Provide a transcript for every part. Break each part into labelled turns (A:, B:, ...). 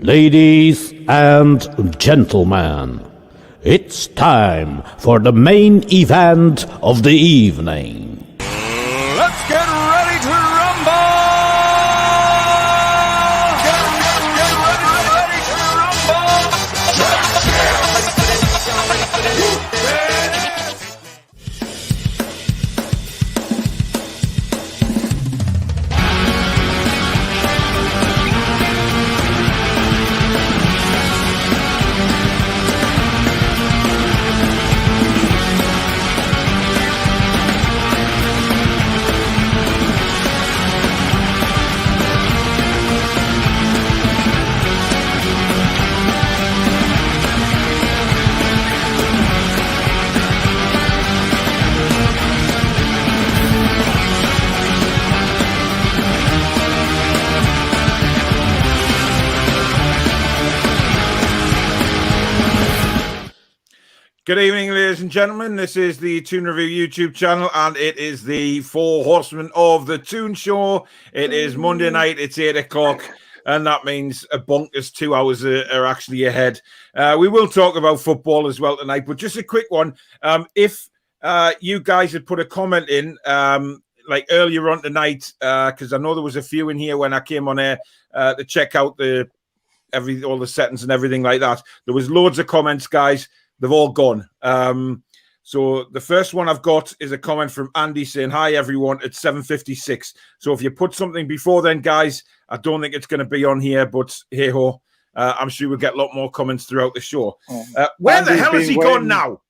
A: Ladies and gentlemen, it's time for the main event of the evening.
B: Let's get ready to rumble! Get ready to rumble!
C: Good evening, ladies and gentlemen. This is the Toon Review YouTube channel, and it is the four horsemen of the Toon Show. It is Monday night, it's 8 o'clock, and that means a bonkers 2 hours are actually ahead. We will talk about football as well tonight, but just a quick one. If you guys had put a comment in like earlier on tonight, because I know there was a few in here when I came on air to check out all the settings and everything like that. There was loads of comments, guys. They've all gone. So the first one I've got is a comment from Andy saying, "Hi, everyone, at 7:56. So if you put something before then, guys, I don't think it's going to be on here, but hey-ho, I'm sure we'll get a lot more comments throughout the show. Where Andy's the hell has he gone now?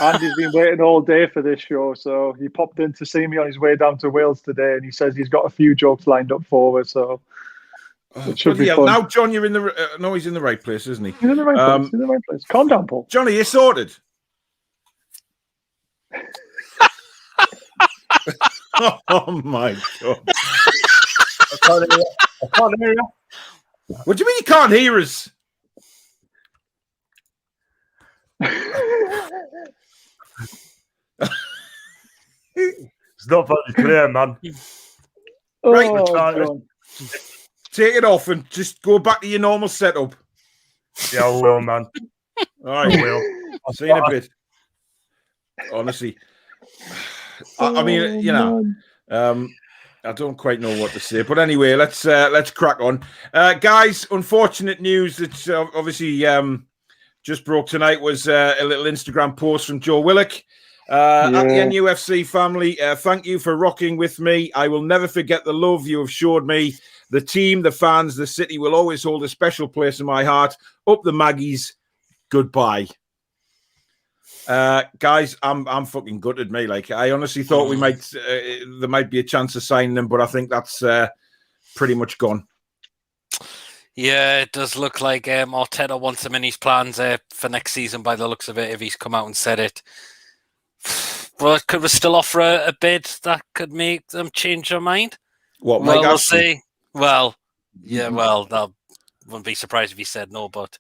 D: Andy's been waiting all day for this show, so he popped in to see me on his way down to Wales today, and he says he's got a few jokes lined up for us, so... It should be fun.
C: Now, John, you're in the no, he's in the right place, isn't he?
D: He's in the right place. He's in the right place. Calm down, Paul.
C: Johnny, you sorted. Oh my god!
D: I can't hear you.
C: What do you mean you can't hear us?
E: It's not very clear, man.
C: Right,
D: John.
C: Take it off and just go back to your normal setup.
E: Yeah, I will, man.
C: All right,
E: I will.
C: I'll see you in a bit. Honestly, I mean, you know, I don't quite know what to say, but anyway, let's crack on, guys. Unfortunate news that obviously just broke tonight was a little Instagram post from Joe Willock. At the NUFC family, thank you for rocking with me. I will never forget the love you have showed me. The team, the fans, the city will always hold a special place in my heart. Up the Maggies. Goodbye. Guys, I'm fucking gutted, me. Like, I honestly thought we might there might be a chance of signing them, but I think that's pretty much gone.
F: Yeah, it does look like Arteta wants him in his plans for next season by the looks of it, if he's come out and said it. But could we still offer a bid that could make them change their mind?
C: What,
F: well,
C: Mike
F: we'll see. Well, yeah, well, I wouldn't be surprised if he said no, but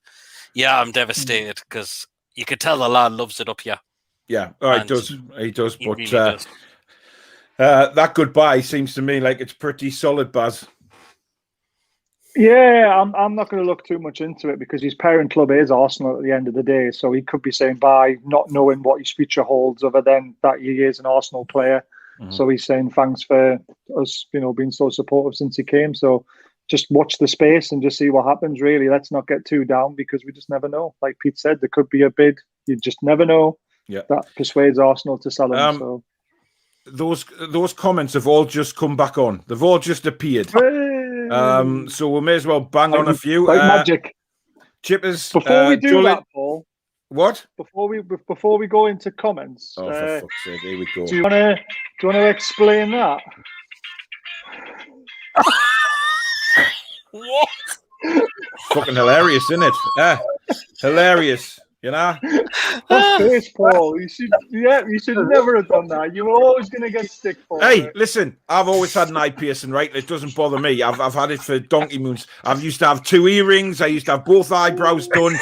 F: yeah, I'm devastated because you could tell the lad loves it up here.
C: Yeah, he does. He does,
F: he
C: but
F: really does.
C: That goodbye seems to me like it's pretty solid, Baz.
D: Yeah, I'm not going to look too much into it because his parent club is Arsenal at the end of the day, so he could be saying bye, not knowing what his future holds other than that he is an Arsenal player. Mm-hmm. So he's saying thanks for us, being so supportive since he came. So just watch the space and just see what happens, really. Let's not get too down because we just never know. Like Pete said, there could be a bid. You just never know.
C: Yeah,
D: that persuades Arsenal to sell him. So
C: those comments have all just come back on. They've all just appeared. So we may as well bang on a few.
D: Like magic.
C: Chippers.
D: Before we do that, Paul.
C: What?
D: Before we go into comments.
C: Oh, for fuck's sake, here we go.
D: Do you want to explain that?
F: What?
C: Fucking hilarious, isn't it? Hilarious. You know?
D: Face, Paul. You should never have done that. You were always going to get stick for it.
C: Hey, listen, I've always had an eye piercing, right? It doesn't bother me. I've had it for donkey moons. I've used to have 2 earrings. I used to have both eyebrows done.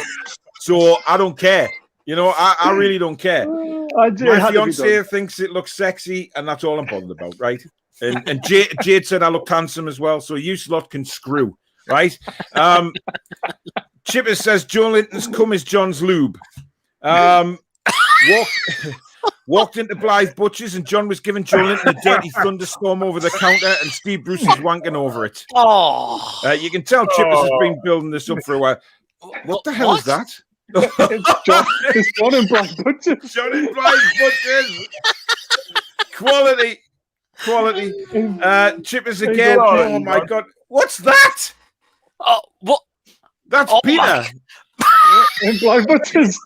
C: So I don't care. I really don't care. My fiance thinks it looks sexy, and that's all I'm bothered about, right? And Jade said I look handsome as well. So you lot can screw. right? Chipper says Joelinton's cum is John's lube. Walked into Blythe Butchers and John was giving Joelinton a dirty thunderstorm over the counter and Steve Bruce is wanking over it.
F: Oh,
C: You can tell Chippers has been building this up for a while. What the hell is that?
D: It's John and Blythe Butchers.
C: John and Blythe Butchers. Quality. Chippers again. Oh my God. What's that?
F: oh, what?
C: That's
F: Oh,
C: Peter.
D: And Blythe Butchers.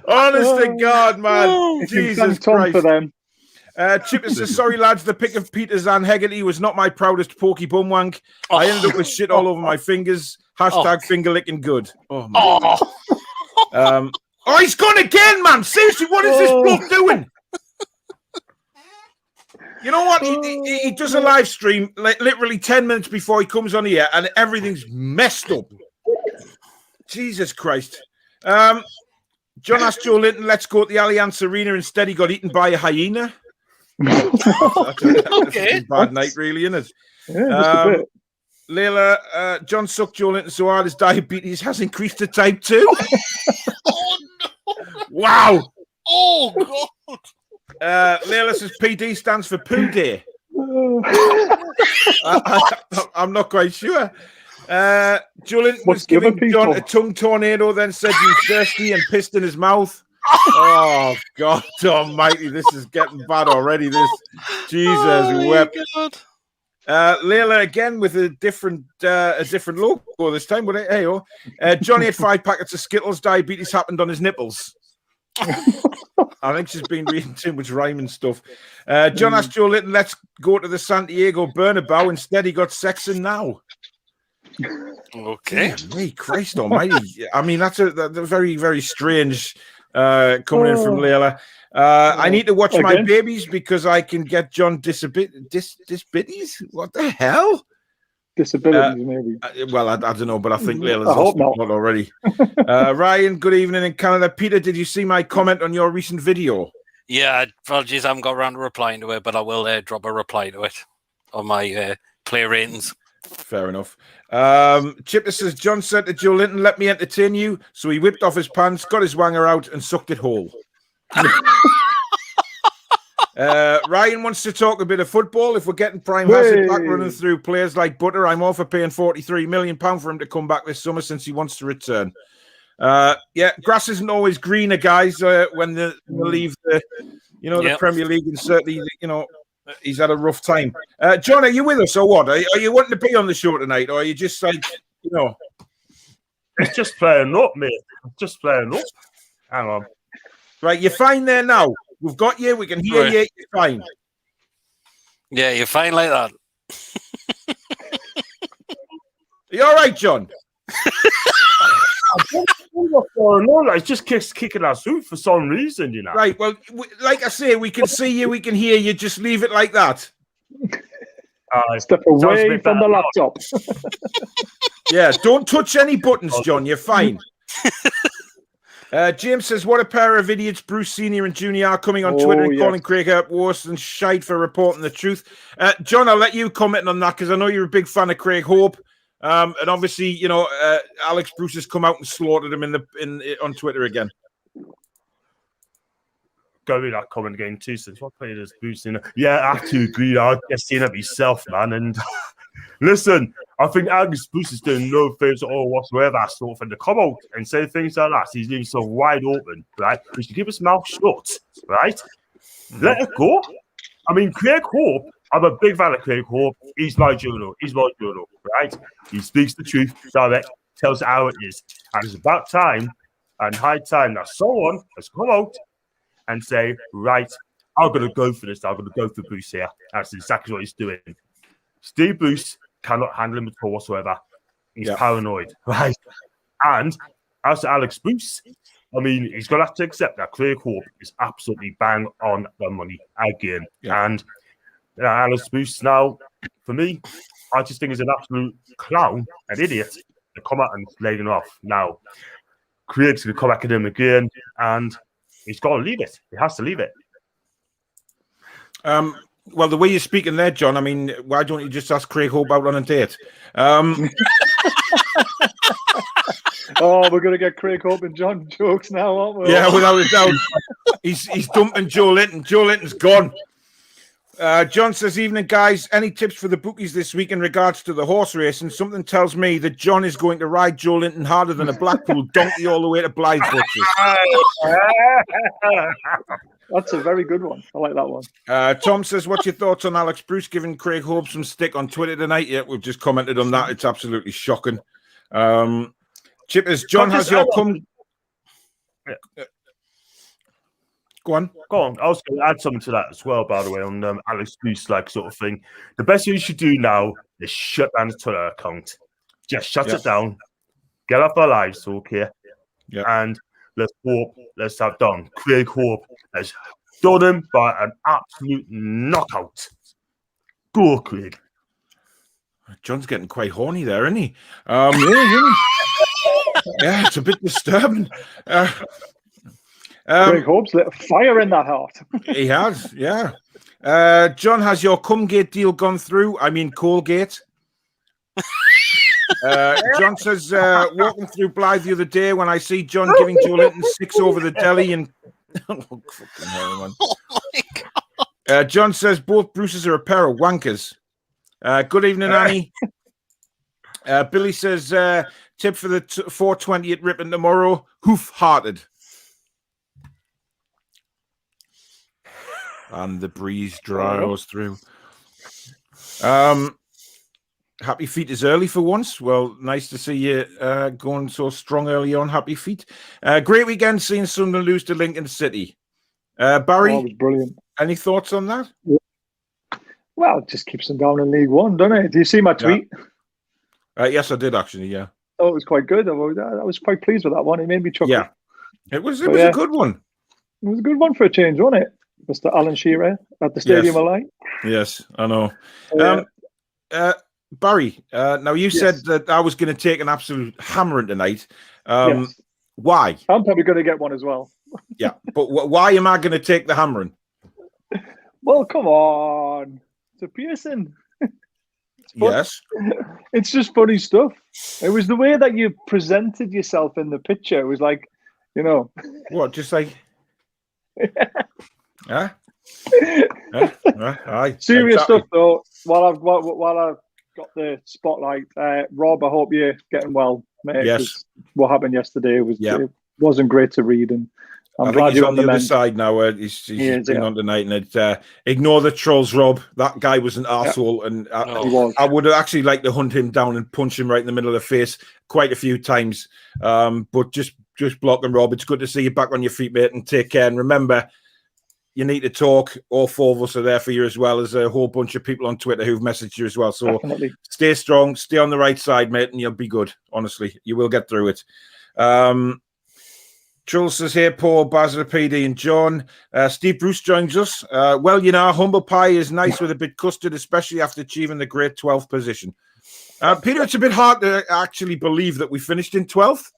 C: Honest to God, man.
D: You can
C: Jesus
D: thank Tom
C: Christ.
D: for them.
C: Chippers says, sorry, lads, the pick of Peter Zan Hegarty was not my proudest pokey bumwank. I ended up with shit all over my fingers. Hashtag finger licking good. Oh, my God. He's gone again, man. Seriously, what is this bloke doing? You know what? He does a live stream like literally 10 minutes before he comes on here and everything's messed up. Jesus Christ. John asked Joelinton, let's go to the Allianz Arena. Instead, he got eaten by a hyena. That's a bad night, really, isn't it?
D: Yeah, just a bit.
C: Layla, John sucked Joelinton so hard his diabetes has increased to type 2.
F: Oh no!
C: Wow.
F: Oh God!
C: Layla says PD stands for Poo Day. I'm not quite sure. Joelinton was giving John a tongue tornado, then said you thirsty and pissed in his mouth. Oh God Almighty! This is getting bad already. This Jesus wept. Layla again with a different logo this time. But hey, Johnny had 5 packets of Skittles. Diabetes happened on his nipples. I think she's been reading too much rhyming stuff. John asked Joelinton, let's go to the Santiago Bernabeu. Instead, he got Sexton now.
F: Okay.
C: Hey, Christ Almighty! I mean, that's a very, very strange coming in from Layla. I need to watch my babies because I can get John disabilities. What the hell?
D: Disabilities, maybe.
C: Well, I don't know, but I think Layla's
D: I hope
C: not
D: not.
C: already. Ryan, good evening in Canada. Peter, did you see my comment on your recent video?
F: Yeah, apologies, I haven't got around to replying to it, but I will drop a reply to it on my player ratings.
C: Fair enough. Chipper says, John said to Joelinton, let me entertain you. So he whipped off his pants, got his wanger out, and sucked it whole. Ryan wants to talk a bit of football. If we're getting Prime Hazard back running through players like Butter, I'm all for paying £43 million for him to come back this summer since he wants to return. Yeah, grass isn't always greener, guys, when they leave the Premier League, and certainly, he's had a rough time. John, are you with us or what? Are you wanting to be on the show tonight, or are you just like,
E: It's just playing up, mate. Just playing up. Hang on.
C: Right, you're fine there now. We've got you. We can hear you. You're fine.
F: Yeah, you're fine like that.
C: Are you all right, John?
E: I don't know what's going on. Like, it's just kicking us out for some reason,
C: Right, well, like I say, we can see you, we can hear you. Just leave it like that.
D: Step away from the laptop.
C: Yeah, don't touch any buttons, John. You're fine. James says, what a pair of idiots Bruce Senior and Junior are coming on Twitter and calling Craig Earp worse than shite for reporting the truth. John, I'll let you comment on that because I know you're a big fan of Craig Hope. And obviously, Alex Bruce has come out and slaughtered him on Twitter again.
E: Go with that comment again too. Since what player is Bruce in? Yeah, I have to agree. I've just seen it myself, man. And listen, I think Alex Bruce is doing no favors at all whatsoever. Sort of, and to come out and say things like that, he's leaving so wide open, right? He should keep his mouth shut, right? Let it go. I mean, Craig Hope. I'm a big fan of Craig Hope. He's my journal. Right? He speaks the truth, direct, tells it how it is. And it's about time and high time that someone has come out and say, right, I'm going to go for this. I'm going to go for Bruce here. That's exactly what he's doing. Steve Bruce cannot handle him at all whatsoever. He's paranoid, right? And as to Alex Bruce, I mean, he's going to have to accept that Craig Hope is absolutely bang on the money again. Yeah. And Alex Bruce now, for me, I just think he's an absolute clown, an idiot, to come out and lay him off. Now, Craig's going to come back at him again, and he's got to leave it. He has to leave it.
C: Well, the way you're speaking there, John, I mean, why don't you just ask Craig Hope out on a date?
D: Oh, we're going to get Craig Hope and John jokes now, aren't we?
C: Yeah, without a doubt. He's dumping Joe Linton. Joe Linton's gone. John says, evening, guys. Any tips for the bookies this week in regards to the horse racing? Something tells me that John is going to ride Joe Linton harder than a Blackpool donkey all the way to Blythe Butchers.
D: That's a very good one. I like that one.
C: Tom says, what's your thoughts on Alex Bruce giving Craig Hope some stick on Twitter tonight? Yeah, we've just commented on that. It's absolutely shocking. Chippers, John has your come. Go on.
E: I was going to add something to that as well, by the way, on Alex Bruce, like sort of thing. The best thing you should do now is shut down the Twitter account. Just shut it down. Get off our lives, okay?
C: Yeah.
E: And let's have done. Craig Hope has done him by an absolute knockout. Go, Craig.
C: John's getting quite horny there, isn't he? Yeah, it's a bit disturbing.
D: Craig Hope's lit a fire in that heart.
C: He has, yeah. John, has your Cumgate deal gone through? I mean, Colgate. John says, walking through Blythe the other day when I see John giving Joe Linton 6 over the deli and... oh, fucking hell, man.
F: Oh, my God.
C: John says, both Bruces are a pair of wankers. Good evening, Annie. Billy says, tip for the 420 at Ripon tomorrow, hoof-hearted. And the breeze draws through. Happy Feet is early for once. Well, nice to see you going so strong early on. Happy Feet. Great weekend seeing Sunderland lose to Lincoln City. Barry,
D: That was brilliant.
C: any thoughts on that?
D: Well, it just keeps them down in League One, doesn't it? Do you see my tweet?
C: Yes, I did actually, yeah.
D: Oh, it was quite good. I was quite pleased with that one. It made me chuckle.
C: Yeah. It was a good one.
D: It was a good one for a change, wasn't it? Mr. Alan Shearer at the Stadium of Light.
C: Yes, I know.
D: Yeah.
C: Barry, now you said that I was going to take an absolute hammering tonight.
D: Yes.
C: Why?
D: I'm probably going to get one as well.
C: Yeah, but why am I going to take the hammering?
D: Well, come on. It's a piercing.
C: Yes.
D: It's just funny stuff. It was the way that you presented yourself in the picture. It was like, you know.
C: What, just like... Huh? Aye.
D: Serious
C: Exactly.
D: stuff, though. While I've got the spotlight, Rob, I hope you're getting well, mate.
C: Yes.
D: What happened yesterday it wasn't great to read, and I'm glad
C: he's
D: you're
C: on the other
D: mend.
C: side now. He's been on tonight, and ignore the trolls, Rob. That guy was an arsehole, and
D: He was.
C: I would actually like to hunt him down and punch him right in the middle of the face quite a few times. But just block him, Rob. It's good to see you back on your feet, mate, and take care. And remember, you need to talk. All 4 of us are there for you, as well as a whole bunch of people on Twitter who've messaged you as well. So
D: Definitely.
C: Stay strong, stay on the right side, mate, and you'll be good. Honestly, you will get through it. Jules says here, Paul, Basil, PD, and John. Steve Bruce joins us. Well, you know, humble pie is nice with a bit custard, especially after achieving the great 12th position. Peter, it's a bit hard to actually believe that we finished in 12th.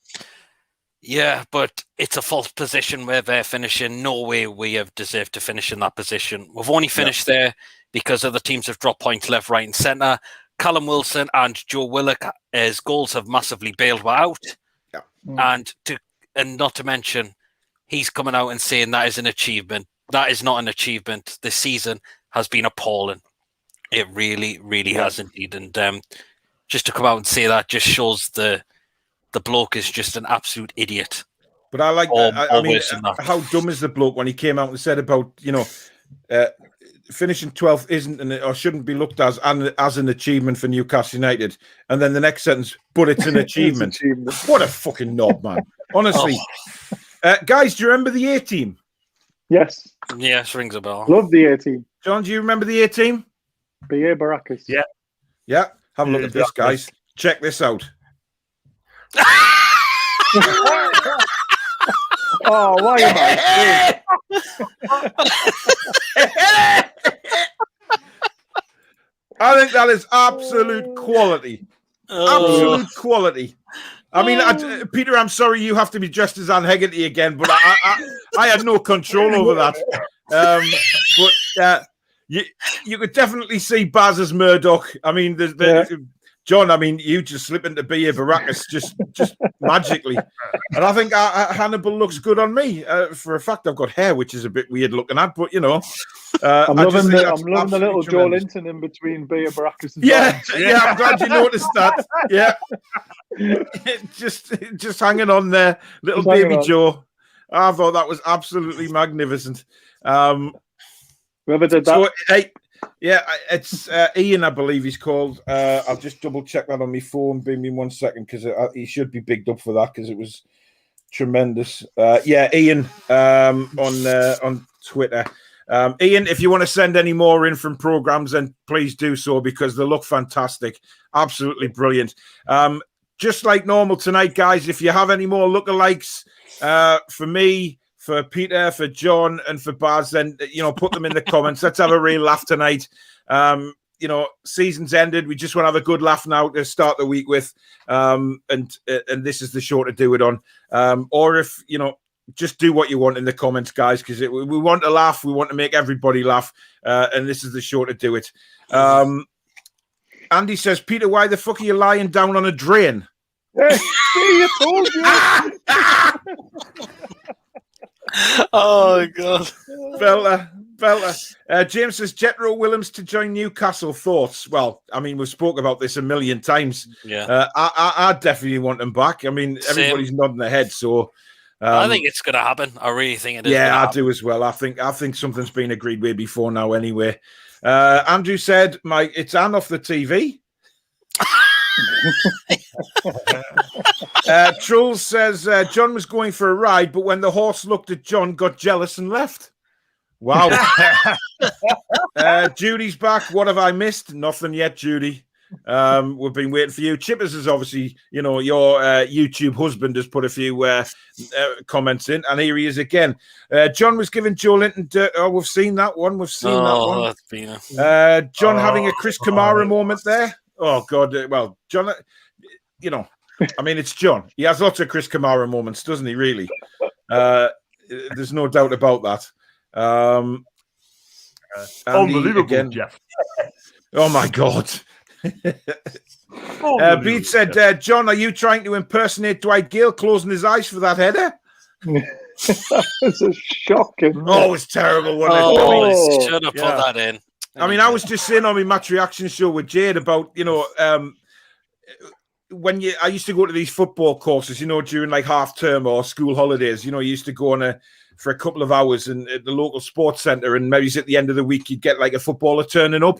F: Yeah, but it's a false position where they're finishing. No way we have deserved to finish in that position. We've only finished there because other teams have dropped points left, right, and centre. Callum Wilson and Joe Willock, his goals have massively bailed out.
C: Yeah.
F: And not to mention, he's coming out and saying that is an achievement. That is not an achievement. This season has been appalling. It really, really has indeed. And just to come out and say that just shows the bloke is just an absolute idiot.
C: But I like that. I mean, how dumb is the bloke when he came out and said about, you know, finishing 12th isn't or shouldn't be looked as an achievement for Newcastle United. And then the next sentence, but it's an achievement. What a fucking knob, man. Honestly. Guys, do you remember the A-team?
D: Yes.
F: Yes, rings a bell.
D: Love the A-team.
C: John, do you remember the A-team?
D: B.A. Baracus.
E: Yeah.
C: Yeah. Have a look at this, guys. Check this out.
D: Oh, why am I?
C: I think that is absolute quality. Absolute quality. I mean, Peter, I'm sorry you have to be dressed as Anne Hegarty again, but I had no control over that. But you could definitely see Baz as Murdoch. I mean, John, I mean, you just slip into B.A. Baracus just magically. And I think Hannibal looks good on me. For a fact, I've got hair, which is a bit weird looking at, but, I'm
D: loving the little Joelinton in between B.A. Baracus and
C: yeah, I'm glad you noticed that. Yeah. just hanging on there. Little baby Joe. I thought that was absolutely magnificent.
D: Whoever did that.
C: So, it's Ian, I believe he's called. I'll just double check that on my phone. Give me 1 second because he should be bigged up for that because it was tremendous. Ian on Twitter. Ian, if you want to send any more in from programs, then please do so because they look fantastic. Absolutely brilliant. Just like normal tonight, guys, if you have any more lookalikes for me, for Peter, for John, and for Baz, then, put them in the comments. Let's have a real laugh tonight. Season's ended. We just want to have a good laugh now to start the week with. And this is the show to do it on. Or if, just do what you want in the comments, guys, because we want to laugh. We want to make everybody laugh. And this is the show to do it. Andy says, Peter, why the fuck are you lying down on a drain?
D: Hey, I told you.
F: Oh, God.
C: Belter. James says, Jethro Willems to join Newcastle. Thoughts? Well, I mean, we've spoke about this a million times.
F: Yeah.
C: I definitely want him back. I mean, everybody's nodding their head, so...
F: I think it's going to happen. I really think it is.
C: Yeah, I do as well. I think something's been agreed way before now anyway. Andrew said, it's Anne off the TV. Trulls says John was going for a ride, but when the horse looked at John, got jealous and left. Wow. Judy's back. What have I missed? Nothing yet, Judy. We've been waiting for you. Chippers is obviously, your YouTube husband has put a few comments in, and here he is again. John was giving Joelinton dirt. Oh, we've seen that one.
F: That's been
C: John having a Chris Kamara moment there. Oh, God. Well, John, I mean, it's John. He has lots of Chris Kamara moments, doesn't he, really? There's no doubt about that.
E: Unbelievable, again. Jeff.
C: Oh, my God. Beat said, John, are you trying to impersonate Dwight Gale closing his eyes for that header?
D: This is shocking.
C: Oh, it was terrible, wasn't it?
F: Should have put that in.
C: I mean, I was just saying on my match reaction show with Jade about, when I used to go to these football courses, during like half term or school holidays, you used to go on for a couple of hours at the local sports centre, and maybe at the end of the week you'd get like a footballer turning up.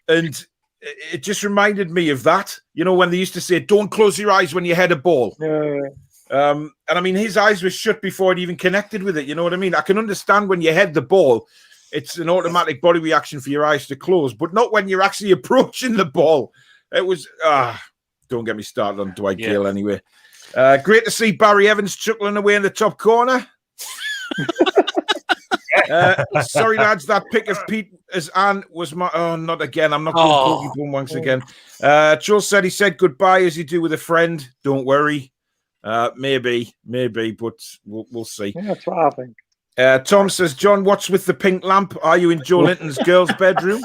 C: And it just reminded me of that, when they used to say, don't close your eyes when you head a ball. And I mean, his eyes were shut before it even connected with it. You know what I mean? I can understand when you head the ball, it's an automatic body reaction for your eyes to close, but not when you're actually approaching the ball. It was, don't get me started on Dwight Gale anyway. Great to see Barry Evans chuckling away in the top corner. Sorry, lads, that pick of Pete as Anne was my... Oh, not again. I'm not going to once again. Jules said he said goodbye as you do with a friend. Don't worry. Maybe, but we'll see.
D: Yeah, that's what I think.
C: Tom says, John, what's with the pink lamp? Are you in Joelinton's girl's bedroom?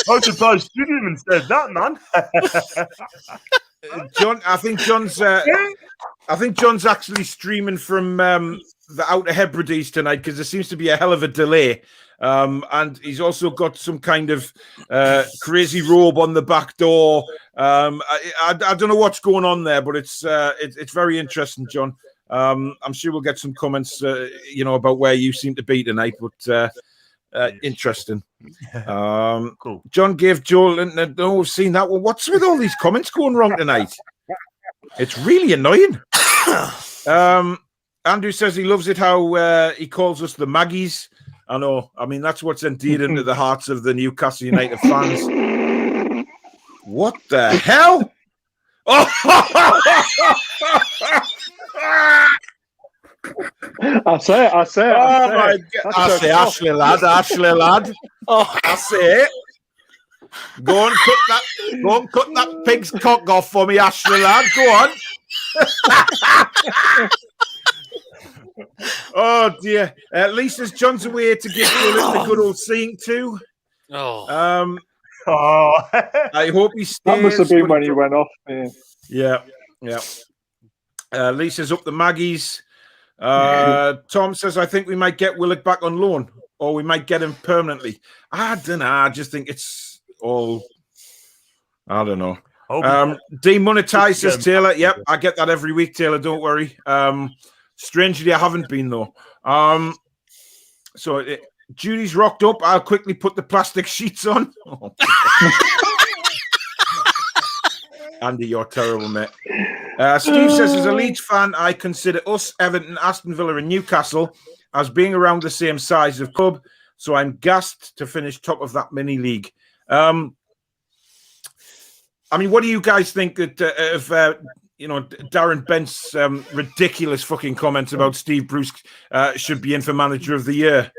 E: I'm surprised you didn't even said that, man.
C: John, I think John's actually streaming from the Outer Hebrides tonight because there seems to be a hell of a delay. And he's also got some kind of crazy robe on the back door. I don't know what's going on there, but it's very interesting, John. I'm sure we'll get some comments, about where you seem to be tonight, but interesting.
E: Cool.
C: John gave Joelinton. Oh, we've seen that. Well, what's with all these comments going wrong tonight? It's really annoying. Andrew says he loves it how he calls us the Maggies. I know. I mean, that's what's endeared into the hearts of the Newcastle United fans. What the hell? Oh!
D: I say.
C: Oh my God! I say, Ashley lad. Oh, I say it. Go and cut that pig's cock off for me, Ashley lad. Go on. Oh dear. Lisa's John's away to give Joelinton a good old seeing too.
F: Oh,
E: Oh,
C: I hope he stays.
D: That must have been
C: but-
D: when he went off. Yeah.
C: Yeah. Lisa's up the Maggies. Tom says, I think we might get Willock back on loan, or we might get him permanently. I don't know. I just think it's all, I don't know. Demonetized, says Taylor. Yep, I get that every week, Taylor. Don't worry. Strangely, I haven't been, though. Judy's rocked up. I'll quickly put the plastic sheets on. Andy, you're terrible, mate. Steve says, as a Leeds fan, I consider us, Everton, Aston Villa and Newcastle as being around the same size of club, so I'm gassed to finish top of that mini league. I mean, what do you guys think of Darren Bent's ridiculous fucking comments about Steve Bruce should be in for Manager of the Year?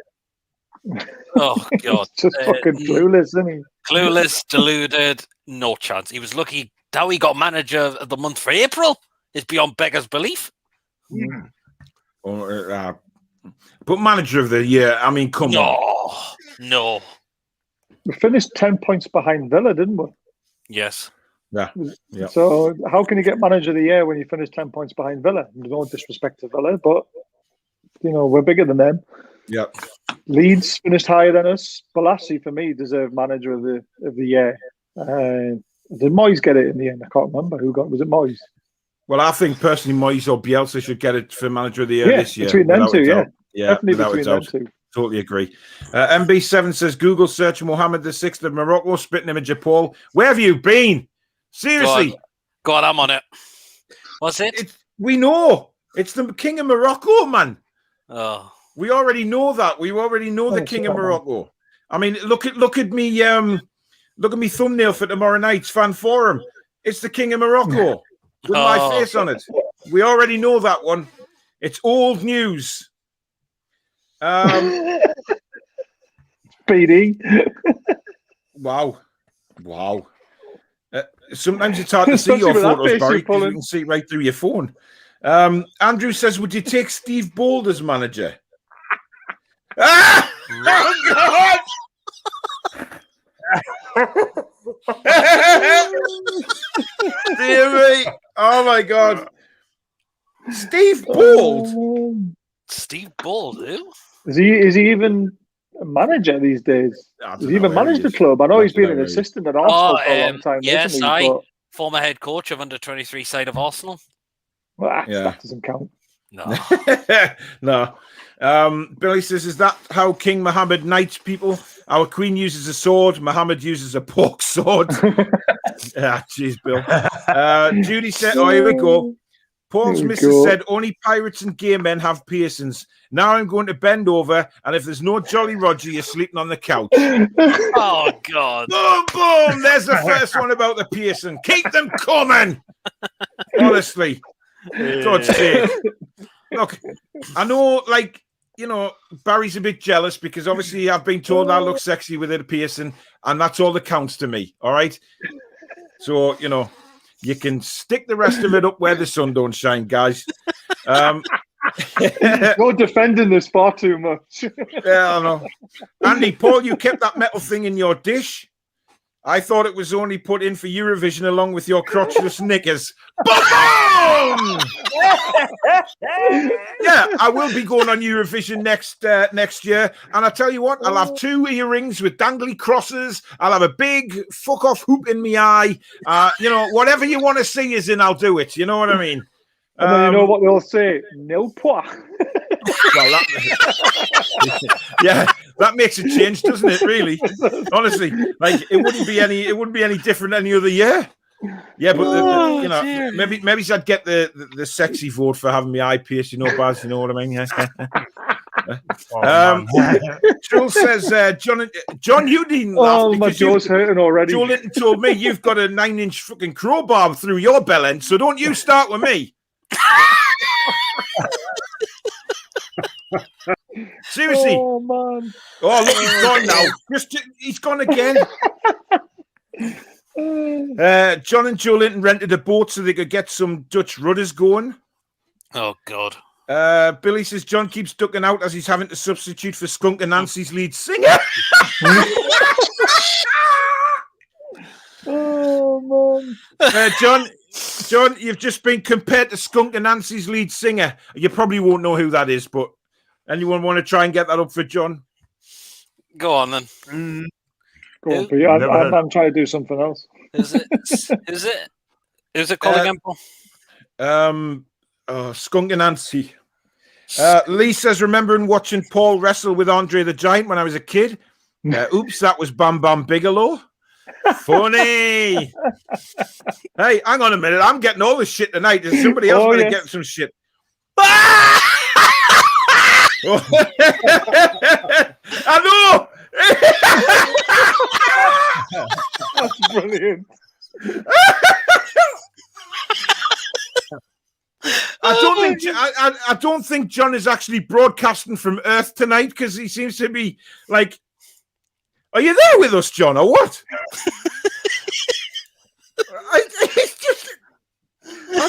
F: oh God.
D: Just fucking clueless, isn't he?
F: Clueless, deluded, no chance. He was lucky. How he got Manager of the Month for April is beyond beggar's belief.
C: But Manager of the Year, I mean, come on.
F: No.
D: We finished 10 points behind Villa, didn't we?
F: Yes.
C: Yeah.
D: So how can you get Manager of the Year when you finish 10 points behind Villa? No disrespect to Villa, but we're bigger than them.
C: Yeah.
D: Leeds finished higher than us. Balassi, for me, deserved Manager of the Year. Did Moyes get it in the end? I can't remember who got. Was it Moyes?
C: Well, I think personally, Moyes or Bielsa should get it for Manager of the Year this year.
D: Between them two,
C: yeah,
D: definitely between them two.
C: Totally agree. MB7 says Google search Mohammed VI of Morocco, spitting image of Paul. Where have you been? Seriously,
F: God, I'm on it. What's it?
C: We know it's the King of Morocco, man.
F: Oh,
C: we already know that. We already know the King of Morocco. I mean, look at me. Look at me thumbnail for tomorrow night's fan forum. It's the King of Morocco with my face on it. We already know that one. It's old news.
D: BD.
C: Wow. Sometimes it's hard to see your photos, Barry, because you can see right through your phone. Andrew says, would you take Steve Bold as manager? Oh, God! Dear me. Oh, my God. Steve Bold?
F: Steve Bold, who?
D: Is he even a manager these days? Does he even manage the club? I know he's been an assistant at Arsenal for a long time.
F: Yes, former head coach of under-23 side of Arsenal.
D: Well, that doesn't count.
F: No.
C: No. Billy says, is that how King Mohammed knights people? Our queen uses a sword. Mohammed uses a pork sword. Jeez, Bill. Judy said, oh, here we go. Paul's missus said, only pirates and gay men have piercings. Now I'm going to bend over, and if there's no Jolly Roger, you're sleeping on the couch.
F: Oh, God.
C: Boom, boom. There's the first one about the piercing. Keep them coming. Honestly. God's sake. Look, I know, Barry's a bit jealous because obviously I've been told I look sexy with a piercing, and that's all that counts to me, all right? So, you can stick the rest of it up where the sun don't shine, guys.
D: You're defending this far too much.
C: Yeah, I know. Andy, Paul, you kept that metal thing in your dish. I thought it was only put in for Eurovision along with your crotchless knickers. Boom! Yeah, I will be going on Eurovision next year. And I tell you what, I'll have 2 earrings with dangly crosses. I'll have a big fuck-off hoop in my eye. Whatever you want to see is in, I'll do it. You know what I mean?
D: And then you know what they'll say? Nil point.
C: Well, that makes a change, doesn't it? Really, honestly, it wouldn't be any different any other year. Yeah, but maybe I'd get the sexy vote for having my eye pierced. Baz, you know what I mean? Jules says, John, you didn't laugh.
D: My jaw's hurting already.
C: Joelinton told me you've got a 9-inch fucking crowbar through your bell end, so don't you start with me. Seriously.
D: Oh, man.
C: Oh, look, he's gone now. He's gone again. John and Joelinton rented a boat so they could get some Dutch rudders going.
F: Oh, God.
C: Billy says John keeps ducking out as he's having to substitute for Skunk and Nancy's lead singer.
D: Oh, man.
C: John, you've just been compared to Skunk and Nancy's lead singer. You probably won't know who that is, but anyone want to try and get that up for John?
F: Go on, then.
D: Go on, Pete. I'm trying to do something else.
F: Is it called again, Paul?
C: Skunk and Nancy. Lee says, remembering watching Paul wrestle with Andre the Giant when I was a kid. Oops, that was Bam Bam Bigelow. Funny. Hey, hang on a minute. I'm getting all this shit tonight. Is somebody else going to get some shit? I know.
D: That's brilliant.
C: I don't think John is actually broadcasting from Earth tonight because he seems to be like, are you there with us, John, or what? I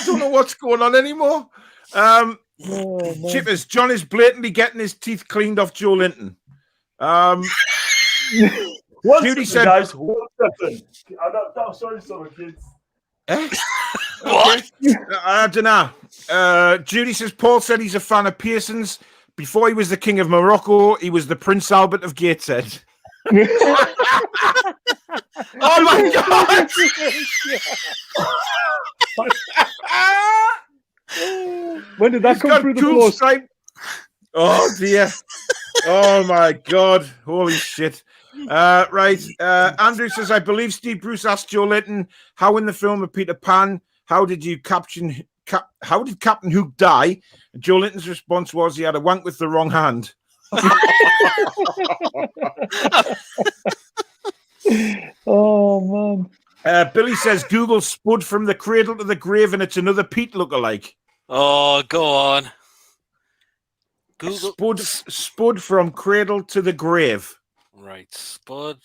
C: don't know what's going on anymore. Chippers, John is blatantly getting his teeth cleaned off Joelinton. Judy said,
E: guys, 1 second. I'm sorry, kids.
F: What?
C: I don't know. Judy says Paul said he's a fan of Pearson's. Before he was the king of Morocco, he was the Prince Albert of Gateshead. Oh my God!
D: When did that come through the post?
C: Oh dear! Oh my God! Holy shit! Right. Andrew says, I believe Steve Bruce asked Joelinton how in the film of Peter Pan, how did Captain Hook die? And Joelinton's response was he had a wank with the wrong hand.
D: Oh man.
C: Billy says Google Spud from the cradle to the grave and it's another Pete lookalike.
F: Oh, go on. Google
C: Spud from cradle to the grave.
F: Right, Spud.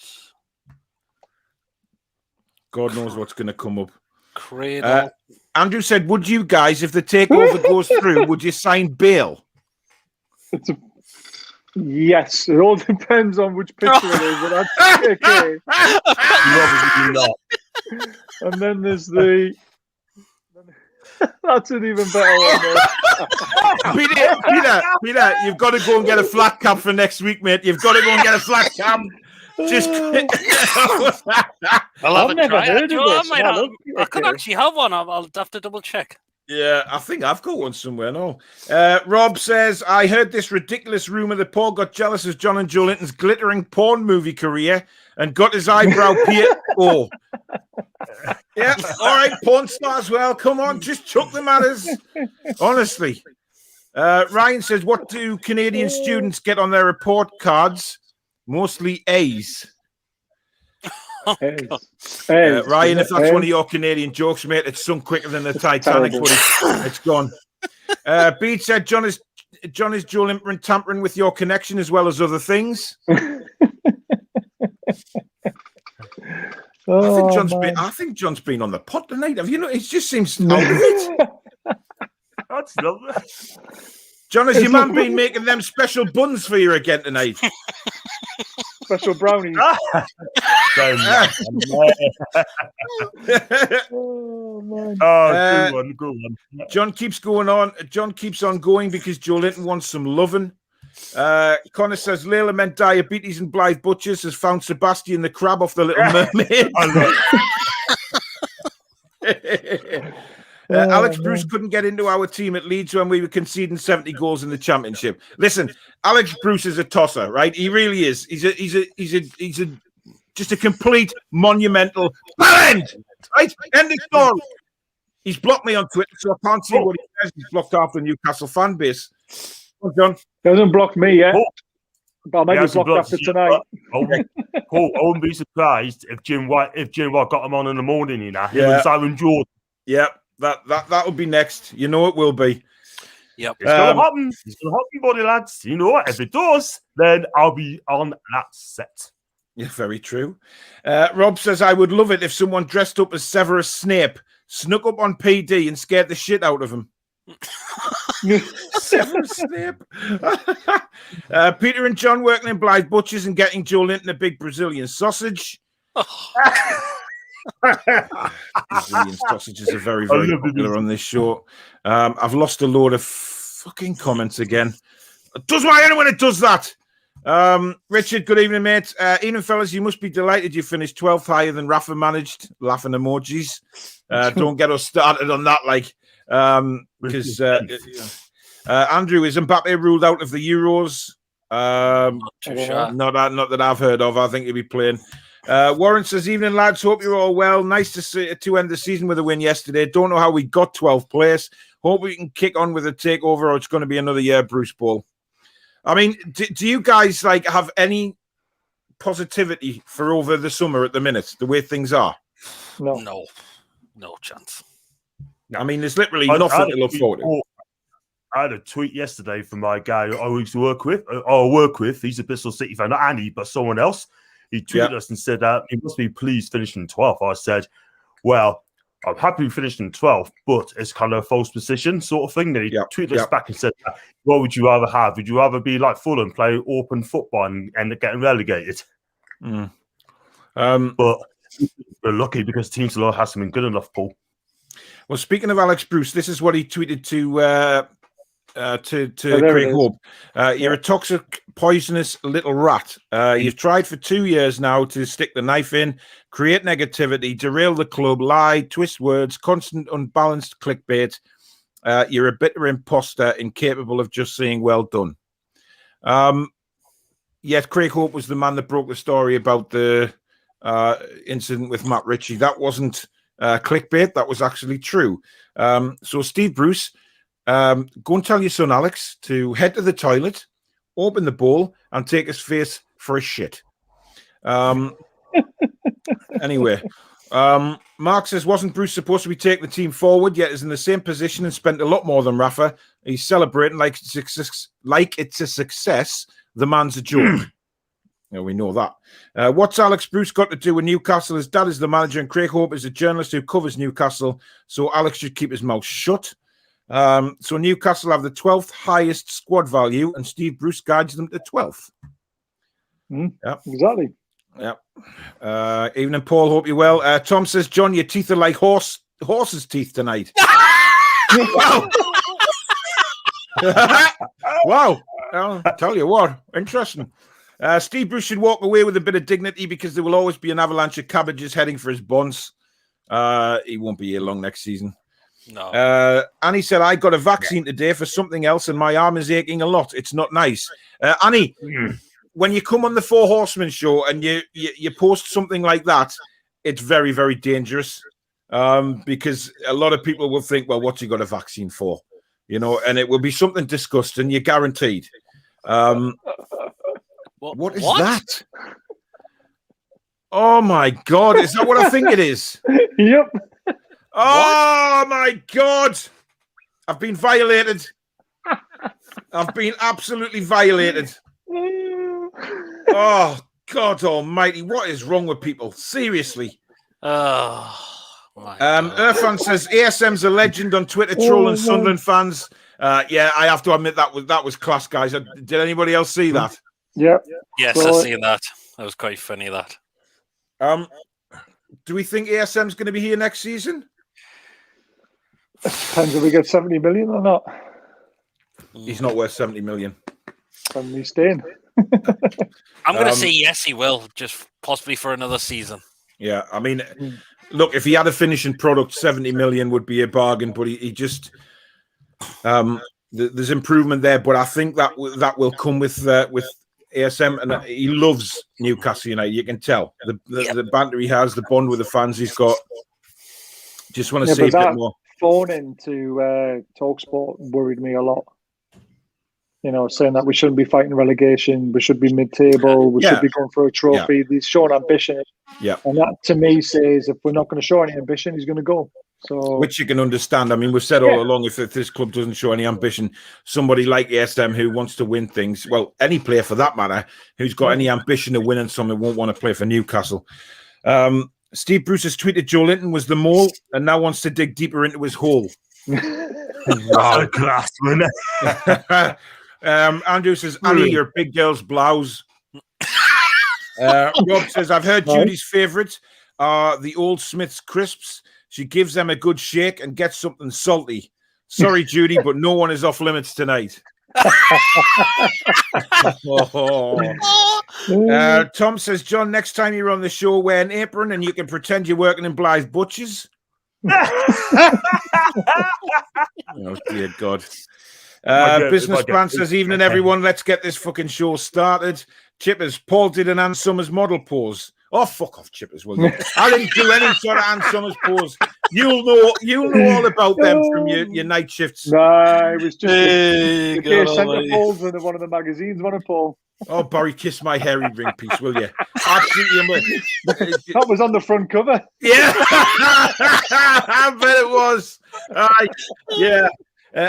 C: God knows what's going to come up.
F: Cradle.
C: Andrew said, would you guys, if the takeover goes through, would you sign bail?
D: Yes, it all depends on which picture it is, but that's okay.
E: Probably not.
D: And then there's the... That's an even better one,
C: Peter, you've got to go and get a flat cap for next week, mate. You've got to go and get a flat cap. Just
D: I've never heard of this.
F: I could actually have one. I'll have to double check.
C: Yeah, I think I've got one somewhere now. Rob says, I heard this ridiculous rumor that Paul got jealous of John and Joelinton's glittering porn movie career and got his eyebrow pierced. Oh. Yeah, all right, porn star as well. Come on, just chuck them at us. Honestly. Ryan says, what do Canadian students get on their report cards? Mostly A's. Ryan, if that's one of your Canadian jokes, mate, it's sunk quicker than the Titanic, but it's gone. Bede said, John is Joelinton tampering with your connection as well as other things. I think John's been on the pot tonight. Have you know? It just seems out of it.
E: That's lovely.
C: John, has your man been making them special buns for you again tonight?
D: Special brownies.
E: Oh, man. Go on.
C: John keeps going on. John keeps on going because Joelinton wants some loving. Connor says Layla meant diabetes and Blythe Butchers has found Sebastian the crab off the Little Mermaid. Alex Bruce couldn't get into our team at Leeds when we were conceding 70 goals in the championship. Listen, Alex Bruce is a tosser, right? He really is. He's just a complete monumental talent, right? End of story. He's blocked me on Twitter, so I can't see what he says. He's blocked off the Newcastle fan base. Oh, John.
D: He hasn't blocked me yet. But I might be blocked after tonight.
E: I wouldn't be surprised if Jim White got him on in the morning, you know.
C: Yeah.
E: Simon Jordan.
C: Yep. That will be next. You know it will be.
F: Yep.
E: It's gonna happen. It's gonna happen, buddy lads. You know what? If it does, then I'll be on that set.
C: Yeah, very true. Rob says, I would love it if someone dressed up as Severus Snape snuck up on PD and scared the shit out of him. Severus Snape. Peter and John working in Blythe Butchers and getting Joelinton a big Brazilian sausage. Brazilian sausages are very, very popular on this show. I've lost a load of fucking comments again. It does why anyone it does that. Richard, good evening, mate. Evening, fellas. You must be delighted you finished 12th higher than Rafa managed. Laughing emojis. Don't get us started on that, like, because Andrew, is Mbappe ruled out of the Euros?
F: Not too sure.
C: Not that I've heard of. I think he'll be playing. Warren says, evening, lads. Hope you're all well. Nice to end the season with a win yesterday. Don't know how we got 12th place. Hope we can kick on with a takeover, or it's going to be another year Bruce Ball. I mean, do you guys like have any positivity for over the summer at the minute, the way things are?
F: No chance.
C: I mean, there's literally nothing to look forward to.
E: I had a tweet yesterday from my guy I used to work with. He's a Bristol City fan, not Andy, but someone else. He tweeted us and said, he must be pleased finishing 12th. I said, well, I'm happy we finished in 12th, but it's kind of a false position sort of thing. Then he tweeted us back and said, what would you rather have? Would you rather be like Fulham, play open football and end up getting relegated? But we're lucky because Team Salon hasn't been good enough, Paul.
C: Well, speaking of Alex Bruce, this is what he tweeted to Craig Hope. You're a toxic, poisonous little rat. You've tried for 2 years now to stick the knife in, create negativity, derail the club, lie, twist words, constant unbalanced clickbait. You're a bitter imposter, incapable of just saying well done. Yet Craig Hope was the man that broke the story about the incident with Matt Ritchie. That wasn't clickbait. That was actually true. So Steve Bruce, go and tell your son Alex to head to the toilet, open the bowl, and take his face for a shit. Anyway, Mark says, wasn't Bruce supposed to be taking the team forward, yet is in the same position and spent a lot more than Rafa? He's celebrating like it's a success. The man's a joke. Yeah, we know that. What's Alex Bruce got to do with Newcastle? His dad is the manager and Craig Hope is a journalist who covers Newcastle, so Alex should keep his mouth shut. So Newcastle have the 12th highest squad value, and Steve Bruce guides them to 12th.
D: Yeah, exactly.
C: Yeah. Evening, Paul. Hope you're well. Tom says, John, your teeth are like horse's teeth tonight. Wow. Wow. I'll tell you what, interesting. Steve Bruce should walk away with a bit of dignity because there will always be an avalanche of cabbages heading for his buns. He won't be here long next season.
F: No.
C: Annie said, I got a vaccine today for something else and my arm is aching a lot. It's not nice. Annie, when you come on the Four Horsemen show and you post something like that, it's very, very dangerous because a lot of people will think, well, what's he got a vaccine for? You know, and it will be something disgusting, you're guaranteed. What is that? Oh, my God. Is that what I think it is?
D: Yep.
C: Oh, my God. I've been violated. I've been absolutely violated. Oh, God almighty. What is wrong with people? Seriously.
F: Oh, my
C: Irfan says, ASM's a legend on Twitter, trolling Sunderland fans. Yeah, I have to admit that was class, guys. Did anybody else see that?
D: Yeah.
F: Yes, I've seen that. That was quite funny, that.
C: Do we think ASM's going to be here next season?
D: Depends if we get 70 million or not.
C: He's not worth 70 million.
D: And he's staying.
F: I'm going to say yes, he will, just possibly for another season.
C: Yeah, I mean, look, if he had a finishing product, 70 million would be a bargain, but he just... there's improvement there, but I think that will come with ASM, and he loves Newcastle United. You can tell the banter he has, the bond with the fans he's got. Just want to see a bit more.
D: Phone into TalkSport worried me a lot. You know, saying that we shouldn't be fighting relegation, we should be mid-table, we should be going for a trophy. He's showing ambition.
C: Yeah,
D: and that to me says if we're not going to show any ambition, he's going to go. So,
C: which you can understand. I mean, we've said all along, if this club doesn't show any ambition, somebody like ESM who wants to win things, well, any player for that matter, who's got any ambition of winning something won't want to play for Newcastle. Steve Bruce has tweeted Joelinton was the mole and now wants to dig deeper into his hole.
E: Wow, class, man.
C: Andrew says, Annie, your big girl's blouse. Rob says, I've heard Judy's favourite are the Old Smith's crisps. She gives them a good shake and gets something salty. Sorry, Judy, but no one is off limits tonight. Tom says, John, next time you're on the show, wear an apron and you can pretend you're working in Blythe Butchers. Oh, dear God. Business plan says, evening, everyone. Let's get this fucking show started. Chippers, Paul did an Ann Summers model pose. Oh, fuck off, Chippers, will you? I didn't do any sort of Ann Summers pose. You'll know all about them from your night shifts.
D: No, it was just the centre polls in one of the magazines, wasn't it, Paul?
C: Oh, Barry, kiss my hairy ring piece, will you? Absolutely.
D: That was on the front cover.
C: Yeah, I bet it was. Yeah.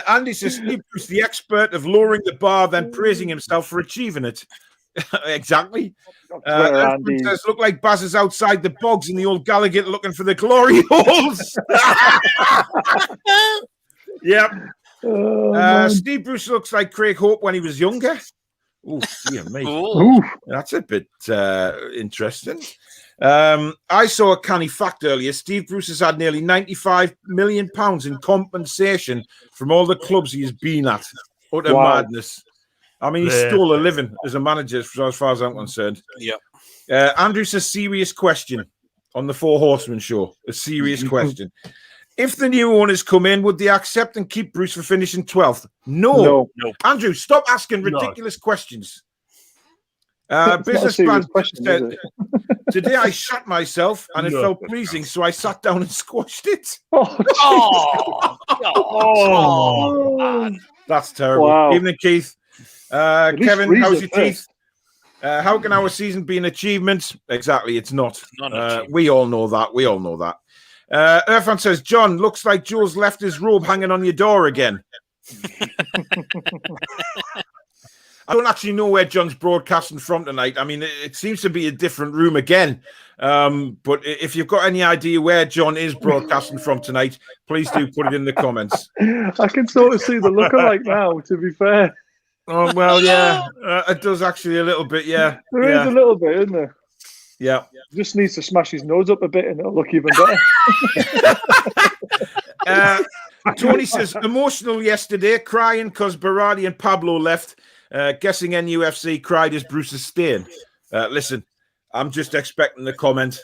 C: Andy says, Steve Bruce, the expert of lowering the bar, then praising himself for achieving it. Exactly. Says, look like Baz is outside the bogs in the old Gallagher looking for the glory holes. Yep. Steve Bruce looks like Craig Hope when he was younger. Oh, dear me. That's a bit interesting. I saw a canny fact earlier. Steve Bruce has had nearly £95 million in compensation from all the clubs he has been at. Utter madness. I mean, he stole a living as a manager, as far as I'm concerned. Yeah. Andrew says, serious question on the Four Horsemen show. A serious question. If the new owners come in, would they accept and keep Bruce for finishing 12th? No. Andrew, stop asking ridiculous questions. Business plan said, today I shot myself and it felt pleasing, so I sat down and squashed it. That's terrible. Wow. Evening, Keith. Kevin, how's your teeth? How can our season be an achievement? Exactly, it's not. We all know that. Irfan says, John, looks like Joe's left his robe hanging on your door again. I don't actually know where John's broadcasting from tonight. I mean, it seems to be a different room again. But if you've got any idea where John is broadcasting from tonight, please do put it in the comments.
D: I can sort of see the lookalike now, to be fair.
C: Oh, well, yeah. It does actually a little bit, yeah.
D: There is a little bit, isn't there?
C: Yeah.
D: Just needs to smash his nose up a bit and it'll look even better.
C: Tony says, emotional yesterday, crying because Berardi and Pablo left. Guessing NUFC cried as Bruce's staying. Listen, I'm just expecting the comment.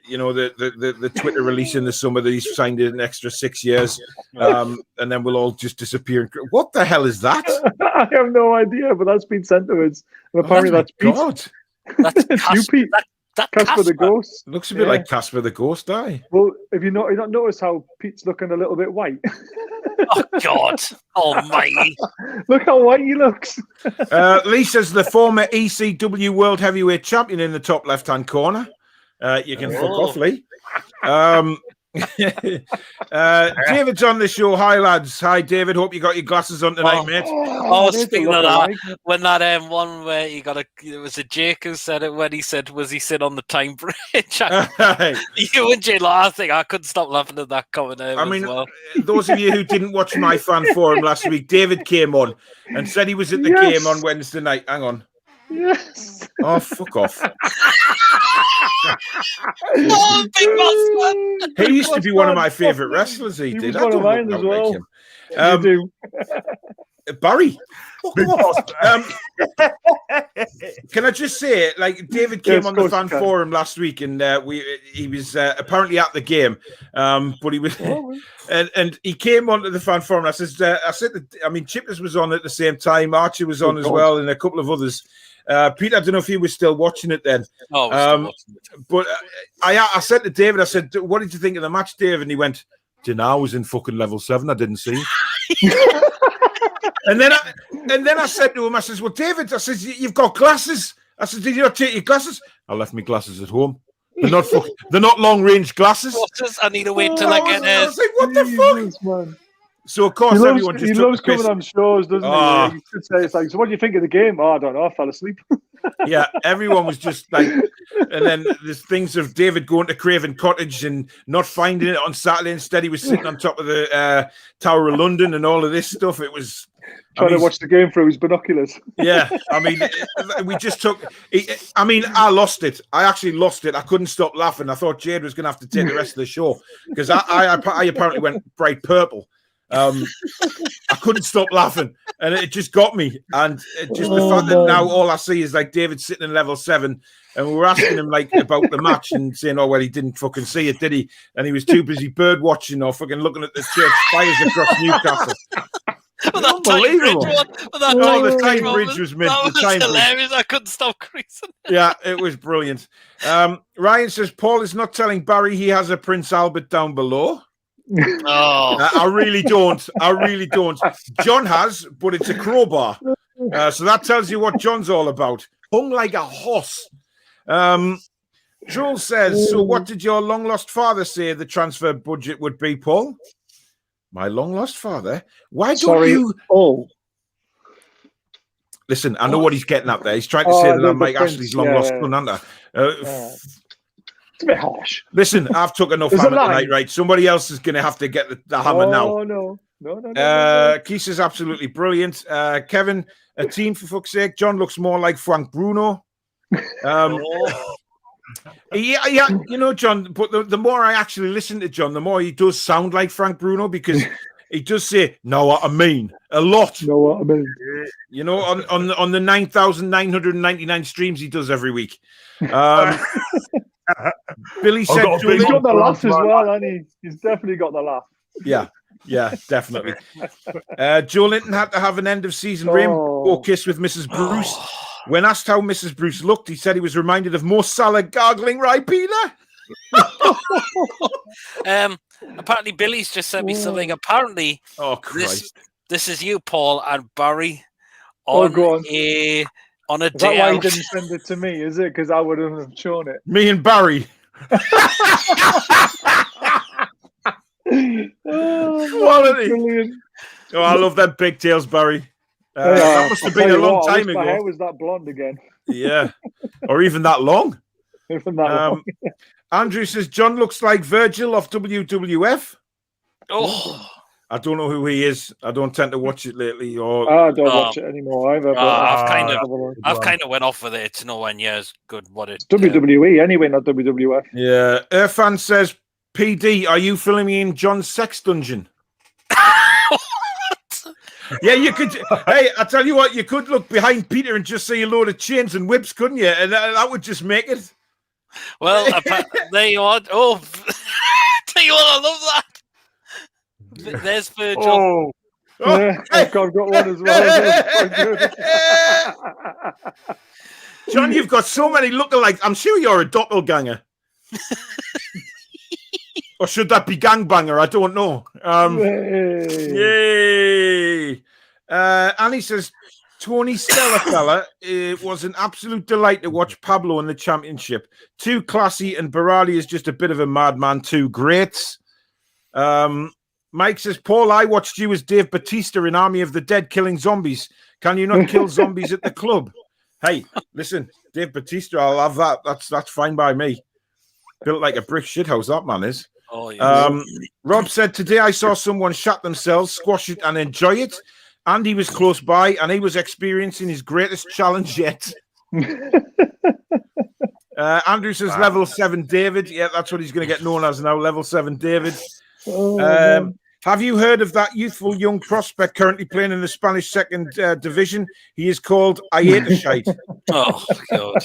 C: You know, the Twitter release in the summer that he's signed an extra 6 years, and then we'll all just disappear. What the hell is that?
D: I have no idea, but that's been sent to us. And apparently that's Pete.
C: God.
F: That's
D: you, Pete. Casper the Ghost.
C: Looks a bit like Casper the Ghost,
D: Well, have you not noticed how Pete's looking a little bit white?
F: Oh, God almighty.
D: Look how white he looks.
C: Lisa's the former ECW World Heavyweight Champion in the top left-hand corner. You can fuck off, Lee. David's on the show. Hi, lads. Hi, David. Hope you got your glasses on tonight, mate.
F: Speaking of that, when that one where it was a Jake who said it when he said, was he sit on the time bridge? You and Jay, I think I couldn't stop laughing at that comment. I mean,
C: those of you who didn't watch my fan forum last week, David came on and said he was at the game on Wednesday night. Hang on.
D: Yes.
C: Oh, fuck off.
F: Big
C: He used to be one of my favourite wrestlers. He did.
D: Was one of mine as well.
C: Like him. Barry. Can I just say, like, David came on the fan forum last week, and he was apparently at the game, but he was, and he came onto the fan forum. I said, Chippers was on at the same time, Archie was on as well, and a couple of others. Pete, I don't know if he was still watching it then. But I said to David, I said, what did you think of the match, David? And he went, I was in fucking level 7. I didn't see. And then I said to him, I says, well, David, I says, you've got glasses. I said, did you not take your glasses? I left my glasses at home. They're not long range glasses.
F: I need to wait till I get
C: I was like, what the fuck?
D: Man.
C: So of course everyone just
D: he
C: took
D: loves
C: the piss.
D: coming on shows, doesn't he? He should say, it's like, so what do you think of the game? Oh, I don't know, I fell asleep.
C: Yeah, everyone was just like, and then there's things of David going to Craven Cottage and not finding it on Saturday. Instead, he was sitting on top of the Tower of London and all of this stuff. It was
D: trying to watch the game through his binoculars.
C: Yeah, I mean, we just took. I mean, I lost it. I actually lost it. I couldn't stop laughing. I thought Jade was going to have to take the rest of the show because I apparently went bright purple. I couldn't stop laughing, and it just got me. And just the fact that now all I see is like David sitting in level 7, and we were asking him like about the match and saying, "Oh well, he didn't fucking see it, did he?" And he was too busy bird watching or fucking looking at the church spires across Newcastle.
F: Unbelievable!
C: The Tyne Bridge was mint.
F: That was hilarious. I couldn't stop creasing.
C: Yeah, it was brilliant. Ryan says Paul is not telling Barry he has a Prince Albert down below. I really don't. John has, but it's a crowbar. So that tells you what John's all about. Hung like a horse. Joel says, so what did your long-lost father say the transfer budget would be, Paul? My long-lost father? Why don't you...
D: Oh.
C: Listen, I know what he's getting at there. He's trying to say that I'm Mike Ashley's long-lost son, aren't I?
D: It's a bit harsh.
C: Listen, I've took enough hammer tonight, right? Somebody else is going to have to get the hammer now. No. Keith is absolutely brilliant. Kevin, a team for fuck's sake. John looks more like Frank Bruno. Yeah, you know, John, but the more I actually listen to John, the more he does sound like Frank Bruno because he does say, "Know what I mean?" a lot.
D: Know what I mean?
C: You know, on the 9,999 streams he does every week. Billy said
D: he's got the laugh as well, hasn't he? He's definitely got the laugh.
C: Yeah, definitely. Joelinton had to have an end of season rainbow kiss with Mrs. Bruce. When asked how Mrs. Bruce looked, he said he was reminded of Mo Salah gargling Ribena.
F: Apparently, Billy's just sent me something. Apparently, this is you, Paul, and Barry on a
D: Is
F: day
D: that why
F: out.
D: you didn't send it to me? Is it because I would have shown it?
C: Me and Barry. Quality. Oh, I love them pigtails, Barry. That must have been a long time ago.
D: My hair was that blonde again.
C: Yeah, or even that long.
D: Even that long.
C: Andrew says John looks like Virgil off WWF.
F: Oh,
C: I don't know who he is. I don't tend to watch it lately. Or
D: I don't watch it anymore either.
F: I've kind of went off with it. It's nowhere near as good. What it's
D: WWE anyway, not WWF.
C: Yeah. Irfan says, PD, are you filming in John's sex dungeon? Yeah, you could. Hey, I tell you what, you could look behind Peter and just see a load of chains and whips, couldn't you? And that would just make it.
F: Well, there you are. Oh, tell you what, I love that. There's Virgil.
D: I've got one as well.
C: John, you've got so many lookalikes. I'm sure you're a doppelganger. Or should that be gangbanger? I don't know. Yay! Annie says, Tony Stellafella, it was an absolute delight to watch Pablo in the championship. Too classy, and Barali is just a bit of a madman too. Great. Mike says, Paul, I watched you as Dave Bautista in Army of the Dead killing zombies. Can you not kill zombies at the club? Hey, listen, Dave Bautista, I'll have that. That's fine by me. Built like a brick shithouse, that man is.
F: Oh, yeah.
C: Rob said, today I saw someone shut themselves, squash it and enjoy it. Andy was close by and he was experiencing his greatest challenge yet. Andrew says level 7 David. Yeah, that's what he's going to get known as now, level 7 David. Have you heard of that youthful young prospect currently playing in the Spanish second division? He is called Ayetashite.
F: Oh, God.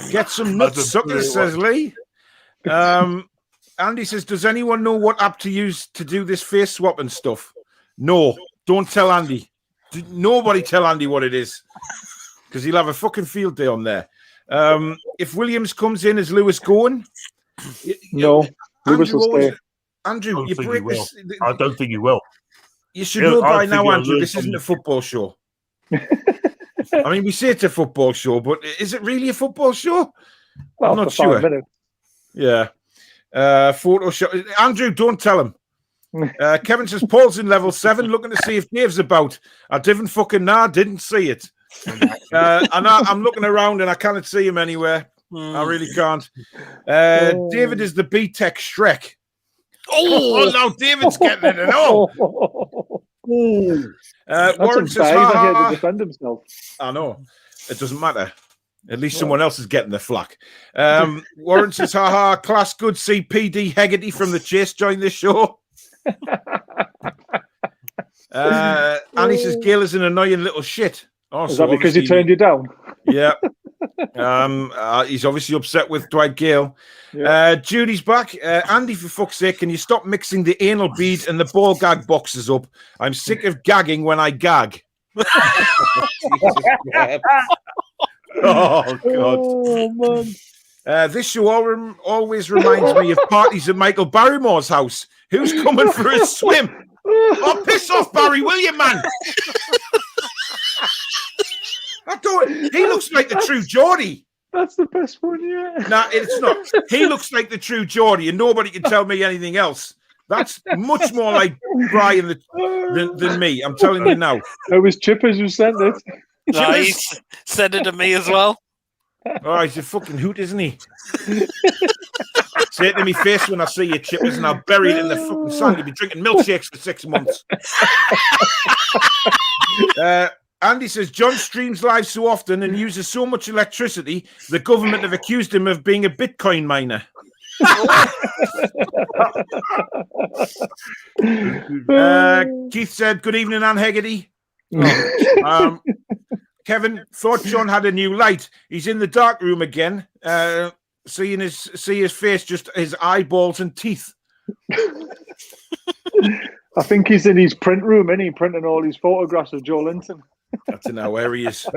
C: Get some nuts suckers, says Lee. Andy says, does anyone know what app to use to do this face swapping stuff? No, don't tell Andy. Nobody tell Andy what it is, because he'll have a fucking field day on there. If Williams comes in as Lewis going,
D: Lewis will stay.
C: Andrew, you break this.
E: I don't think he will.
C: You should know by now, Andrew, this isn't a football show. I mean, we say it's a football show, but is it really a football show?
D: Well,
C: I'm not
D: for 5
C: sure.
D: minutes.
C: Yeah. Photoshop. Andrew, don't tell him. Kevin says Paul's in level 7, looking to see if Dave's about. I didn't fucking know, didn't see it. I'm looking around and I can't see him anywhere. I really can't. David is the B-Tech Shrek. Oh, now David's getting it and all.
D: That's
C: Warren says,
D: unfair. He's not here
C: ha,
D: to defend himself.
C: I know. It doesn't matter. At least someone else is getting the flack. Warren says, haha, class, good. See PD Hegarty from the Chase join this show. Annie says, Gail is an annoying little shit. Oh,
D: Is that because he turned you down?
C: Yeah. He's obviously upset with Dwight Gale.
D: Yeah.
C: Judy's back. Andy, for fuck's sake, can you stop mixing the anal bead and the ball gag boxes up? I'm sick of gagging when I gag. Oh, God.
D: Oh, man.
C: This show always reminds me of parties at Michael Barrymore's house. Who's coming for a swim? Oh, piss off, Barry, will you, man? He looks like the true Geordie.
D: That's the best one, yeah.
C: Nah, it's not. He looks like the true Geordie, and nobody can tell me anything else. That's much more like Brian than me. I'm telling you now.
D: It was Chippers who sent it.
F: Nice. Send it to me as well.
C: Oh, he's a fucking hoot, isn't he? Say it to me face when I see you, Chippers, and I'll bury it in the fucking sand. You'll be drinking milkshakes for 6 months. Andy says, John streams live so often and uses so much electricity, the government have accused him of being a Bitcoin miner. Keith said, good evening, Anne Hegarty. Kevin thought John had a new light. He's in the dark room again, see his face, just his eyeballs and teeth.
D: I think he's in his print room, isn't he? Printing all these photographs of Joelinton.
C: I don't know where he is.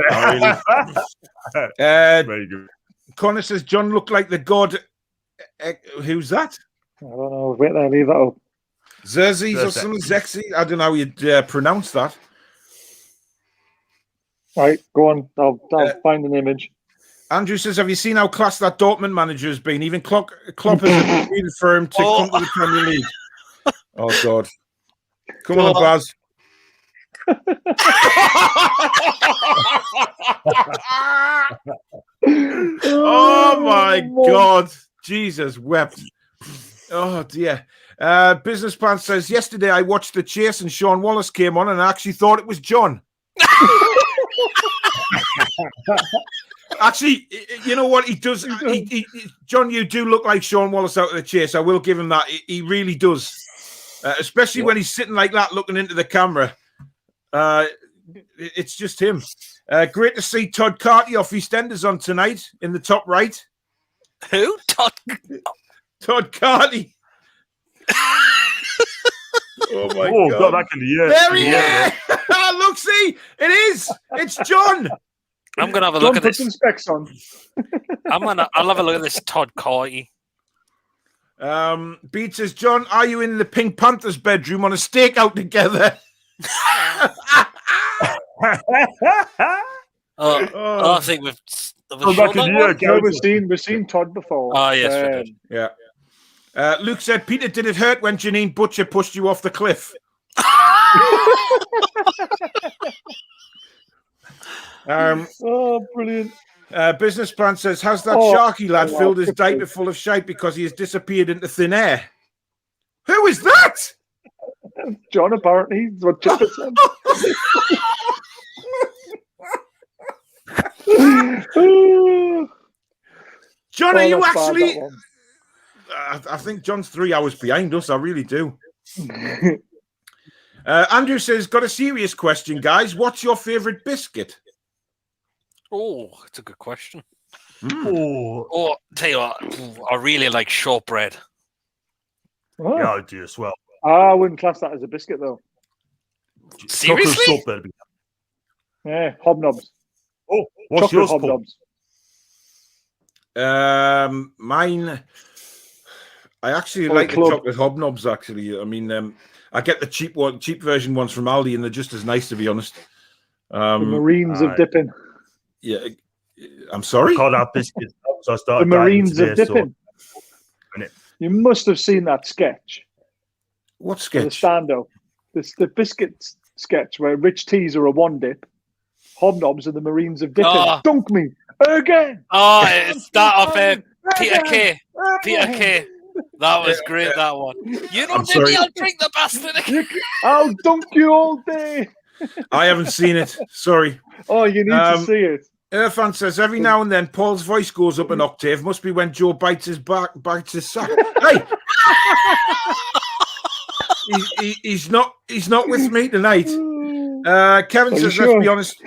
E: Very good.
C: Connor says, John looked like the god. Who's that?
D: I don't know. Wait there, leave that up.
C: Xerxes or something? Zexy? I don't know how you'd pronounce that.
D: Right, go on. I'll find an image.
C: Andrew says, have you seen how class that Dortmund manager has been? Even Klopp has been firm to come to the Premier League. Oh, God. Come on, Baz. Oh, my God. Jesus wept. Oh, dear. Business Plan says, yesterday I watched The Chase and Sean Wallace came on and I actually thought it was John. Actually, you know what? He does. John, you do look like Sean Wallace out of The Chase. I will give him that. He really does. Especially when he's sitting like that, looking into the camera. It's just him. Great to see Todd Carty off EastEnders on tonight in the top right.
F: Who?
C: Todd Carty. Oh my God!
E: Got back in the air.
C: There he is. Look, see, it is. It's John.
F: I'm gonna have a look at
D: Put
F: this.
D: some specs on.
F: I'll have a look at this Todd Carty.
C: Beat says, John, are you in the Pink Panther's bedroom on a stakeout together?
F: I think we've
E: back in the air,
D: No, we've seen Todd before.
F: Oh, yes, we did.
C: Yeah. Luke said, Peter, did it hurt when Janine Butcher pushed you off the cliff?
D: Oh, brilliant.
C: Business Plan says, has that Sharky lad filled his diaper full of shite because he has disappeared into thin air? Who is that?
D: John, apparently. Is what Chipper said.
C: John, are you
D: that's bad,
C: actually...
D: that one.
C: I think John's 3 hours behind us. I really do. Andrew says, got a serious question, guys. What's your favourite biscuit?
F: Oh, it's a good question.
E: Oh,
F: Tell you what, I really like shortbread.
D: Oh.
E: yeah, I do as well.
D: I wouldn't class that as a biscuit, though.
F: Seriously?
E: Chocolate soap, baby.
D: Yeah, hobnobs.
E: Oh, what's
D: Chocolate
E: yours, Paul?
D: hobnobs.
C: Mine... I actually
D: Or
C: like the
D: club.
C: chocolate hobnobs, actually. I mean, I get the cheap version ones from Aldi, and they're just as nice, to be honest.
D: The Marines of dipping.
C: Yeah, I'm sorry?
E: I call that biscuits. So I
D: The
E: started
D: Marines
E: diving
D: of
E: into this,
D: Dipping. You must have seen that sketch.
C: What
D: The
C: sketch?
D: stand-up. The biscuits sketch where Rich Teas are a one dip, Hobnobs are the Marines of Dipping.
F: Oh.
D: Dunk me again.
F: Oh, it's that of Peter
D: Again.
F: K. Peter
D: Again.
F: K. That was great, that one. You know,
C: I'm sorry.
F: maybe I'll drink the bastard again.
D: I'll dunk you all day.
C: I haven't seen it. Sorry.
D: Oh, you need to see it.
C: Irfan says every now and then Paul's voice goes up an octave. Must be when Joe bites his sack. Hey, he's not with me tonight. Kevin says,
D: sure?
C: let's be honest.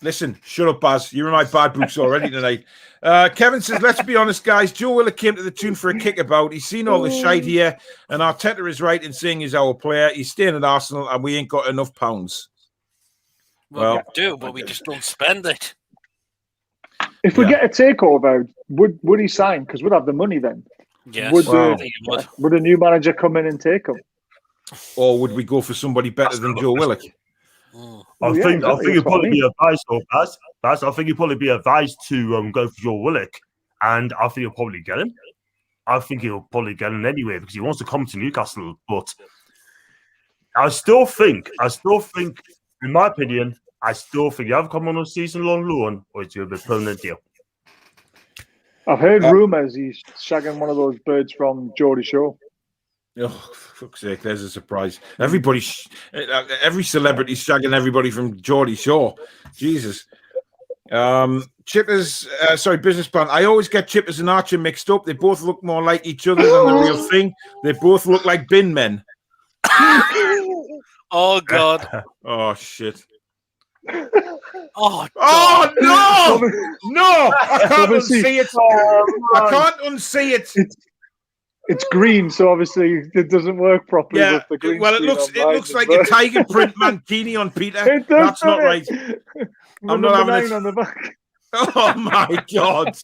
C: Listen, shut up, Baz. You're in my bad books already tonight. Kevin says, let's be honest, guys. Joe Willock came to the Toon for a kickabout. He's seen all the shite here, and Arteta is right in saying he's our player. He's staying at Arsenal, and we ain't got enough pounds.
F: Well, we do, but we just don't spend it.
D: If we get a takeover, would he sign? Because we'd have the money then.
F: Yes,
D: Would,
F: I think it would.
D: would a new manager come in and take him?
C: Or would we go for somebody better than Joe Willock?
E: I think
D: exactly,
E: it'd
D: that's what I
E: probably
D: mean.
E: be advised, though, Baz. I think he'd probably be advised to go for Joe Willock, and I think he'll probably get him. I think he'll probably get him anyway because he wants to come to Newcastle. But I still think, in my opinion, you have to come on a season-long loan, or it's going to be a permanent deal.
D: I've heard rumours he's shagging one of those birds from Geordie Shore.
C: Oh, for fuck's sake, there's a surprise. Every celebrity's shagging everybody from Geordie Shore. Jesus. Chippers, business plan. I always get Chippers and Archer mixed up. They both look more like each other than the real thing. They both look like bin men.
F: Oh, God.
C: Oh, shit.
F: Oh,
C: Oh,
F: God.
C: no! No! I can't unsee it. I can't unsee it.
D: It's green, so obviously it doesn't work properly.
C: Yeah,
D: with the green
C: well, it
D: screen
C: looks
D: online,
C: like
D: but-
C: a tiger print mankini on Peter.
D: It does,
C: That's not
D: doesn't
C: right.
D: it?
C: I'm
D: With
C: not
D: number
C: having
D: 9
C: it.
D: on the back.
C: Oh, my God.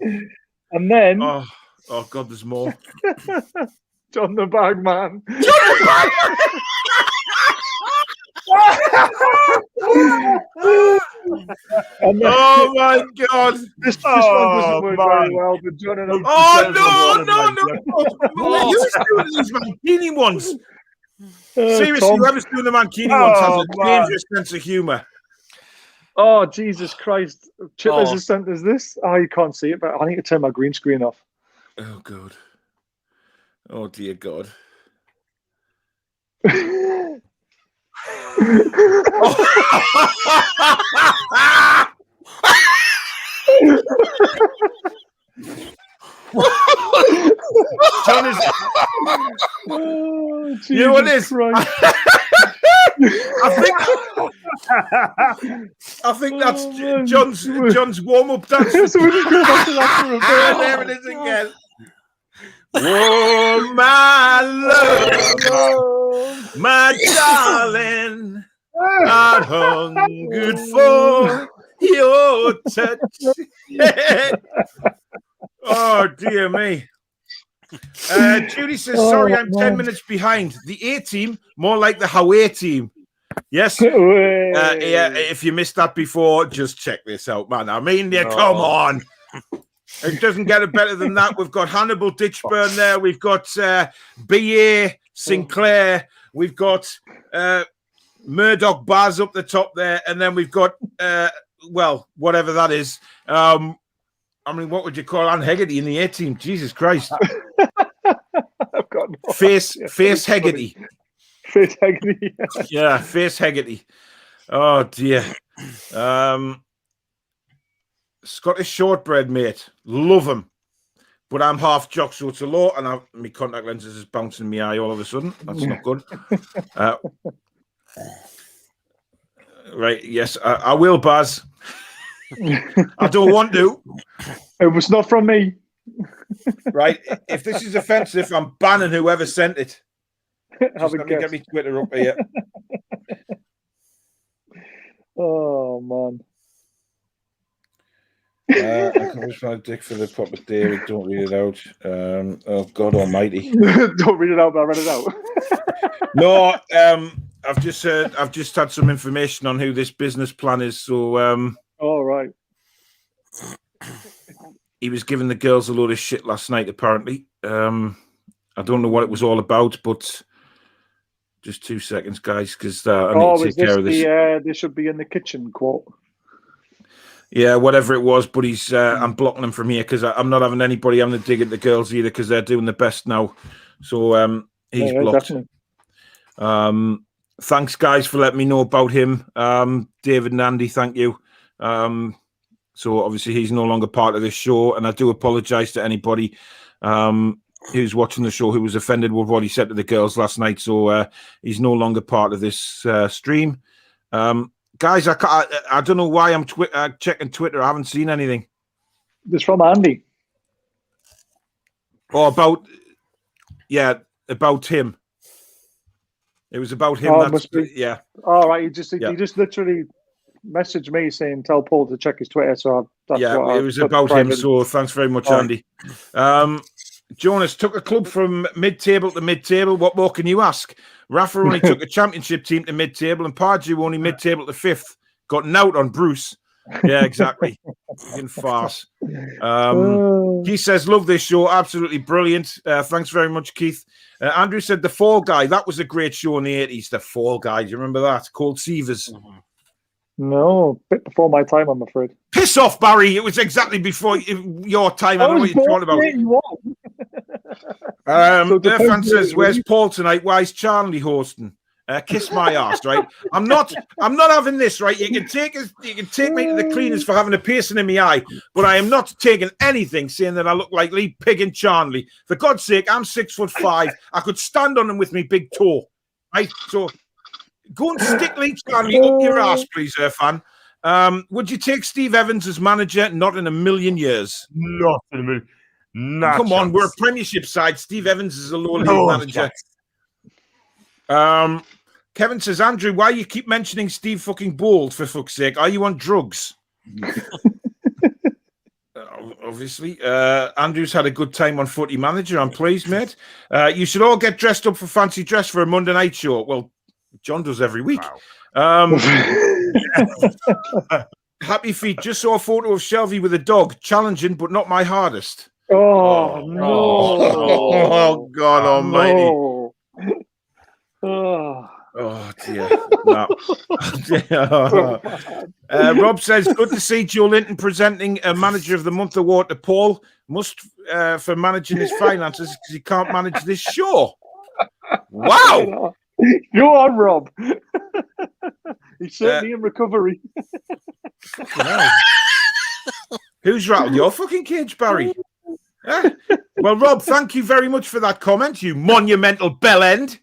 D: And then
C: Oh, God, there's more.
D: John the Bagman. And then,
C: Oh, my God.
D: this one doesn't work very
E: man.
D: well, but John and
C: Oh, no. Who's doing these mankini ones? Seriously,
D: Tom.
C: whoever's doing the mankini ones has a
E: man.
C: dangerous sense of humour.
D: Oh, Jesus Christ. Chippers
F: Oh.
D: has sent us this. Oh, you can't see it, but I need to turn my green screen off.
C: Oh, God. Oh, dear God. John is.
D: Oh,
C: You know what it
D: Jesus
C: is?
D: Christ.
C: I think that's
D: Oh, man.
C: John's warm-up dance.
D: So we just go back to that for a
C: Ah,
D: bit.
C: there it is again. Oh, my love,
D: Oh,
C: my darling, I hungered for your touch. Oh, dear me. Judy says, sorry, I'm 10 minutes behind. The A team, more like the Hawaii team. Yes. Yeah, if you missed that before, just check this out, man. I mean, yeah, come on. It doesn't get it better than that. We've got Hannibal Ditchburn there. We've got B.A. Sinclair. We've got Murdoch Baz up the top there. And then we've got, whatever that is. I mean, what would you call Anne Hegarty in the A team? Jesus Christ.
D: I've got no
C: Face
D: idea.
C: Hegarty.
D: Face Hegarty.
C: Yeah, Face Hegarty. Oh, dear. Scottish shortbread, mate. Love them. But I'm half jock, so it's a lot, and my contact lenses is bouncing my eye all of a sudden. That's not good. Right, yes, I will, Baz. I don't want to.
D: It was not from me.
C: Right, if this is offensive, I'm banning whoever sent it.
D: Have
C: Just
D: a
C: let me
D: guess.
C: get my Twitter up here.
D: Oh, man.
C: I can always find a dick for the proper dairy. Don't read it out. Oh, God almighty.
D: Don't read it out, but I read it out.
C: No, I've just had some information on who this business plan is. So
D: All right.
C: he was giving the girls a load of shit last night, apparently. I don't know what it was all about, but just 2 seconds, guys, because I need to take care of this.
D: This should be in the kitchen quote.
C: Yeah, whatever it was, but he's. I'm blocking him from here because I'm not having anybody having to dig at the girls either because they're doing the best now. So he's blocked. Definitely. Thanks, guys, for letting me know about him. David and Andy, thank you. So obviously he's no longer part of this show, and I do apologise to anybody who's watching the show who was offended with what he said to the girls last night. So he's no longer part of this stream. Guys, I don't know why I'm checking Twitter. I haven't seen anything.
D: It's from Andy.
C: Oh, about him. It was about him. Yeah.
D: All right. He just literally messaged me saying, "Tell Paul to check his Twitter." So
C: it was about him. So thanks very much, Andy. Jonas took a club from mid-table to mid-table. What more can you ask? Rafa only took a championship team to mid-table, and Pardew only mid-table to fifth. Got an out on Bruce. Yeah, exactly. In farce. He says, love this show. Absolutely brilliant. Thanks very much, Keith. Andrew said The Fall Guy. That was a great show in the 80s. The Fall Guy. Do you remember that? Called Seavers.
D: No, a bit before my time, I'm afraid.
C: Piss off, Barry. It was exactly before your time. I don't know what you're talking about. Irfan says, where's Paul tonight? Why is Charlie hosting? Kiss my ass, right? I'm not having this, right? You can take me to the cleaners for having a piercing in my eye, but I am not taking anything saying that I look like Lee Pig and Charlie. For God's sake, I'm 6'5". I could stand on him with my big toe, right? So go and stick Lee Charlie up your ass, please, Irfan. Would you take Steve Evans as manager? Not in a million years.
E: Not in a million.
C: Come on, we're a Premiership side. Steve Evans is a low league manager. Kevin says, Andrew, why you keep mentioning Steve fucking Bold, for fuck's sake? Are you on drugs? Obviously. Andrew's had a good time on Footy Manager. I'm pleased, mate. You should all get dressed up for fancy dress for a Monday night show. Well, John does every week. Wow. Happy Feet just saw a photo of Shelby with a dog. Challenging, but not my hardest.
D: Oh, no.
C: Oh, God almighty.
D: No.
C: Oh, dear. No. Rob says, good to see Joelinton presenting a Manager of the Month award to Paul. Must for managing his finances because he can't manage this show. Wow.
D: Go on, Rob. He's certainly in recovery.
C: Who's rattled your fucking cage, Barry? Well, Rob, thank you very much for that comment, you monumental bellend.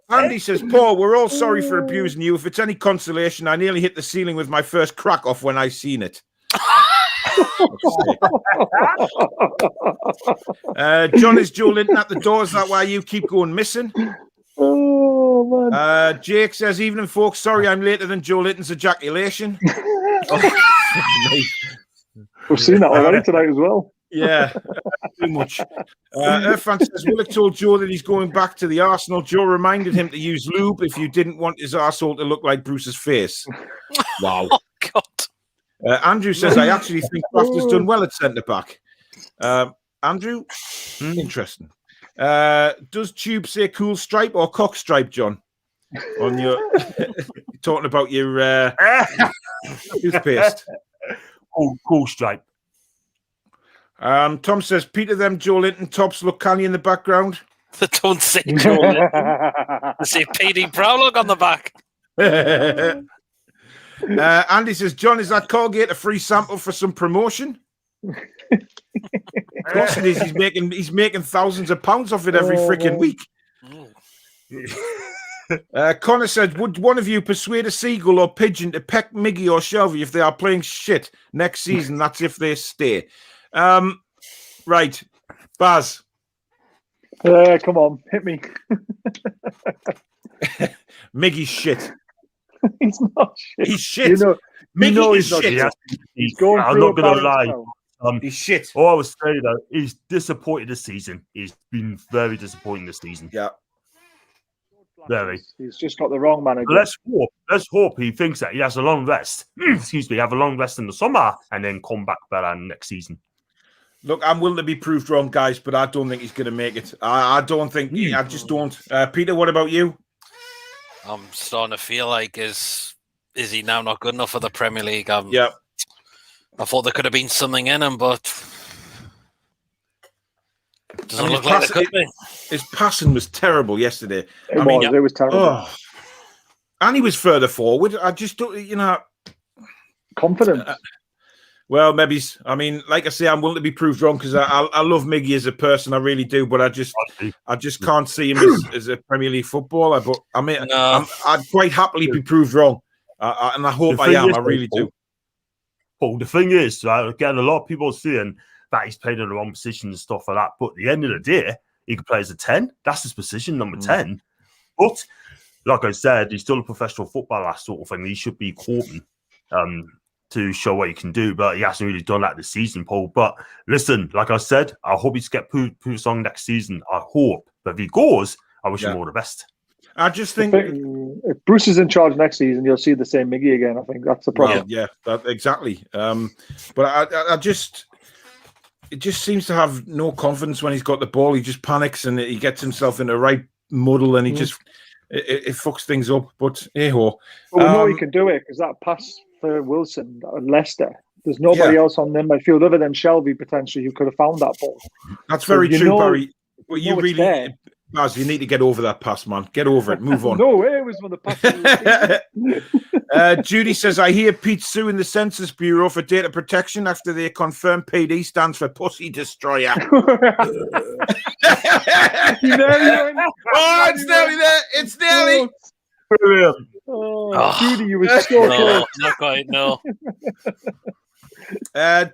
C: Andy says, Paul, we're all sorry for abusing you. If it's any consolation, I nearly hit the ceiling with my first crack off when I seen it. John, is Joelinton at the door? Is that why you keep going missing?
D: Oh, man.
C: Jake says, evening, folks. Sorry I'm later than Joelinton's ejaculation.
D: We've seen that already tonight as well.
C: Yeah, too much. Irfan says, Willock told Joe that he's going back to the Arsenal. Joe reminded him to use lube if you didn't want his arsehole to look like Bruce's face. Wow.
F: Oh, God.
C: Andrew says, I actually think Kraft has done well at centre-back. Andrew, interesting. Does Tube say cool stripe or cock stripe, John? On your talking about your toothpaste.
E: Cool stripe.
C: Tom says, Peter, them Joelinton tops look canny in the background.
F: They don't say Joelinton. They say PD Prologue on the back.
C: Andy says, John, is that Colgate a free sample for some promotion? Of course it is. He's making thousands of pounds off it every freaking week. Connor said, would one of you persuade a seagull or pigeon to peck Miggy or Shelby if they are playing shit next season? That's if they stay. Right, Baz.
D: Come on, hit me.
C: Miggy's shit.
D: He's not shit.
C: He's shit. Miggy is shit.
E: He's going I'm not going to lie.
C: He's shit.
E: All I was saying, though, he's disappointed this season. He's been very disappointing this season.
C: Yeah.
E: Very.
D: He's just got the wrong manager.
E: Let's hope he thinks that he has a long rest. Excuse me, have a long rest in the summer and then come back better next season.
C: Look, I'm willing to be proved wrong, guys, but I don't think he's going to make it. I don't think. I just don't. Peter, what about you?
F: I'm starting to feel like is he now not good enough for the Premier League?
C: Yeah.
F: I thought there could have been something in him, but doesn't look like there could be.
C: His passing was terrible yesterday.
D: It was terrible.
C: Oh. And he was further forward. I just don't,
D: Confidence.
C: Well, maybe. Like I say, I'm willing to be proved wrong because I love Miggy as a person. I really do, but I just can't see him as a Premier League footballer. But I'd quite happily be proved wrong, and I hope I am. I really do.
E: Paul, the thing is, again, a lot of people are saying that he's played in the wrong position and stuff like that. But at the end of the day, he could play as a 10. That's his position, number 10. But like I said, he's still a professional footballer, that sort of thing. He should be courting to show what he can do, but he hasn't really done that this season, Paul. But listen, like I said, I hope he's get put on next season. I hope. But if he goes, I wish him all the best.
C: I just think
D: if Bruce is in charge next season, you'll see the same Miggy again. I think that's the problem.
C: Exactly. But it just seems to have no confidence when he's got the ball. He just panics and he gets himself in the right muddle, and he just it fucks things up. But hey-ho.
D: Well, we know he can do it because that pass for Wilson at Leicester, there's nobody else on them midfield other than Shelby potentially who could have found that ball.
C: That's very true, Barry. But you really, Baz, you need to get over that pass, man. Get over it. Move on.
D: No way, it was one of the passes.
C: Judy says, I hear Pete's suing the Census Bureau for data protection after they confirm PD stands for Pussy Destroyer. It's nearly there. It's nearly.
E: Brilliant.
D: Judy, you were so close.
F: Not quite, no.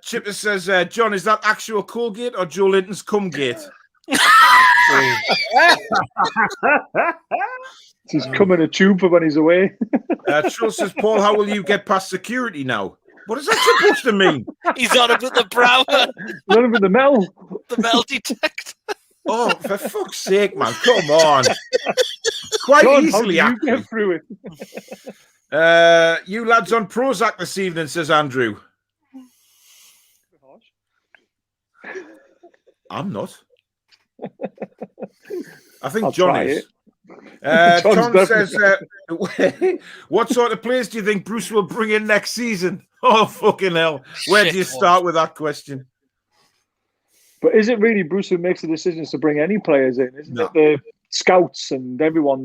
C: Chipper says, John, is that actual Colgate or Joelinton's Cumgate?
D: He's coming a tube for when he's away.
C: Trill says, Paul, how will you get past security now? What is that supposed to mean?
F: He's on about the brow.
D: Not about the metal.
F: The metal detector.
C: Oh, for fuck's sake, man. Come on. Quite
D: John,
C: easily,
D: how do you get through it?
C: You lads on Prozac this evening, says Andrew. I'm not. I think John is. Tom says, what sort of players do you think Bruce will bring in next season? Oh, fucking hell. Where do you start with that question?
D: But is it really Bruce who makes the decisions to bring any players in? Isn't it the scouts and everyone?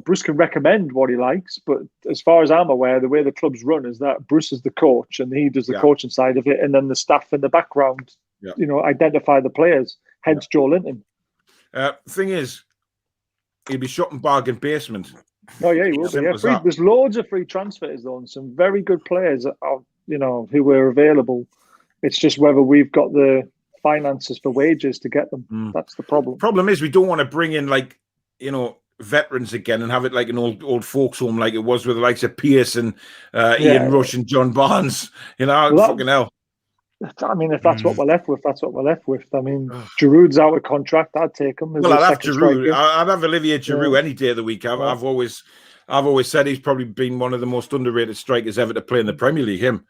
D: Bruce can recommend what he likes, but as far as I'm aware, the way the club's run is that Bruce is the coach and he does the coaching side of it, and then the staff in the background, identify the players. Hence Joelinton.
C: Thing is, he'll be shopping bargain basement.
D: Oh yeah, he will be. Yeah. There's loads of free transfers though, and some very good players who were available. It's just whether we've got the finances for wages to get them. That's the problem.
C: Problem is, we don't want to bring in veterans again and have it like an old folks home like it was with the likes of Pierce and Ian Rush and John Barnes. Fucking hell.
D: I mean, if that's what we're left with, that's what we're left with. I mean, Giroud's out of contract. I'd take him.
C: Well, I'd have Giroud. I'd have Olivier Giroud any day of the week. I've always said he's probably been one of the most underrated strikers ever to play in the Premier League. Him.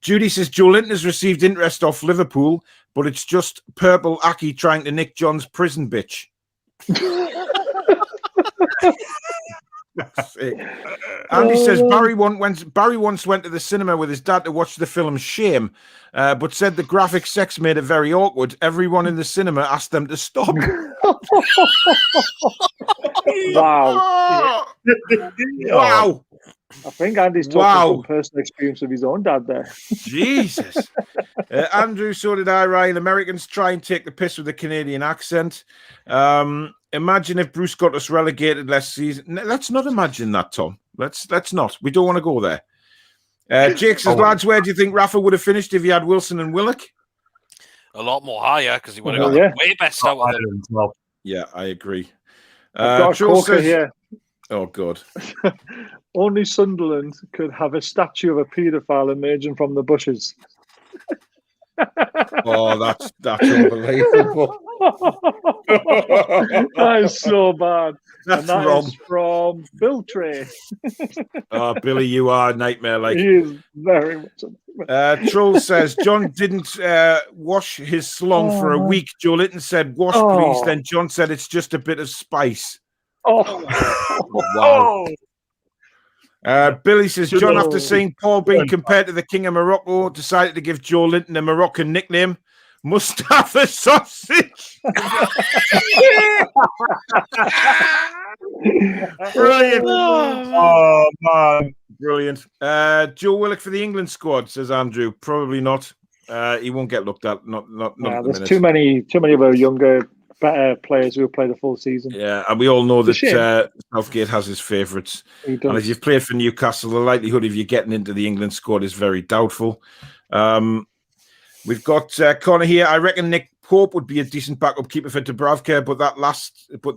C: Judy says Joelinton has received interest off Liverpool, but it's just Purple Aki trying to nick John's prison bitch. Andy says Barry once went to the cinema with his dad to watch the film Shame, but said the graphic sex made it very awkward. Everyone in the cinema asked them to stop.
D: Wow.
C: Wow.
D: I think Andy's talking from personal experience of his own dad there.
C: Jesus. Andrew, so did I, Ryan. Americans try and take the piss with a Canadian accent. Imagine if Bruce got us relegated last season. Let's not imagine that, Tom. Let's not. We don't want to go there. Jake says, lads, where do you think Rafa would have finished if he had Wilson and Willock?
F: A lot more higher because he would have got the way best out of them.
C: Well. Yeah, I agree.
D: Charles says, here.
C: Oh, God.
D: Only Sunderland could have a statue of a paedophile emerging from the bushes.
C: Oh, that's unbelievable.
D: That is so bad.
C: That's
D: And that
C: wrong.
D: is from Bill Trey.
C: Oh, Billy, you are a nightmare. Like
D: He is very much.
C: Troll says John didn't wash his slong for a week. Joelinton said, "Wash, please." Then John said, "It's just a bit of spice."
D: Oh,
C: Wow. Billy says John, after seeing Paul being compared to the King of Morocco, decided to give Joelinton a Moroccan nickname, Mustafa Sausage. Brilliant.
E: Oh man,
C: Brilliant. Joe Willock for the England squad, says Andrew. Probably not. He won't get looked at. Not at the
D: there's
C: minute.
D: too many of our younger, better players who will play the full season.
C: Yeah, and we all know
D: It's a
C: that Southgate has his favourites.
D: He
C: And
D: does.
C: if you've played for Newcastle, the likelihood of you getting into the England squad is very doubtful. We've got Connor here. I reckon Nick Pope would be a decent backup keeper for Dubravka, but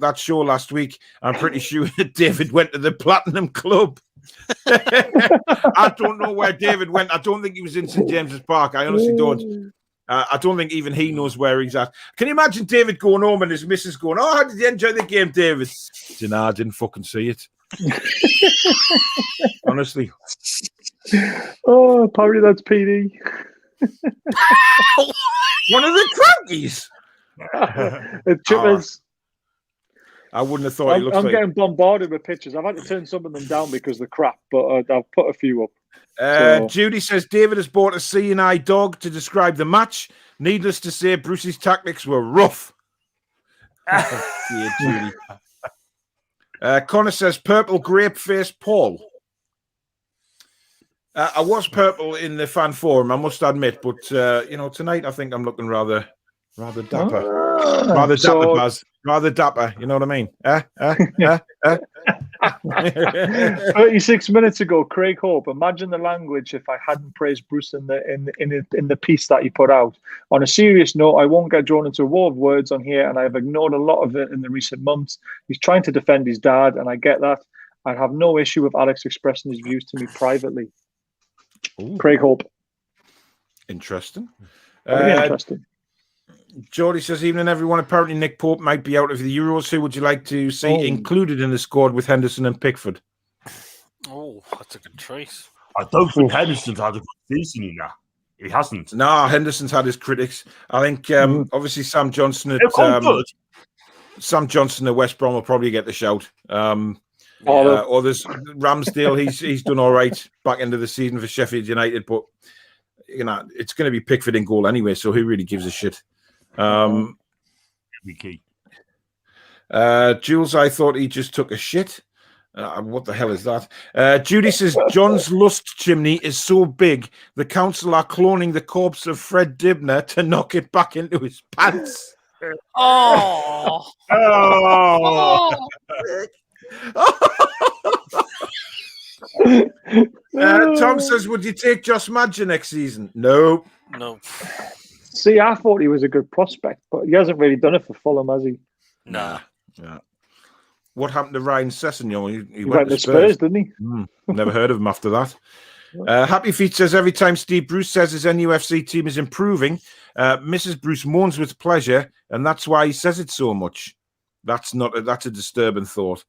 C: that show last week, I'm pretty sure that David went to the Platinum Club. I don't know where David went. I don't think he was in St James's Park. I honestly don't. I don't think even he knows where he's at. Can you imagine David going home and his missus going, "Oh, how did you enjoy the game, David?" I didn't fucking see it. Honestly.
D: Oh, apparently that's PD.
C: One of the Crankies.
D: Chippers.
C: I wouldn't have thought he looks
D: I'm
C: like...
D: getting bombarded with pictures. I've had to turn some of them down because they're crap, but I've put a few up.
C: Judy says David has bought a C&I dog to describe the match. Needless to say, Bruce's tactics were rough. Dear Judy. Connor says purple grape face Paul. I was purple in the fan forum, I must admit, but tonight I think I'm looking rather dapper. Rather dapper, Baz. Rather dapper, you know what I mean?
D: 36 minutes ago, Craig Hope. Imagine the language if I hadn't praised Bruce in the piece that he put out. On a serious note, I won't get drawn into a war of words on here, and I've ignored a lot of it in the recent months. He's trying to defend his dad, and I get that. I have no issue with Alex expressing his views to me privately.
C: Ooh.
D: Craig Hope.
C: Interesting.
D: Interesting.
C: Geordie says, evening everyone. Apparently Nick Pope might be out of the Euros. Who would you like to see included in the squad with Henderson and Pickford?
F: Oh, that's a good choice.
E: I don't think Henderson's had a good season in that. He hasn't.
C: No, Henderson's had his critics. I think obviously Sam Johnson at Sam Johnson at West Brom will probably get the shout. Or there's Ramsdale. He's done all right back into the season for Sheffield United, but it's going to be Pickford in goal anyway. So who really gives a shit? Jules, I thought he just took a shit. What the hell is that? Judy says John's lust chimney is so big the council are cloning the corpse of Fred Dibner to knock it back into his pants.
F: Oh.
C: Tom says, would you take Josh Madger next season? No.
D: See, I thought he was a good prospect, but he hasn't really done it for Fulham, has he?
C: Nah. What happened to Ryan Sessegnon? He
D: went to Spurs, didn't he?
C: Never heard of him after that. Happy Feet says, every time Steve Bruce says his NUFC team is improving, Mrs. Bruce moans with pleasure, and that's why he says it so much. That's a disturbing thought.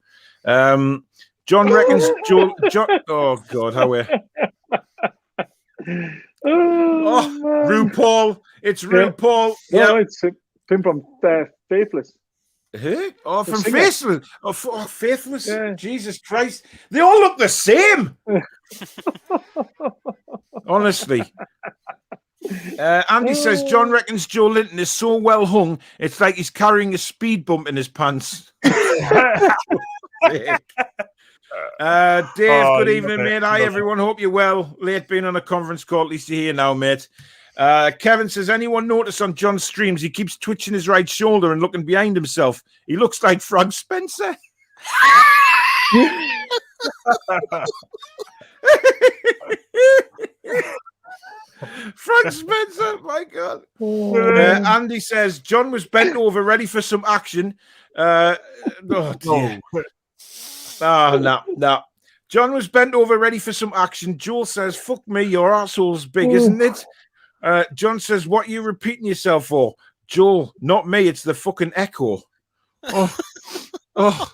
C: John reckons oh God, how we RuPaul. It's RuPaul.
D: Yeah, it's him from Faithless.
C: Who? Oh, from Faithless. Faithless. Yeah. Jesus Christ. They all look the same. Honestly. Andy says John reckons Joelinton is so well hung, it's like he's carrying a speed bump in his pants. Dave, good evening, mate. Hi, everyone. Hope you're well. Late being on a conference call. At least you're here now, mate. Kevin says, anyone notice on John's streams he keeps twitching his right shoulder and looking behind himself? He looks like Frank Spencer. Frank Spencer, my God. Andy says, John was bent over ready for some action. No. John was bent over ready for some action. Joel says, fuck me, your arsehole's big, isn't it? John says, what are you repeating yourself for? Joel, not me. It's the fucking echo. Oh, oh.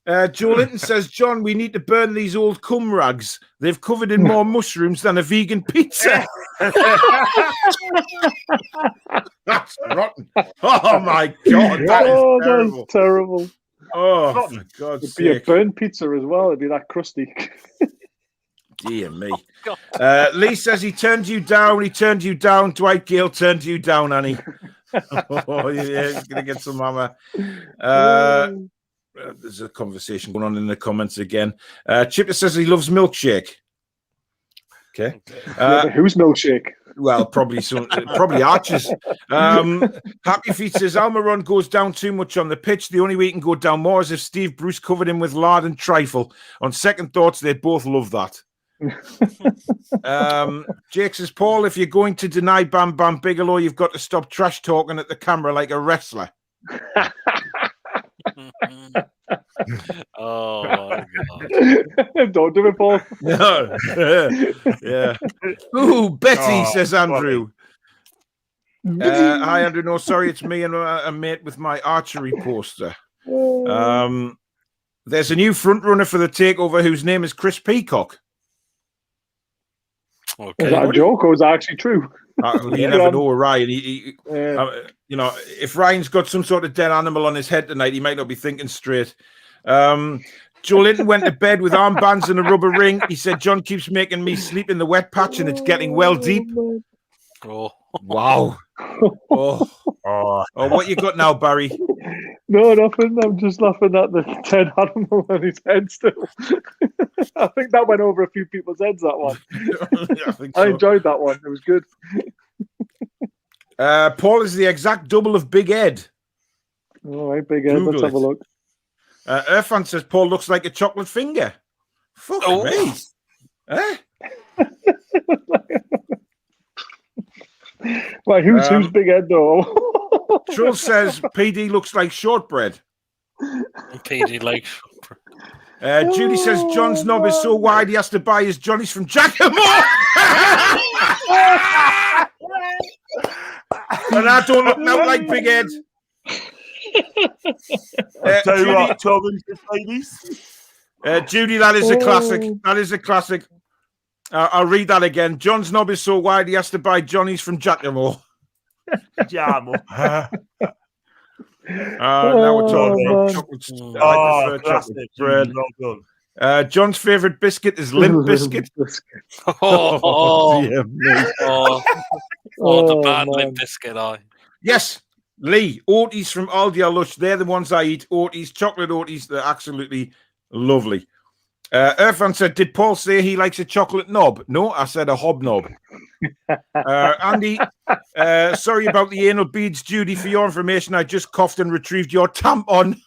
C: Joelinton says, John, we need to burn these old cum rags. They've covered in more mushrooms than a vegan pizza. That's rotten. Oh, my God. That is terrible.
D: That's terrible.
C: Oh, for God's
D: It'd be a
C: sake.
D: burnt pizza as well. It'd be that crusty.
C: Dear me. Lee says he turned you down. He turned you down. Dwight Gale turned you down, Annie. Oh, yeah, he's going to get some hammer. There's a conversation going on in the comments again. Chipper says he loves milkshake. Okay.
D: Who's milkshake?
C: Well, probably Archers. Happy Feet says Almiron goes down too much on the pitch. The only way he can go down more is if Steve Bruce covered him with lard and trifle. On second thoughts, they'd both love that. Jake says, Paul, if you're going to deny Bam Bam Bigelow, you've got to stop trash talking at the camera like a wrestler.
F: Oh my God.
D: Don't do it, Paul.
C: No. Yeah. Ooh, Betty, says Andrew. Hi, Andrew. No, sorry, it's me and a mate with my archery poster. There's a new front runner for the takeover whose name is Chris Peacock.
F: Okay.
D: Is that a joke or is that actually true?
C: You never know, Ryan. If Ryan's got some sort of dead animal on his head tonight, he might not be thinking straight. Joelinton went to bed with armbands and a rubber ring. He said, John keeps making me sleep in the wet patch and it's getting well deep.
F: Oh.
C: Wow. Oh, what you got now, Barry?
D: No, nothing. I'm just laughing at the dead animal on his head still. I think that went over a few people's heads, that one. I enjoyed that one. It was good.
C: Paul is the exact double of Big Ed.
D: All right, Big Ed. Let's have a look.
C: Irfan says Paul looks like a chocolate finger. Fuck me.
D: Right, who's Big Ed though?
C: Trull says PD looks like shortbread.
F: PD like shortbread.
C: Judy says John's knob is so wide he has to buy his Johnnies from Giacomo. And I don't look now like Big Ed.
E: Tell you what, 12 inches, ladies.
C: Judy, that is a classic. That is a classic. I'll read that again. John's knob is so wide he has to buy Johnnies from Giacomo.
E: Giacomo.
C: Now we're talking about chocolates. I prefer chocolate bread.
E: Well done.
C: John's favourite biscuit is Limp Biscuit.
F: the bad
D: man.
F: Limp Biscuit.
C: Yes, Lee, Oaties from Aldi are lush. They're the ones I eat. Oaties, chocolate Oaties. They're absolutely lovely. Irfan said, did Paul say he likes a chocolate knob? No, I said a hobnob. Andy, sorry about the anal beads, Judy. For your information, I just coughed and retrieved your tampon.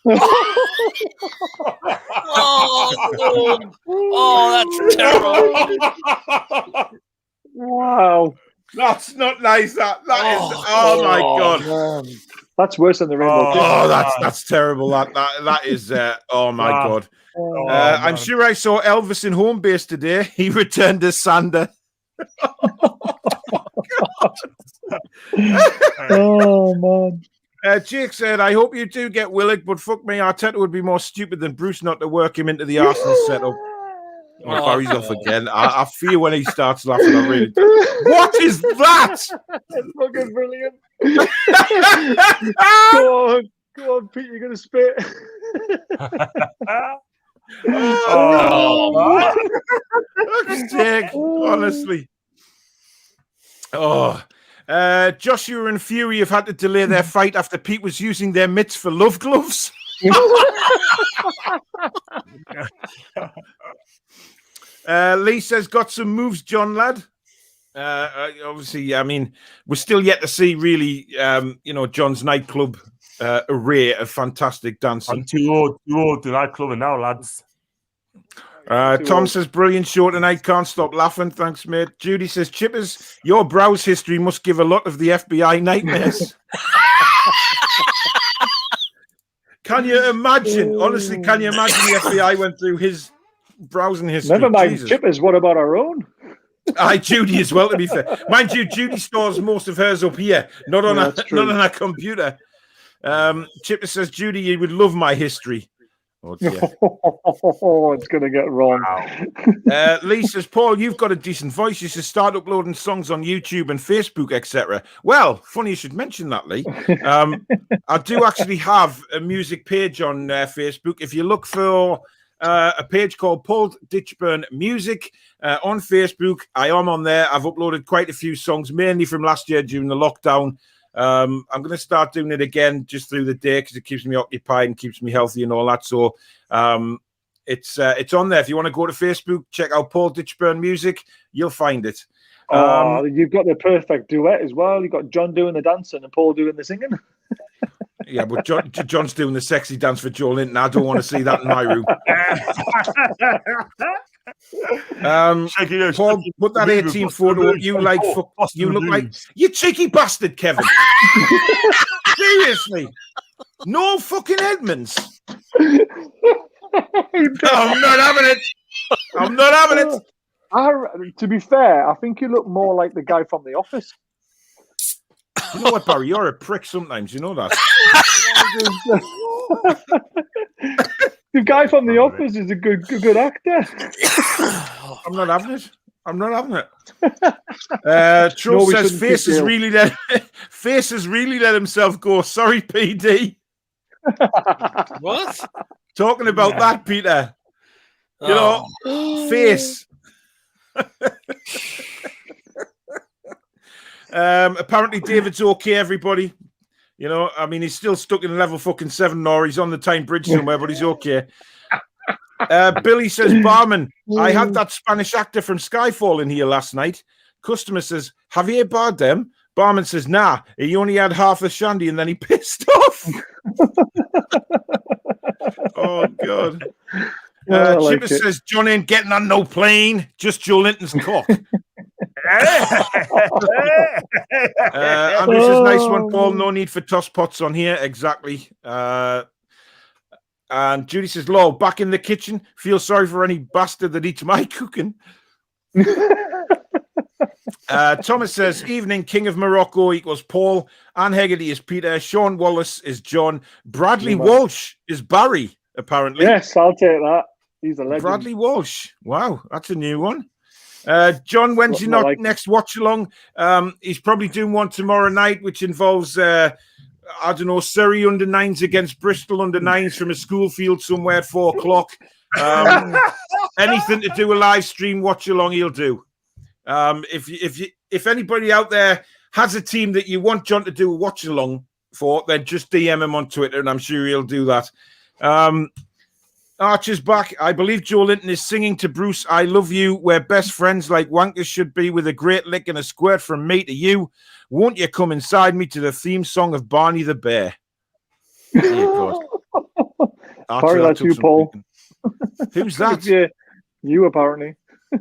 F: That's terrible.
D: Wow.
C: That's not nice. That is. Oh my God.
D: Man. That's worse than the rainbow.
C: Oh, that's terrible. That is. Oh my God. I'm sure I saw Elvis in home base today. He returned as Sander.
D: Oh man.
C: Jake said, I hope you do get Willock, but fuck me, Arteta would be more stupid than Bruce not to work him into the Arsenal setup. Oh, Barry's off again. I fear when he starts laughing. I really do. What is that?
D: That's fucking brilliant. Go on, Pete, you're gonna spit.
C: Jake, honestly. Joshua and Fury have had to delay their fight after Pete was using their mitts for love gloves. Lee says, got some moves, John, lad. Obviously, I mean, we're still yet to see really, John's nightclub array of fantastic dancing.
E: I'm too old to nightclub now, lads.
C: Tom says, brilliant show tonight. Can't stop laughing. Thanks, mate. Judy says, Chippers, your browse history must give a lot of the FBI nightmares. Can you imagine? Honestly, can you imagine the FBI went through his browsing history?
D: Never mind
C: Jesus.
D: Chippers. What about our own?
C: Aye, Judy as well, to be fair. Mind you, Judy stores most of hers up here, not on a computer. Chipper says, Judy, you would love my history. Oh, dear.
D: Oh, it's going to get wrong.
C: Lee says, Paul, you've got a decent voice. You should start uploading songs on YouTube and Facebook, etc. Well, funny you should mention that, Lee. I do actually have a music page on Facebook. If you look for a page called Paul Ditchburn Music on Facebook, I am on there. I've uploaded quite a few songs, mainly from last year during the lockdown. I'm going to start doing it again just through the day because it keeps me occupied and keeps me healthy and all that. So it's on there. If you want to go to Facebook, check out Paul Ditchburn Music, you'll find it.
D: You've got the perfect duet as well. You've got John doing the dancing and Paul doing the singing.
C: Yeah, but John's doing the sexy dance for Joelinton. I don't want to see that in my room. Paul, put that 18 photo up. You look like you cheeky bastard, Kevin. Seriously, no fucking Edmonds. I'm not having it. I'm not having it.
D: To be fair, I think you look more like the guy from The Office.
C: You know what, Barry? You're a prick sometimes. You know that.
D: The guy from The Office is a good actor.
C: I'm not having it. I'm not having it. Troll says Face has really let himself go. Sorry, PD.
F: What?
C: Talking about that, Peter. You know, Face. Apparently David's okay, everybody. You know, I mean, he's still stuck in level fucking 7 or he's on the Tyne Bridge somewhere, but he's okay. Billy says, Barman, I had that Spanish actor from Skyfall in here last night. Customer says, Javier Bardem. Barman says, nah, he only had half a shandy and then he pissed off. Oh, God. Chipper says, John ain't getting on no plane, just Joelinton's cock. Andrew says, nice one, Paul. No need for toss pots on here. Exactly. And Judy says, lol, back in the kitchen. Feel sorry for any bastard that eats my cooking. Thomas says, evening, King of Morocco equals Paul. Anne Hegarty is Peter. Sean Wallace is John. Bradley Walsh is Barry, apparently.
D: Yes, I'll take that. He's a legend.
C: Bradley Walsh. Wow, that's a new one. John, when's your next watch along? He's probably doing one tomorrow night, which involves, I don't know, Surrey under 9s against Bristol under 9s from a school field somewhere at 4 o'clock. Anything to do a live stream watch along, he'll do. If anybody out there has a team that you want John to do a watch along for, then just DM him on Twitter, and I'm sure he'll do that. Archer's back. I believe Joelinton is singing to Bruce, I love you. We're best friends like wankers should be, with a great lick and a squirt from me to you. Won't you come inside me, to the theme song of Barney the Bear?
D: Sorry, that's you, Paul.
C: Who's that?
D: Yeah, you, apparently.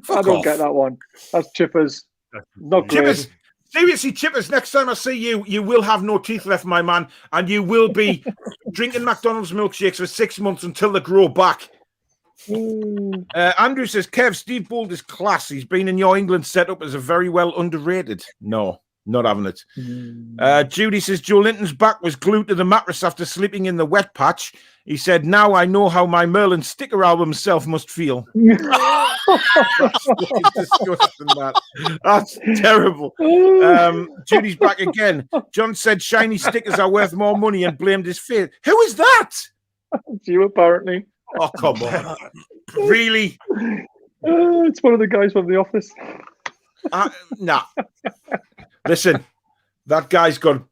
D: I don't get that one. That's Chippers. Not
C: Chippers.
D: great.
C: Seriously, Chippers, next time I see you, you will have no teeth left, my man, and you will be drinking McDonald's milkshakes for 6 months until they grow back. Andrew says, Kev, Steve Bould is class. He's been in your England setup as a very well underrated. No, not having it. Judy says, Joelinton's back was glued to the mattress after sleeping in the wet patch. He said, now I know how my Merlin sticker album self must feel. That's disgusting, that. That's terrible. Judy's back again. John said shiny stickers are worth more money and blamed his face. Who is that?
D: It's you, apparently.
C: Oh, come on. Really?
D: It's one of the guys from The Office.
C: Nah. Listen, that guy's got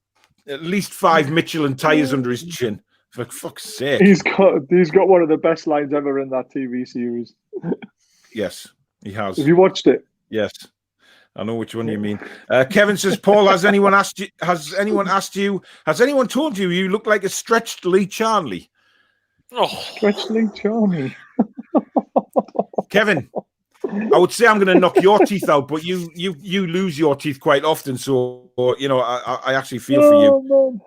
C: at least 5 Michelin tyres under his chin. For fuck's sake.
D: He's got one of the best lines ever in that TV series.
C: Yes, he has.
D: Have you watched it?
C: Yes. I know which one you mean. Kevin says, Paul, has anyone told you you look like a stretched Lee Charnley?
F: Oh.
D: Stretched Lee Charnley.
C: Kevin, I would say I'm going to knock your teeth out, but you lose your teeth quite often, so you know I actually feel for you.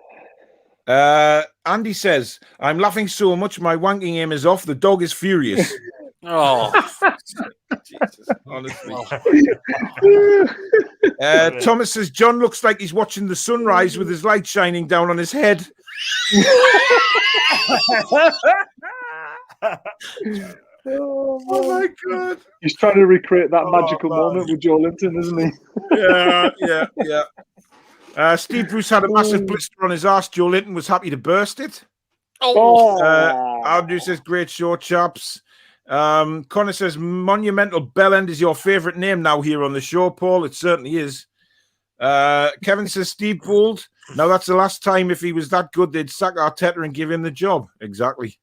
D: Man.
C: Andy says, I'm laughing so much my wanking aim is off. The dog is furious.
F: Oh.
C: Jesus, honestly. Thomas says John looks like he's watching the sunrise with his light shining down on his head.
D: Oh
C: my God.
D: He's trying to recreate that magical moment with Joelinton, isn't he?
C: Yeah. Steve Bruce had a massive blister on his arse. Joelinton was happy to burst it. Andrew says, great show, chaps. Connor says, Monumental Bellend is your favourite name now here on the show, Paul. It certainly is. Kevin says, Steve Bold. Now, that's the last time if he was that good, they'd sack Arteta and give him the job. Exactly.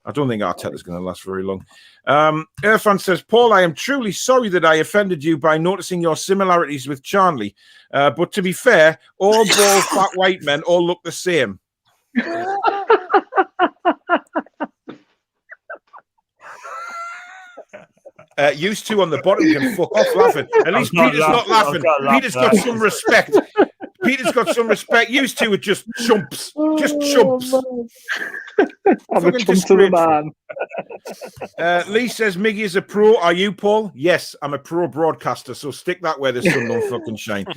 C: I don't think Arteta's going to last very long. Irfan says, Paul, I am truly sorry that I offended you by noticing your similarities with Charnley. But to be fair, all bald, fat white men all look the same. Used to on the bottom can fuck off laughing. At least Peter's not laughing. Peter's got some respect. Peter's got some respect. Used to it just chumps. Just chumps.
D: I'm a chump to the man.
C: Lee says Miggy is a pro. Are you, Paul? Yes, I'm a pro broadcaster, so stick that where the sun don't fucking shine.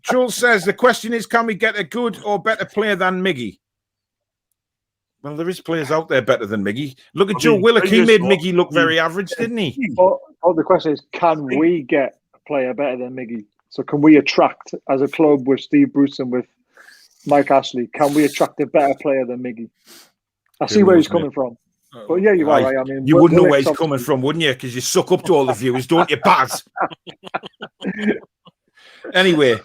C: Jules says the question is, can we get a good or better player than Miggy? Well, there is players out there better than Miggy. Look at Joe Willock. He made Miggy look very average, didn't he?
D: The question is, can we get a player better than Miggy? So can we attract, as a club with Steve Bruce and with Mike Ashley, can we attract a better player than Miggy? I see where he's coming from. But yeah, you're right. I mean,
C: you wouldn't know where he's coming from, wouldn't you? Because you suck up to all the viewers, don't you, Baz? Anyway,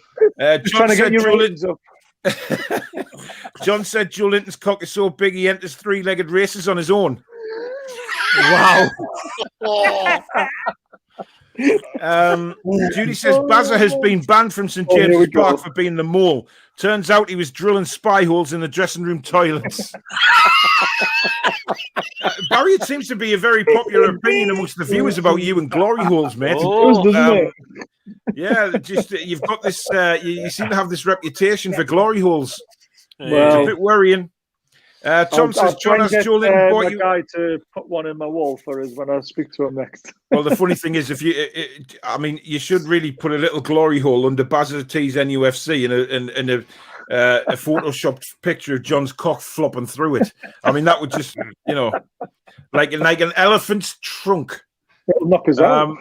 D: trying to get your ratings up.
C: John said Joelinton's cock is so big he enters three-legged races on his own. Wow. Judy says Bazza has been banned from St James's Park for being the mole. Turns out he was drilling spy holes in the dressing room toilets. Barry, it seems to be a very popular opinion amongst the viewers about you and glory holes, mate. Yeah, just you've got this. You seem to have this reputation for glory holes. It's a bit worrying. Tom says John has Joelinton bought you.
D: Guy to put one in my wall for us when I speak to him next.
C: Well, the funny thing is, if you, I mean, you should really put a little glory hole under Bazza T's NUFC and a photoshopped picture of John's cock flopping through it. I mean, that would just, like an elephant's trunk.
D: It'll knock us out.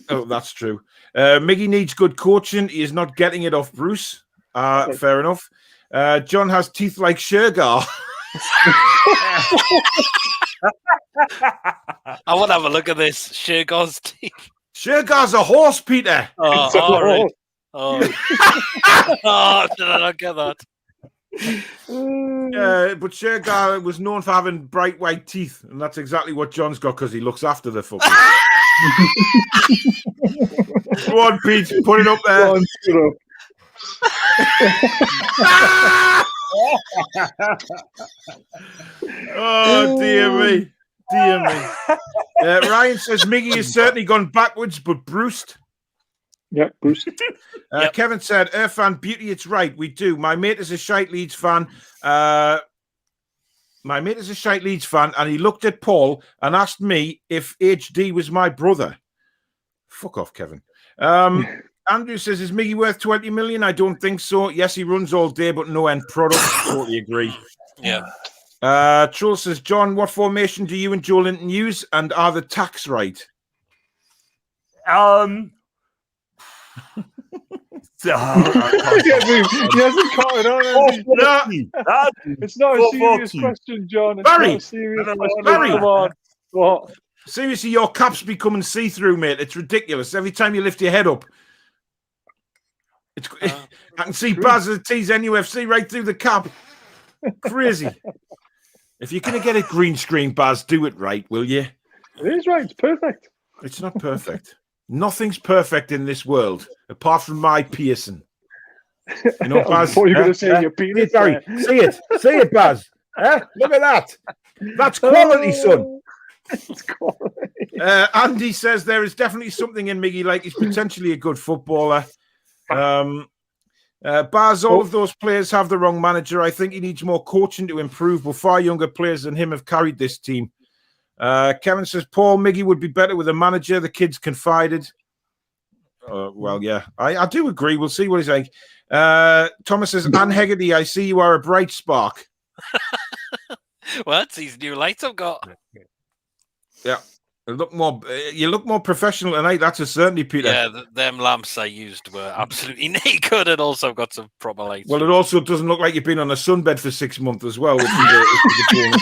C: Oh, that's true. Miggy needs good coaching. He is not getting it off Bruce. Fair enough. John has teeth like Shergar.
F: I want to have a look at this. Shergar's teeth.
C: Shergar's a horse, Peter.
F: Oh, all right. Oh, did I not get that?
C: But Shergar was known for having bright white teeth, and that's exactly what John's got because he looks after the football. Go on, Pete, put it up there.
D: Go on, put it up.
C: Oh dear me. Ryan says Miggy has certainly gone backwards, but Bruce.
D: Yep, Bruce.
C: Kevin said, Irfan, beauty, it's right. We do. My mate is a shite Leeds fan. And he looked at Paul and asked me if HD was my brother. Fuck off, Kevin. Andrew says, is Miggy worth 20 million? I don't think so. Yes, he runs all day, but no end product. Totally agree.
F: Yeah.
C: Troll says, John, what formation do you and Joelinton use? And are the tacks right?
D: He hasn't caught it on. It's not a serious question, John. It's not a serious question. Come on. What?
C: Seriously, your cap's becoming see-through, mate. It's ridiculous. Every time you lift your head up, I can see Bazza T's NUFC right through the cap. Crazy. If you're going to get a green screen, Baz, do it right, will you?
D: It is right. It's perfect.
C: It's not perfect. Nothing's perfect in this world, apart from my piercing. You know, Baz?
D: I thought you were going to say your penis.
C: Sorry. See it, Baz. Look at that. That's quality, son.
D: It's quality.
C: Andy says there is definitely something in Miggy, like he's potentially a good footballer. Baz, all of those players have the wrong manager. I think he needs more coaching to improve, but far younger players than him have carried this team. Kevin says Paul Miggy would be better with a manager. The kids confided. Well, yeah, I do agree. We'll see what he's like. Thomas says, Anne Hegarty, I see you are a bright spark.
F: Well, that's these new lights I've got.
C: Yeah. You look more professional tonight. That's a certainty, Peter.
F: Yeah, them lamps I used were absolutely naked and also got some proper lights.
C: Well, it also doesn't look like you've been on a sunbed for 6 months as well. Which is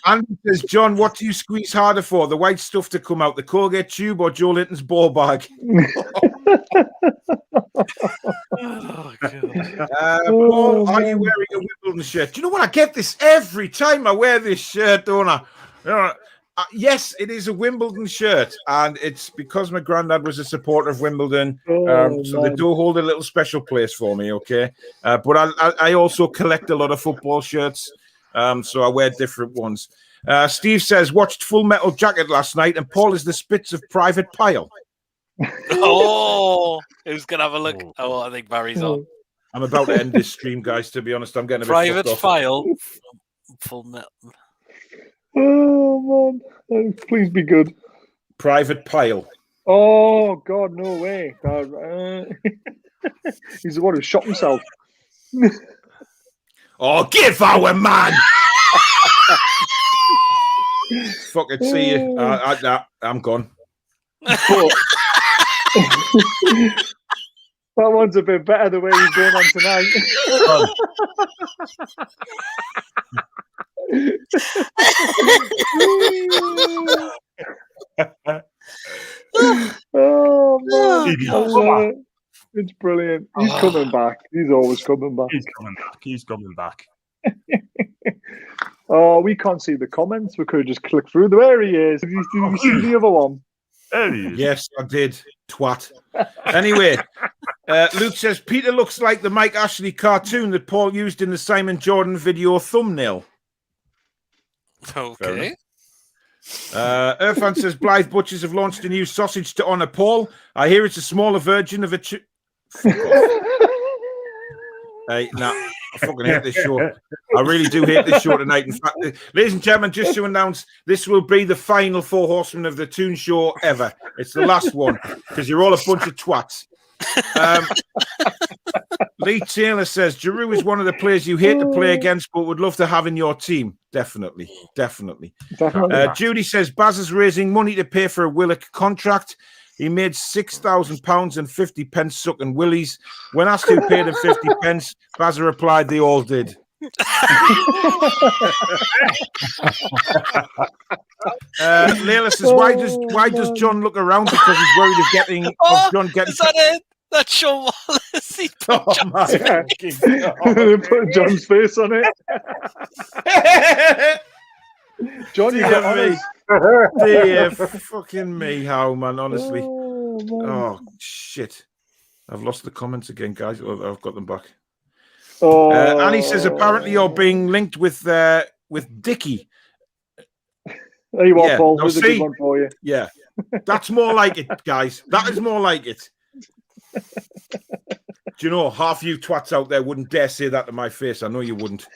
C: Andy says, John, what do you squeeze harder for? The white stuff to come out, the Colgate tube or Joelinton's ball bag? Paul, are you wearing a Wimbledon shirt? Do you know what? I get this every time I wear this shirt, don't I? Yes, it is a Wimbledon shirt, and it's because my granddad was a supporter of Wimbledon, so they do hold a little special place for me, okay? But I also collect a lot of football shirts, so I wear different ones. Steve says, watched Full Metal Jacket last night, and Paul is the Spitz of Private Pile.
F: Oh, who's going to have a look? Oh, I think Barry's on.
C: I'm about to end this stream, guys, to be honest. I'm getting a bit
F: Private
C: fucked off.
F: File. Full Metal.
D: Oh, man. Please be good.
C: Private Pile.
D: Oh, God, no way. He's the one who shot himself.
C: Oh, give our man! Fucking see you. I'm gone.
D: But that one's a bit better the way he's going on tonight. Oh man, it's brilliant. He's coming back. He's always coming back.
E: He's coming back.
D: Oh, we can't see the comments. We could have just clicked through. There he is. Did you see the other one?
E: There he is.
C: Yes, I did. Twat. Anyway, Luke says Peter looks like the Mike Ashley cartoon that Paul used in the Simon Jordan video thumbnail.
F: Okay.
C: Irfan says Blythe Butchers have launched a new sausage to honour Paul. I hear it's a smaller version of a... Hey, nah, I fucking hate this show. I really do hate this show tonight. In fact, ladies and gentlemen, just to announce, this will be the final Four Horsemen of the Toon show ever. It's the last one, because you're all a bunch of twats. Lee Taylor says, Giroud is one of the players you hate to play against, but would love to have in your team. Definitely. Judy says, Baz is raising money to pay for a Willock contract. He made £6,000 and 50 pence sucking willies. When asked who paid him 50 pence, Baz replied they all did. Layla says, why does John look around? Because he's worried of getting John getting.
F: Is that it? That's Sean Wallace. He put
D: They put John's face on it. John, you get honest.
C: Dear fucking me, how man, honestly. Oh shit. I've lost the comments again, guys. Oh, I've got them back. Annie says apparently you're being linked with Dickie.
D: There you are, Paul. There's a good one for you.
C: Yeah. That's more like it, guys. That is more like it. Do you know, half you twats out there wouldn't dare say that to my face. I know you wouldn't.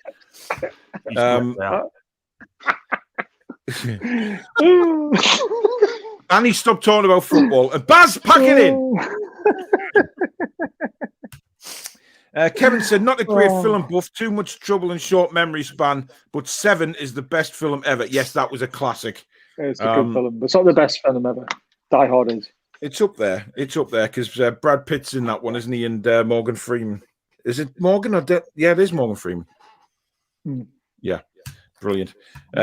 C: Annie, stop talking about football. And Baz, pack it in. Kevin said, not a great film buff, too much trouble and short memory span, but Seven is the best film ever. Yes, that was a classic.
D: It's a good film, but it's not the best film ever. Die Hard is.
C: It's up there. It's up there because Brad Pitt's in that one, isn't he? And Morgan Freeman. Is it Morgan or yeah, it is Morgan Freeman. Yeah, brilliant.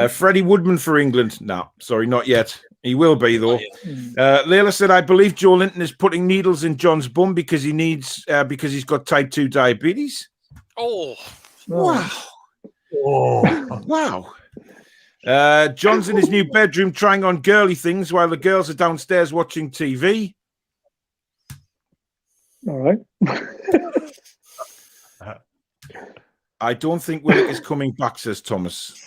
C: Freddie Woodman for England. No, sorry, not yet. He will be though. Layla said, "I believe Joelinton is putting needles in John's bum because he's got type 2 diabetes."
F: Oh,
C: wow! Oh, wow! John's in his new bedroom trying on girly things while the girls are downstairs watching TV.
D: All right.
C: I don't think Willock is coming back, says Thomas.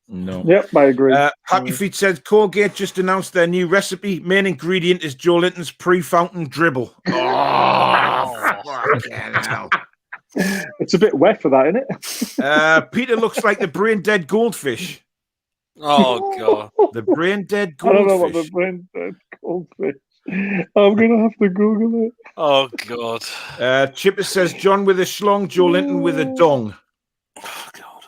C: No.
D: Yep, I agree.
C: Happy Feet said Colgate just announced their new recipe. Main ingredient is Joelinton's pre-fountain dribble. Oh, fucking hell.
D: It's a bit wet for that, isn't it?
C: Peter looks like the brain-dead goldfish.
F: Oh god.
C: The brain dead
D: I don't know what the
C: goldfish.
D: brain dead goldfish. I'm gonna have to Google it.
F: Oh god.
C: Chipper says John with a schlong, Joelinton with a dong.
F: Oh god.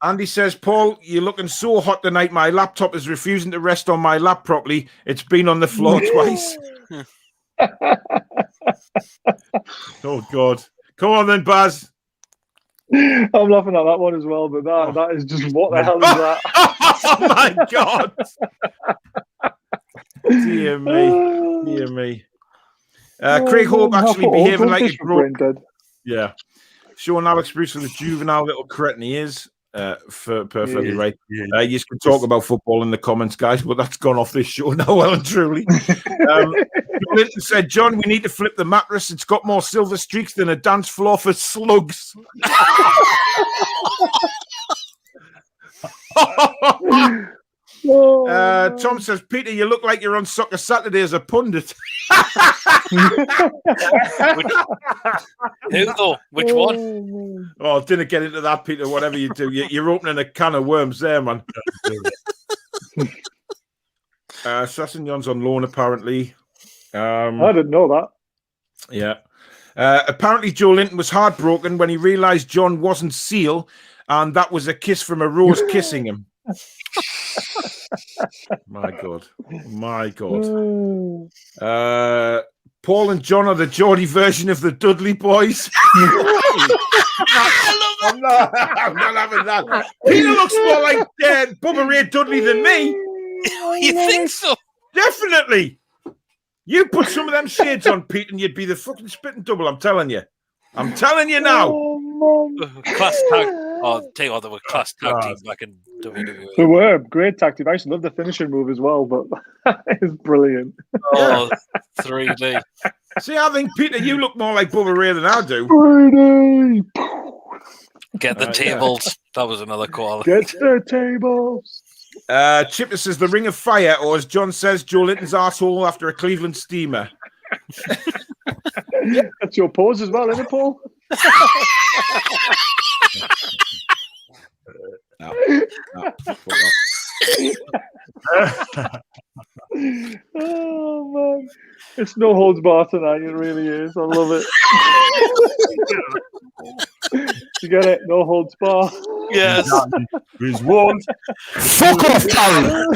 C: Andy says, Paul, you're looking so hot tonight. My laptop is refusing to rest on my lap properly. It's been on the floor twice. Oh God. Come on then, Baz.
D: I'm laughing at that one as well, but that is just what the hell is that?
C: Oh my God. Dear me. Dear me. Craig Hope actually behaving like a broke. Yeah. Showing Alex Bruce with a juvenile little cretin he is. Perfectly right. Yeah. You can talk about football in the comments, guys, but that's gone off this show now, well and truly. Clinton said, John, we need to flip the mattress. It's got more silver streaks than a dance floor for slugs. Tom says, Peter, you look like you're on Soccer Saturday as a pundit.
F: Who though? Which one?
C: Oh, didn't get into that, Peter. Whatever you do, you're opening a can of worms there, man. Sassenjon's on loan, apparently.
D: I didn't know that.
C: Yeah. Apparently, Joelinton was heartbroken when he realised John wasn't Seal, and that was a kiss from a rose kissing him. My God. My God. Paul and John are the Geordie version of the Dudley Boys. I'm not having that. Peter looks more like Bubba Ray Dudley than me.
F: You think so?
C: Definitely. You put some of them shades on, Pete, and you'd be the fucking spitting double. I'm telling you. I'm telling you now.
F: Class tag. Oh, tell you what, there were class tag teams back in WWE.
D: They were great tag team. I used to love the finishing move as well, but it's brilliant.
F: Oh, 3D.
C: See, I think, Peter, you look more like Bubba Ray than I do.
D: 3D.
F: Get the tables. Yeah. That was another call.
D: Get the tables.
C: Chipper says the Ring of Fire, or as John says, Joelinton's arsehole after a Cleveland steamer.
D: That's your pose as well, isn't it, Paul?
C: No.
D: Oh man, it's no holds bar tonight. It really is. I love it. You get it? No holds bar.
F: Yes.
E: He's one.
A: Fuck off, Karen.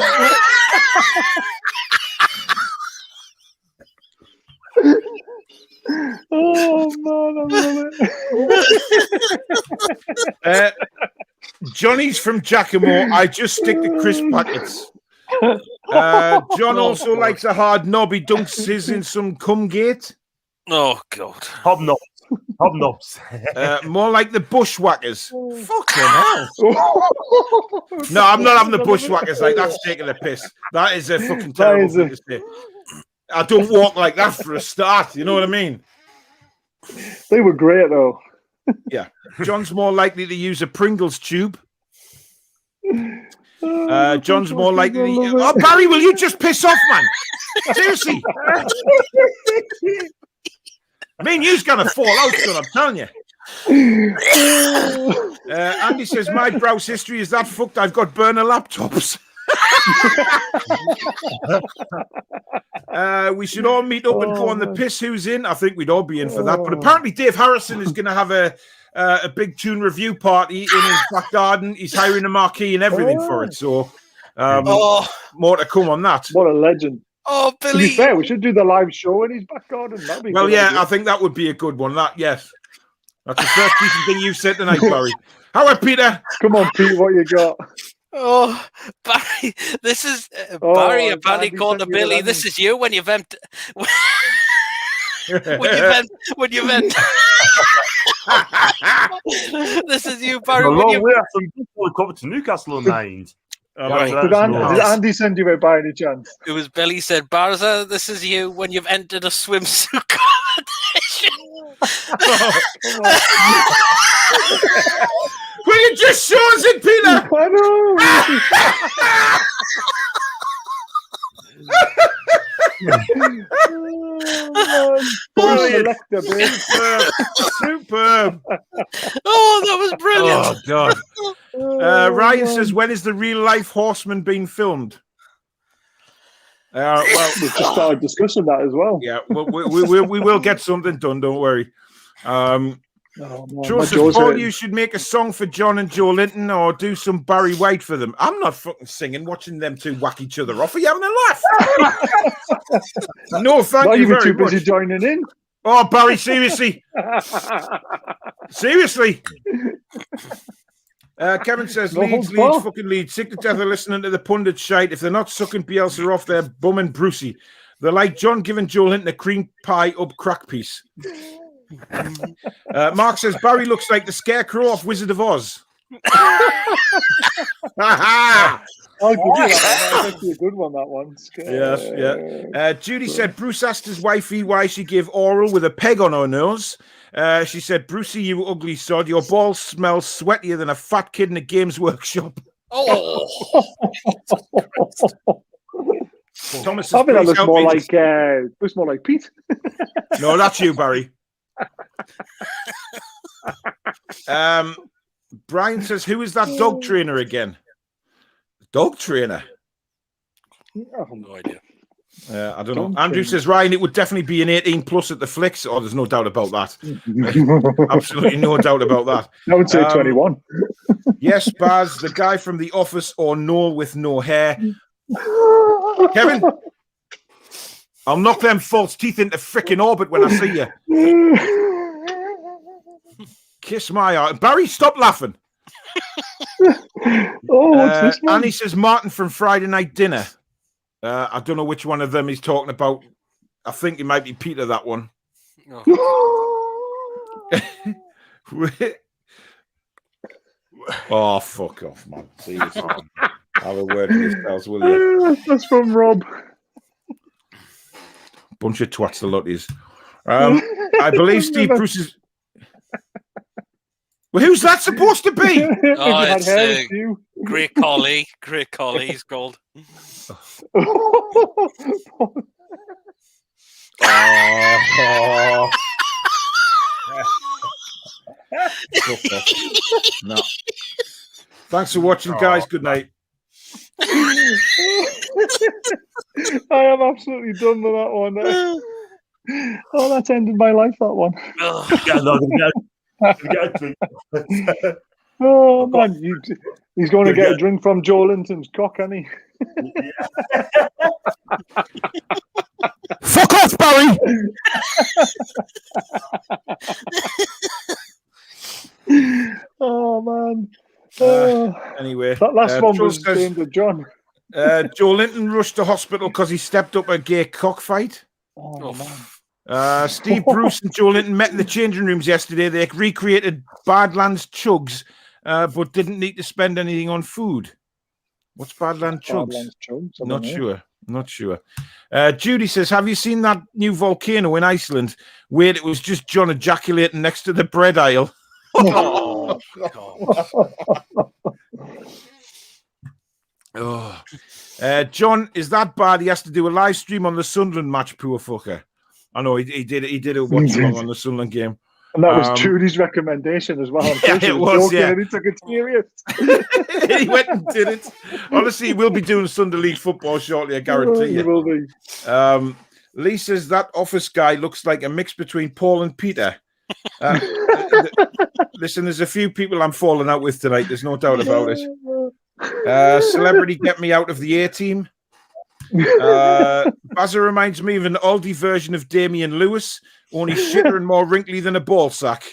D: Oh man, I love
C: it. Johnny's from Giacomo. I just stick to crisp packets. John also likes a hard knob. He dunks his in some cumgate.
F: Oh God.
E: Hobnobs. Hobnobs.
C: More like the bushwhackers. Fucking hell. No, I'm not having the bushwhackers. Like, that's taking a piss. That is a fucking terrible thing to say. I don't walk like that for a start. You know what I mean?
D: They were great, though.
C: Yeah. John's more likely to use a Pringles tube. John's more likely to... Oh, Barry, will you just piss off, man? Seriously. I mean, you's going to fall out, son, I'm telling you. Andy says, my browse history is that fucked. I've got burner laptops. We should all meet up and go on the piss. Who's in? I think we'd all be in for that. But apparently Dave Harrison is going to have a big Toon review party in his back garden. He's hiring a marquee and everything for it. So more to come on that.
D: What a legend.
F: Oh, Billy.
D: To be fair, we should do the live show in his back garden. That'd be
C: well, yeah, idea. I think that would be a good one. That, yes. That's the first decent thing you've said tonight, Barry. How are Peter?
D: Come on, Pete, what you got?
F: Oh, Barry, this is Barry apparently called to Billy. This is you when you've emptied. when you've emptied. This is you, Barry.
E: When you've come to Newcastle on 9.
D: Did Andy send you out by any chance?
F: It was Billy said, Barza, this is you when you've entered a swimsuit competition.
C: Will you just show us it, Peter?
D: I know.
C: Superb.
F: Oh, that was brilliant.
C: Oh, God. Ryan says, when is the real life Horseman being filmed? Well,
D: We've just started discussing that as well.
C: yeah, we will get something done. Don't worry. Joe says,
D: Joe's
C: Paul,
D: hurting.
C: you should make a song for John and Joelinton or do some Barry White for them. I'm not fucking singing, watching them two whack each other off. Are you having a laugh? No, thank
D: Why are
C: you
D: you
C: very
D: too busy
C: much.
D: joining in?
C: Oh, Barry, seriously. Seriously. Kevin says,
D: No
C: Leeds,
D: holds barred.
C: fucking Leeds. Sick to death of listening to the pundit shite. If they're not sucking Bielsa off, they're bumming Brucey. They're like John giving Joelinton a cream pie up crack piece. Mark says, Barry looks like the Scarecrow off Wizard of Oz.
D: I'll give you that one. That's actually a good one, that one.
C: Yes, yeah. Judy said Bruce asked his wifey why she gave oral with a peg on her nose. She said, Brucey, you ugly sod, your balls smell sweatier than a fat kid in a games workshop.
F: Oh,
C: Thomas
D: I
C: says,
D: think that
C: "Please help me."
D: looks more like Pete.
C: No, that's you, Barry. Brian says, who is that dog trainer again? Dog trainer?
F: no idea.
C: I don't know. Andrew says, Ryan, it would definitely be an 18 plus at the flicks. Oh, there's no doubt about that. Absolutely no doubt about that.
D: I would say 21.
C: Yes, Baz, the guy from The Office or Noel with no hair. Kevin, I'll knock them false teeth into frickin' orbit when I see you. Kiss my heart. Barry, stop laughing.
D: What's this one?
C: Annie says, Martin from Friday Night Dinner. I don't know which one of them he's talking about. I think it might be Peter, that one. Oh, fuck off, man. Seriously. Have a word with yourselves, will you?
D: That's from Rob.
C: Bunch of twats, the lotties. I believe Steve Bruce is... Well, who's that supposed to be?
F: Oh,
D: Had
F: it's
D: hair as you.
F: Great Collie. Great Collie, he's called.
C: Oh. No. Thanks for watching, guys. Good night.
D: I am absolutely done with that one. Oh, that's ended my life, that one. Oh, man. He's going to get a drink from Joelinton's cock, isn't he?
A: Fuck off, Barry!
D: Oh, man.
C: Anyway,
D: That last one was
C: says,
D: aimed at John.
C: Joelinton rushed to hospital because he stepped up a gay cockfight.
D: Oh, man.
C: Steve Bruce and Joelinton met in the changing rooms yesterday. They recreated Badlands chugs, but didn't need to spend anything on food. What's Badlands chugs?
D: Badlands chugs, I don't
C: Not
D: know.
C: sure. Not sure. Judy says, have you seen that new volcano in Iceland where it was just John ejaculating next to the bread aisle?
F: Oh, God.
C: Oh. John, is that bad? He has to do a live stream on the Sunderland match, poor fucker. I know he did a watch along on the Sunderland game.
D: And that was Judy's recommendation as well. I'm
C: Yeah,
D: sure she
C: it was,
D: joking
C: yeah.
D: and he took it serious.
C: He went and did it. Honestly, we'll be doing Sunday League football shortly, I guarantee
D: You
C: you.
D: will be.
C: Lee says that office guy looks like a mix between Paul and Peter. Listen, there's a few people I'm falling out with tonight. There's no doubt about it. Celebrity get me out of the A team. Bazza reminds me of an oldie version of Damian Lewis, only shitter and more wrinkly than a ball sack.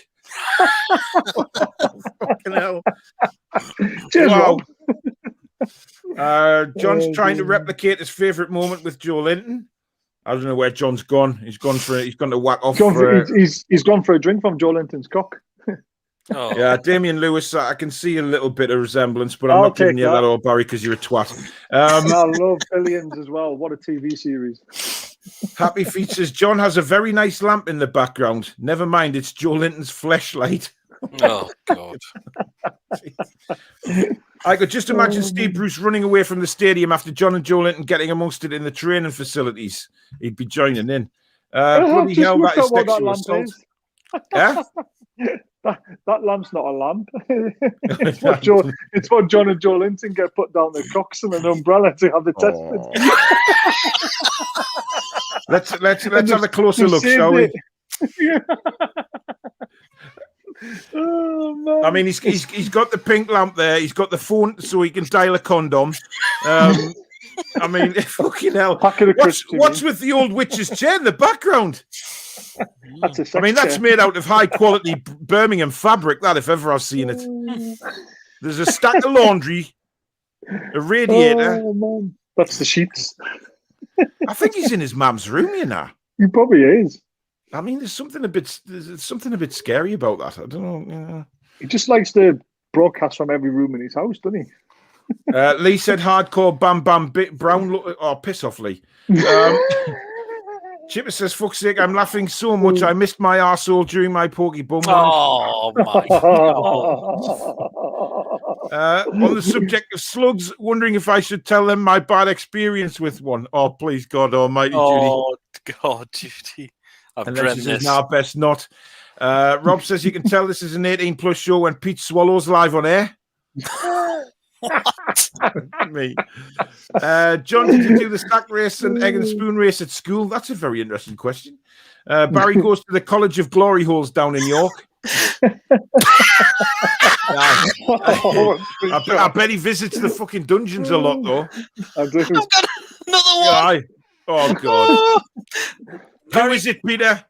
C: Fucking hell.
D: Cheers,
C: Wow.
D: Rob.
C: John's trying to replicate his favourite moment with Joelinton. I don't know where John's gone. He's gone to whack off.
D: He's gone for a drink from Joelinton's cock.
F: Oh.
C: Yeah, Damian Lewis, I can see a little bit of resemblance, but I'm
D: I'll
C: not giving
D: take
C: you that,
D: that.
C: all, Barry, because you're a twat.
D: I love Billions as well. What a TV series.
C: Happy Features. John has a very nice lamp in the background. Never mind, it's Joelinton's fleshlight.
F: Oh, God.
C: I could just imagine Steve Bruce running away from the stadium after John and Joelinton getting amongst it in the training facilities. He'd be joining in. Bloody
D: Just
C: hell,
D: look
C: that is
D: at what that
C: sexual
D: lamp
C: assault.
D: is.
C: Yeah?
D: That lamb's not a lamb. It's what John and Joelinton get put down the cocks and an umbrella to have the tested.
C: Let's have a closer look, shall we?
D: Oh, man.
C: I mean, he's got the pink lamp there. He's got the phone so he can dial a condom. I mean, fucking hell. What's with the old witch's chair in the background?
D: That's a sex
C: I mean, that's
D: chair.
C: made out of high quality Birmingham fabric, that, if ever I've seen it. There's a stack of laundry, a radiator.
D: Oh, man. That's the sheets.
C: I think he's in his mum's room, you know.
D: He probably is.
C: I mean, there's something a bit scary about that. I don't know. You know.
D: He just likes to broadcast from every room in his house, doesn't he?
C: Lee said hardcore bam bam bit brown look. Oh, piss off, Lee. Chipper says, fuck's sake, I'm laughing so much I missed my arsehole during my pokey bum.
F: Oh, my God.
C: On the subject of slugs, wondering if I should tell them my bad experience with one. Oh, please, God almighty, Judy.
F: Oh, God, Judy. I've
C: Unless
F: dreamt
C: she
F: this.
C: says, nah, best not. Rob says you can tell this is an 18+ show when Pete swallows live on air. Me. John, did you do the sack race and egg and spoon race at school? That's a very interesting question. Barry goes to the College of Glory Holes down in York. I bet he visits the fucking dungeons a lot, though.
D: I do.
F: I've got another one.
C: Oh, God. Who is it, Peter?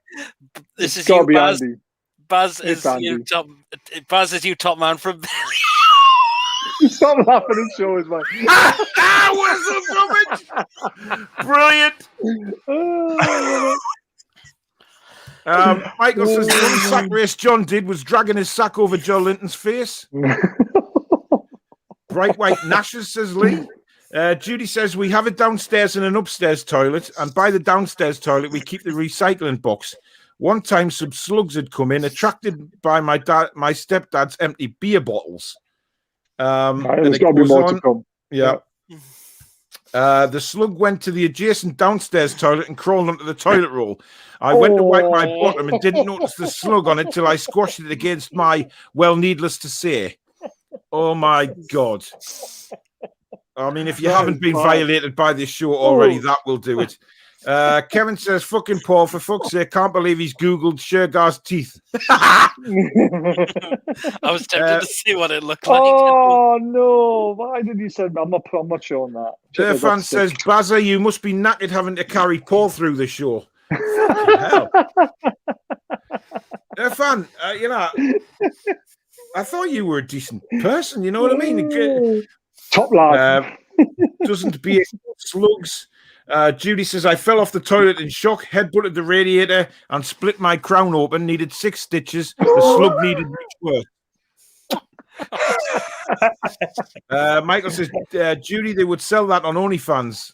F: This is
D: It's gotta
F: you,
D: be
F: Baz.
D: Andy.
F: Baz
D: It's
F: is you,
D: Andy.
F: Baz is you, top man from.
D: Stop laughing and show us, man.
C: What is the rubbish? Brilliant. Michael says the only sack race John did was dragging his sack over Joelinton's face. Bright white gnashes, says Lee. Judy says we have a downstairs and an upstairs toilet, and by the downstairs toilet we keep the recycling box. One time some slugs had come in, attracted by my stepdad's empty beer bottles.
D: There's got to be more to come.
C: Yeah. The slug went to the adjacent downstairs toilet and crawled onto the toilet roll. I went to wipe my bottom and didn't notice the slug on it till I squashed it against my, well, needless to say. Oh, my God. I mean, if you haven't been violated by this show already, that will do it. Kevin says, fucking Paul, for fuck's sake, can't believe he's Googled Shergar's teeth.
F: I was tempted to see what it looked like.
D: Oh, no. Why did you say that? I'm not showing that.
C: Stefan says, Bazza, you must be knackered having to carry Paul through the show. Fucking hell. Stefan, you know, I thought you were a decent person, you know what I mean?
D: Top lad.
C: Doesn't be slugs. Judy says, I fell off the toilet in shock, headbutted the radiator and split my crown open, needed 6 stitches. The slug needed much work. Michael says, Judy, they would sell that on OnlyFans.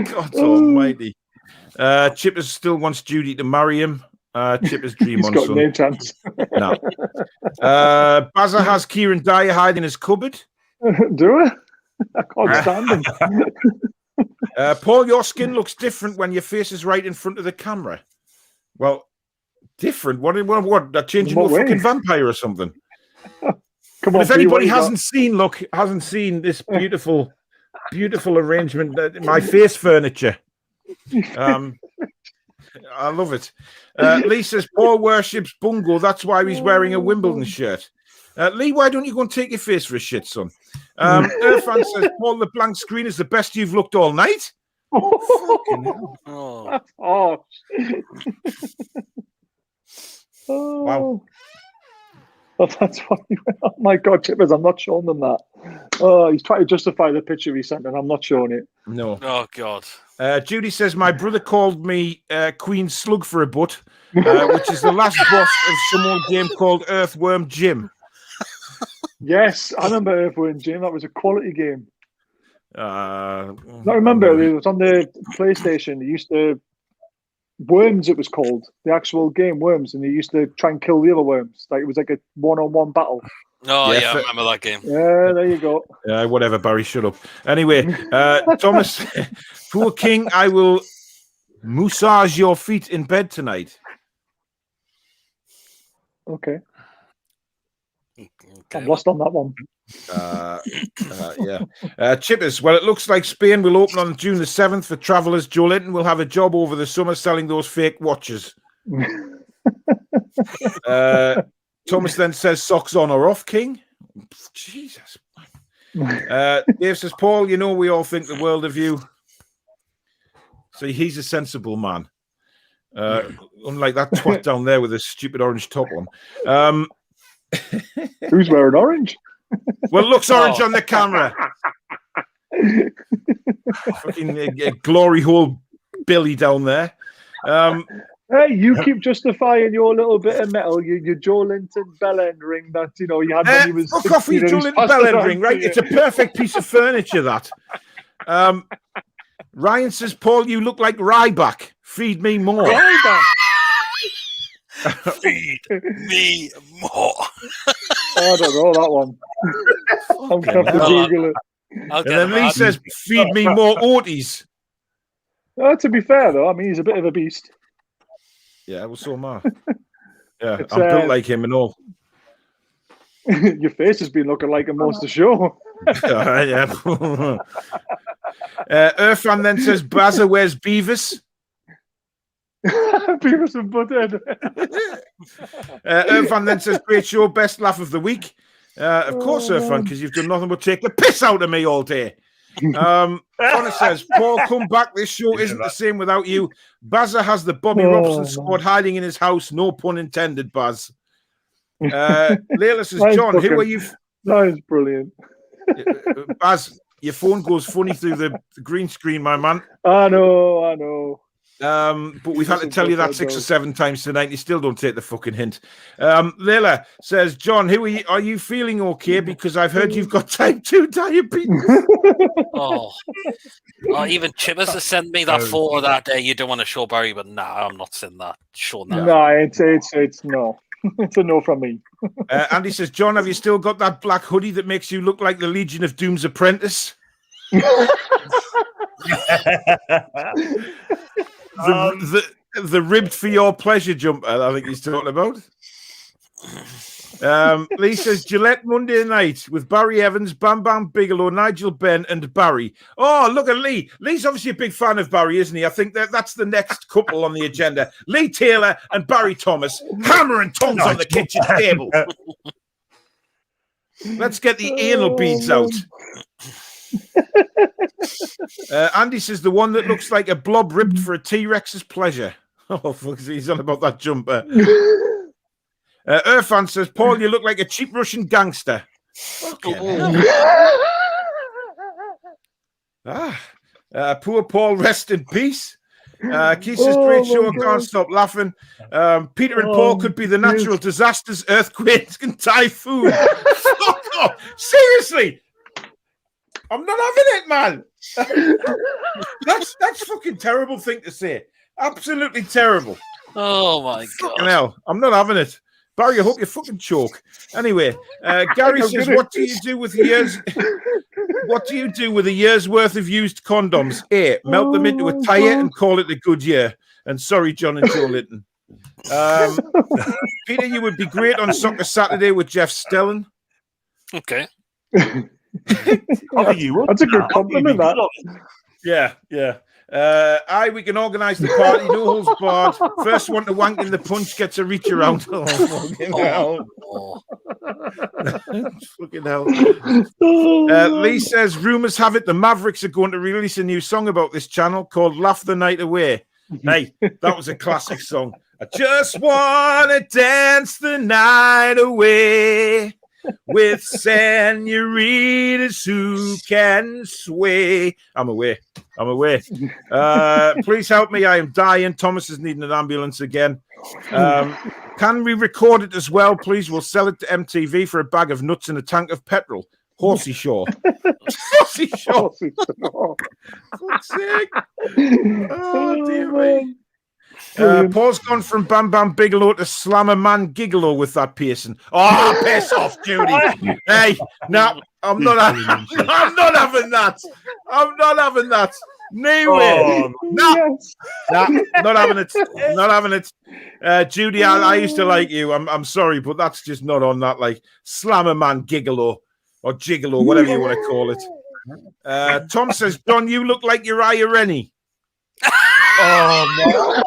C: God almighty. Chippers still wants Judy to marry him. Chippers dream
D: He's
C: on
D: got
C: son.
D: no chance.
C: No. Bazza has Kieran Dyer hiding in his cupboard.
D: Do I? I can't stand him.
C: Paul, your skin looks different when your face is right in front of the camera. Well, different? What? That changing to a fucking vampire or something?
D: Come on,
C: if anybody hasn't seen this beautiful arrangement, my face furniture. I love it. Lee says Paul worships Bungo. That's why he's wearing a Wimbledon shirt. Lee, why don't you go and take your face for a shit, son? Irfan says Paul, the blank screen is the best you've looked all night.
F: Oh.
C: Wow.
D: Oh, that's funny. Oh my God, Chippers, I'm not showing them that. Oh, he's trying to justify the picture he sent, and I'm not showing it.
C: No.
F: Oh, God.
C: Judy says, my brother called me Queen Slug for a butt, which is the last boss of some old game called Earthworm Jim.
D: Yes, I remember Earthworm Jim. That was a quality game. I
C: I
D: remember it was on the PlayStation. They used to Worms, it was called, the actual game Worms, and they used to try and kill the other worms. Like it was like a one-on-one battle.
F: Oh, yeah, I remember that game.
D: Yeah, there you go.
C: Whatever, Barry, shut up. Anyway, Thomas, poor King, I will massage your feet in bed tonight.
D: Okay.
F: Okay.
D: I'm lost on that one.
C: Chippers, well, it looks like Spain will open on June the 7th for travellers. Joelinton will have a job over the summer selling those fake watches. Thomas then says, socks on or off, King? Jesus. Dave says, Paul, you know we all think the world of you. So he's a sensible man. Unlike that twat down there with a stupid orange top on.
D: Who's wearing orange?
C: Well, looks orange on the camera. Fucking glory hole Billy down there.
D: Hey, you keep justifying your little bit of metal, your Joelinton bell end ring that you had when he was.
C: Fuck off with your Joelinton bell end ring, right? It's a perfect piece of furniture, that. Ryan says, Paul, you look like Ryback. Feed me more.
D: Ryback.
F: Feed me more.
D: I don't know that one. I'm going to have to Google it.
C: And then Lee says, feed me more Orties.
D: To be fair, though, I mean, he's a bit of a beast.
C: Yeah, well, so am I. Yeah, I'm built like him and all.
D: Your face has been looking like him most of the show.
C: Yeah. Irfan then says, Bazza wears Beavis.
D: Beavis and Butthead.
C: Irfan then says, great show, best laugh of the week. Of course, Irfan, because you've done nothing but take the piss out of me all day. Connor says, Paul, come back. This show isn't the same without you. Bazza has the Bobby Robson squad hiding in his house. No pun intended, Baz. Layla says, John, who are you?
D: That is brilliant.
C: Baz, your phone goes funny through the green screen, my man.
D: I know.
C: But we've had to tell you that 6 or 7 times tonight. You still don't take the fucking hint. Leila says, John, are you feeling okay? Because I've heard you've got type 2 diabetes.
F: Even Chippers has sent me that photo that day. You don't want to show Barry, but I'm not sending that. Showing that.
D: No, it's no. It's a no from me.
C: Andy says, John, have you still got that black hoodie that makes you look like the Legion of Doom's apprentice? The ribbed for your pleasure jumper, I think he's talking about. Lee says, Gillette Monday night with Barry Evans, Bam Bam Bigelow, Nigel Benn, and Barry. Oh, look at Lee. Lee's obviously a big fan of Barry, isn't he? I think that's the next couple on the agenda. Lee Taylor and Barry Thomas, hammer and tongs on the kitchen table. Let's get the anal beads out. Andy says, the one that looks like a blob ripped for a T-Rex's pleasure. Oh, fuck, he's on about that jumper. Irfan says, Paul, you look like a cheap Russian gangster. Poor Paul, rest in peace. Keith says, great show, can't stop laughing. Peter and Paul could be the natural disasters, earthquakes, and typhoon. Fuck off. Seriously. I'm not having it, man. That's a fucking terrible thing to say. Absolutely terrible.
F: Oh my God.
C: Hell, I'm not having it. Barry, I hope you fucking choke. Anyway, Gary says, what do you do with a year's worth of used condoms? A, melt them into a tire and call it a good year. And sorry, John and Joelinton. Peter, you would be great on Soccer Saturday with Jeff Stellan.
F: Okay.
D: That's a good compliment, that.
C: Yeah. We can organise the party, no holds barred. First one to wank in the punch gets a reach around. Fucking hell. Lee says, rumours have it the Mavericks are going to release a new song about this channel called Laugh the Night Away. Hey, that was a classic song. I just want to dance the night away with senoritas who can sway. I'm away. Please help me. I am dying. Thomas is needing an ambulance again. Can we record it as well, please? We'll sell it to MTV for a bag of nuts and a tank of petrol. Horsey Shaw. Horsey Shaw. Fuck's sake. Oh, dear me. Paul's gone from Bam Bam Bigelow to Slammer Man Gigolo with that piercing. Oh, piss off, Judy. Hey, no, I'm not having that. Nowhere. No.
D: Yes.
C: Nah, not having it. Not having it. Judy, I used to like you. I'm sorry, but that's just not on that like slammer man gigolo or gigolo, whatever you want to call it. Tom says, John, you look like Uriah Rennie.
E: Oh, no.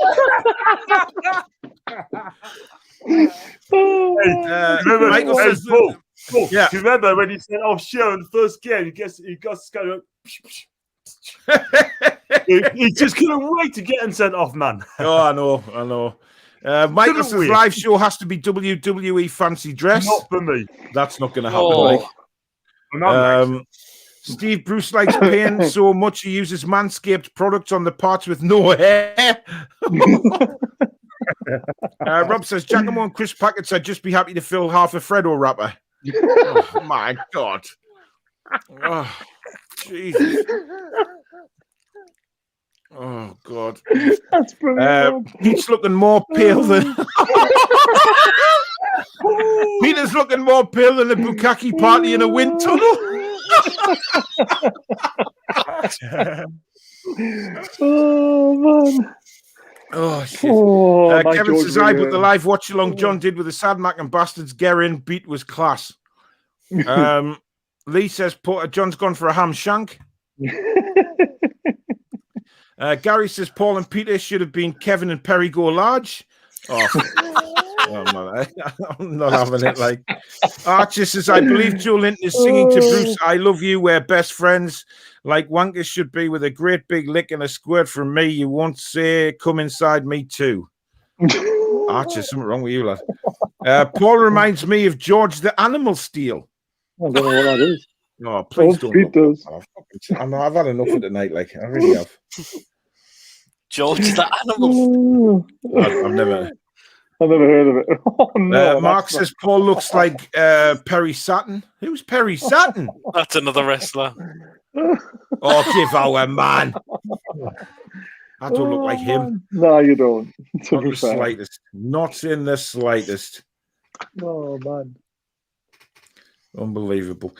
C: Michael says,
E: Paul,
C: yeah.
E: do you remember when he sent off Show in the first game? He got kind of. He just couldn't wait to get him sent off, man.
C: Oh, I know. Michael says live show has to be WWE fancy dress.
E: Not for me.
C: That's not going to happen. Like. Steve Bruce likes pain so much he uses Manscaped products on the parts with no hair. Rob says Giacomo and Chris Packets, I'd just be happy to fill half a Freddo wrapper. Oh, my God. Oh, Jesus. Oh, God.
D: That's brilliant.
C: Pete's looking more pale than... Peter's looking more pale than a bukkake party in a wind tunnel.
D: Oh, man.
C: Oh, shit.
D: Oh,
C: Kevin says, I but the live watch along John did with the Sad Mac and Bastards Gerin beat was class. Lee says, John's gone for a ham shank. Gary says, Paul and Peter should have been Kevin and Perry Go Large. Oh, I'm not having it. Like Archie says, I believe Joelinton is singing to Bruce, I love you, we're best friends. Like wankers should be with a great big lick and a squirt from me. You won't say, come inside me too. Archie, something wrong with you, lad. Paul reminds me of George the Animal Steel.
D: I don't know what that is.
C: No, please don't.
D: Pete does.
C: I've had enough of tonight. Like I really have.
F: George the Animal.
C: I've never
D: heard of it. Oh, no,
C: Mark says Paul looks like Perry Saturn. Who's Perry Saturn?
F: That's another wrestler.
C: Oh, give our man. I don't look like him.
D: No, you don't.
C: Not the slightest. Not in the slightest.
D: Oh, man.
C: Unbelievable.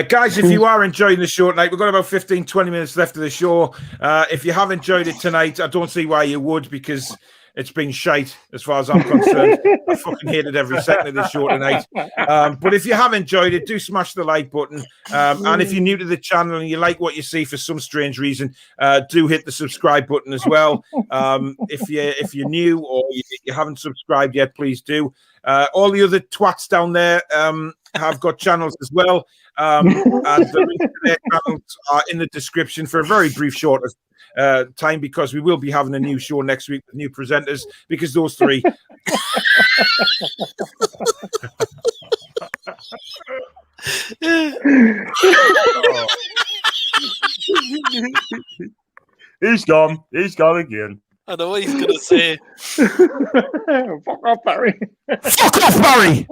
C: Guys, if you are enjoying the show tonight, we've got about 15-20 minutes left of the show. If you have enjoyed it tonight, I don't see why you would, because it's been shite as far as I'm concerned. I fucking hated every second of the show tonight. But if you have enjoyed it, do smash the like button. And if you're new to the channel and you like what you see for some strange reason, do hit the subscribe button as well. If you're new or you haven't subscribed yet, please do. All the other twats down there have got channels as well. And the links to their channels are in the description for a very brief short time, because we will be having a new show next week with new presenters, because those three
E: He's gone again.
F: I know what he's gonna say.
D: Fuck off, Barry.
C: fuck off, Barry.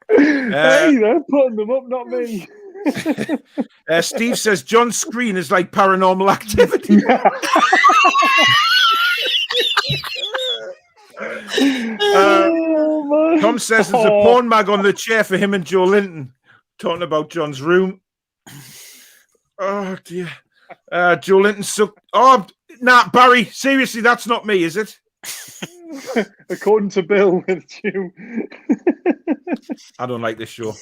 D: Hey, they're putting them up, not me.
C: Steve says John's screen is like Paranormal Activity. Tom says there's a porn mag on the chair for him and Joelinton, talking about John's room. Oh dear. Joelinton sucked. Oh, nah, Barry, seriously, that's not me, is it?
D: According to Bill, it's you.
C: I don't like this show.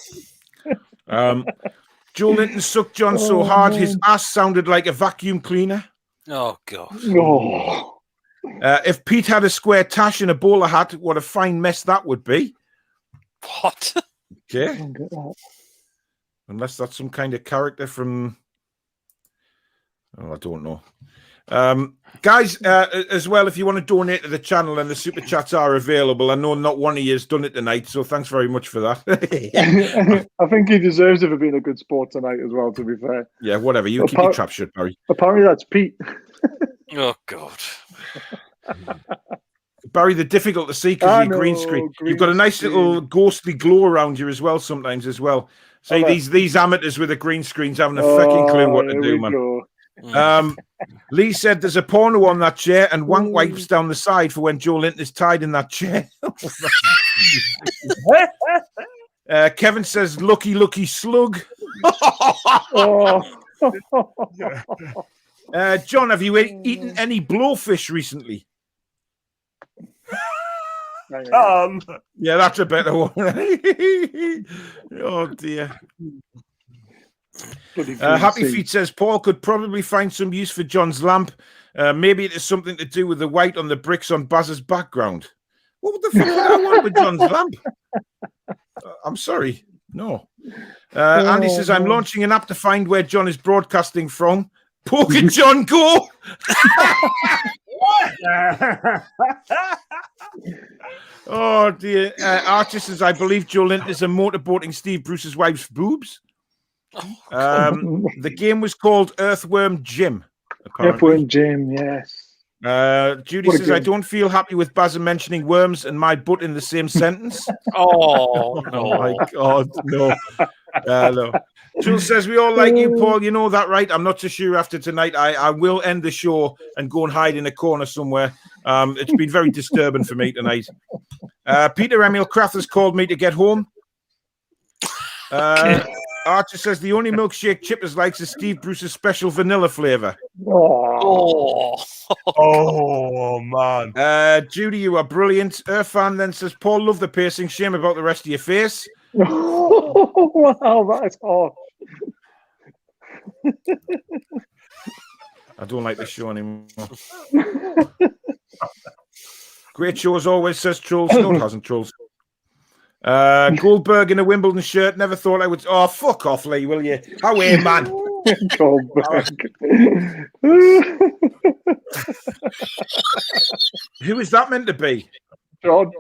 C: Joelinton sucked John so hard his ass sounded like a vacuum cleaner.
F: Oh god.
D: Oh.
C: If Pete had a square tash and a bowler hat, what a fine mess that would be.
F: What?
C: Okay. Unless that's some kind of character from... Oh, I don't know. Guys, as well, if you want to donate to the channel, and the super chats are available. I know not one of you has done it tonight, so thanks very much for that.
D: I think he deserves it for being a good sport tonight as well, to be fair.
C: Yeah, whatever. You keep your trap shut, Barry.
D: Apparently that's Pete.
F: Oh god.
C: Barry, they're difficult to see because you're green screen. You've got a nice little ghostly glow around you as well sometimes as well. See, these amateurs with the green screens haven't a fucking clue what to do, man. Lee said there's a porno on that chair and wank wipes down the side for when Joelinton is tied in that chair. Kevin says lucky slug. John, have you eaten any blowfish recently? Yeah, that's a better one. Oh dear. Happy Feet says Paul could probably find some use for John's lamp. Maybe it is something to do with the white on the bricks on Baz's background. What the fuck would I want with John's lamp? I'm sorry. No. Andy says, I'm launching an app to find where John is broadcasting from. Poker John Go! Oh, dear. Archie says, I believe Joelinton is a motorboating Steve Bruce's wife's boobs. The game was called Earthworm Jim. Apparently.
D: Earthworm Jim, yes.
C: Judy says, I don't feel happy with Baz mentioning worms and my butt in the same sentence.
F: Oh, no.
C: Oh, my God, no. No. Jules says, we all like you, Paul. You know that, right? I'm not so sure after tonight. I will end the show and go and hide in a corner somewhere. It's been very disturbing for me tonight. Peter Emil Kraft has called me to get home. Archer says the only milkshake Chippers likes is Steve Bruce's special vanilla flavor.
E: Oh man.
C: Judy, you are brilliant. Irfan then says, Paul, love the piercing. Shame about the rest of your face.
D: Wow, that is hard.
C: I don't like this show anymore. Great show as always, says Trolls. No, it hasn't, Trolls. Goldberg in a Wimbledon shirt. Never thought I would. Oh, fuck off, Lee, will you? How are you, man?
D: Goldberg.
C: Who is that meant to be?
D: John.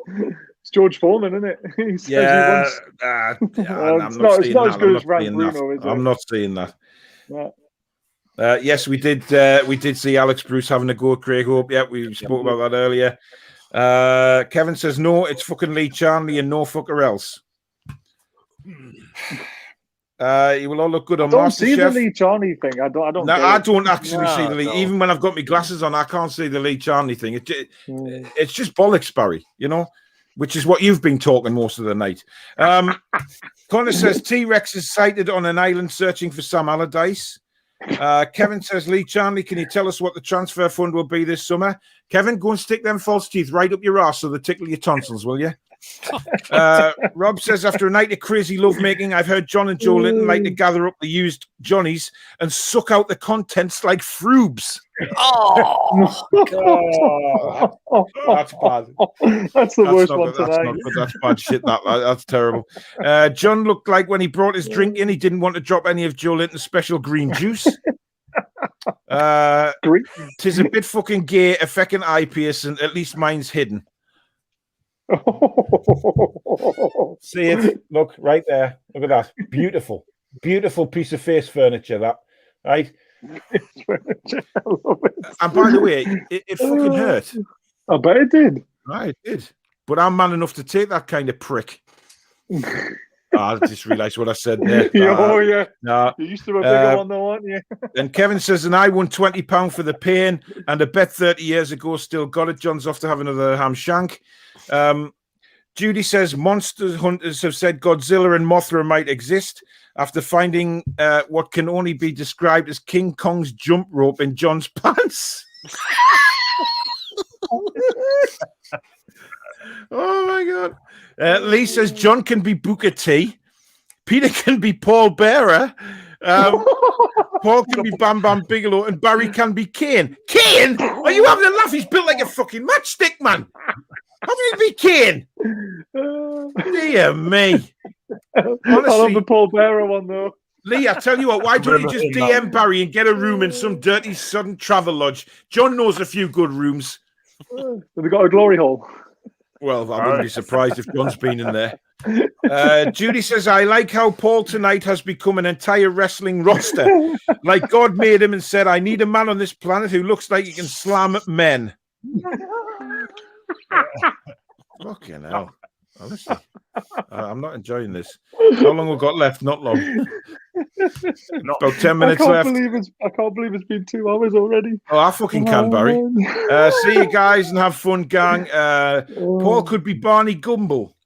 D: It's George Foreman, isn't it? He says
C: Yeah.
D: it's not as good as Rand Bruno, is it?
C: I'm not seeing that.
D: Yeah.
C: Yes, we did see Alex Bruce having a go at Craig Hope. Yeah, we spoke about that earlier. Kevin says no, it's fucking Lee Charnley and no fucker else. He will all look good on
D: I don't
C: Master
D: see
C: Chef.
D: the Lee Charney thing. I don't.
C: No, I don't actually see the Lee.
F: No.
C: Even when I've got my glasses on, I can't see the Lee Charney thing. It's just bollocks, Barry. You know, which is what you've been talking most of the night. Connor says T-Rex is sighted on an island searching for Sam Allardyce. Kevin says, Lee Charnley, can you tell us what the transfer fund will be this summer? Kevin, go and stick them false teeth right up your ass so they tickle your tonsils, will you? Rob says, after a night of crazy lovemaking, I've heard John and Joelinton like to gather up the used Johnnies and suck out the contents like froobs.
F: Oh,
C: That's bad.
D: That's the worst one tonight.
C: That's bad shit. That's terrible. John looked like when he brought his drink in, he didn't want to drop any of Joelinton's special green juice. Tis a bit fucking gay, a feckin' eye piercing. At least mine's hidden. See it? Look right there. Look at that. Beautiful, beautiful piece of face furniture. That right. And by the way, it fucking hurt.
D: I bet it did.
C: Right, it did. But I'm man enough to take that kind of prick. I just realised what I said there.
D: Oh, yeah.
C: No.
D: You used to be a bigger one, though, aren't you?
C: And Kevin says, and I won £20 for the pain, and a bet 30 years ago still got it. John's off to have another ham shank. Judy says, monster hunters have said Godzilla and Mothra might exist after finding what can only be described as King Kong's jump rope in John's pants. Oh, my God. Lee says John can be Booker T. Peter can be Paul Bearer. Paul can be Bam Bam Bigelow. And Barry can be Kane. Kane? Are you having a laugh? He's built like a fucking matchstick, man. How can he be Kane? Dear me. Honestly,
D: I love the Paul Bearer one, though.
C: Lee, I tell you what, why don't you just DM Barry and get a room in some dirty sudden travel lodge? John knows a few good rooms.
D: Have they got a glory hole?
C: Well, I wouldn't be surprised if John's been in there. Judy says, I like how Paul tonight has become an entire wrestling roster. Like God made him and said, I need a man on this planet who looks like he can slam at men. Fucking hell. Honestly, I'm not enjoying this. How long we've got left? Not long. About 10 minutes left.
D: I can't believe it's been 2 hours already.
C: Oh, I fucking can, Barry. See you guys and have fun, gang. Paul could be Barney Gumble.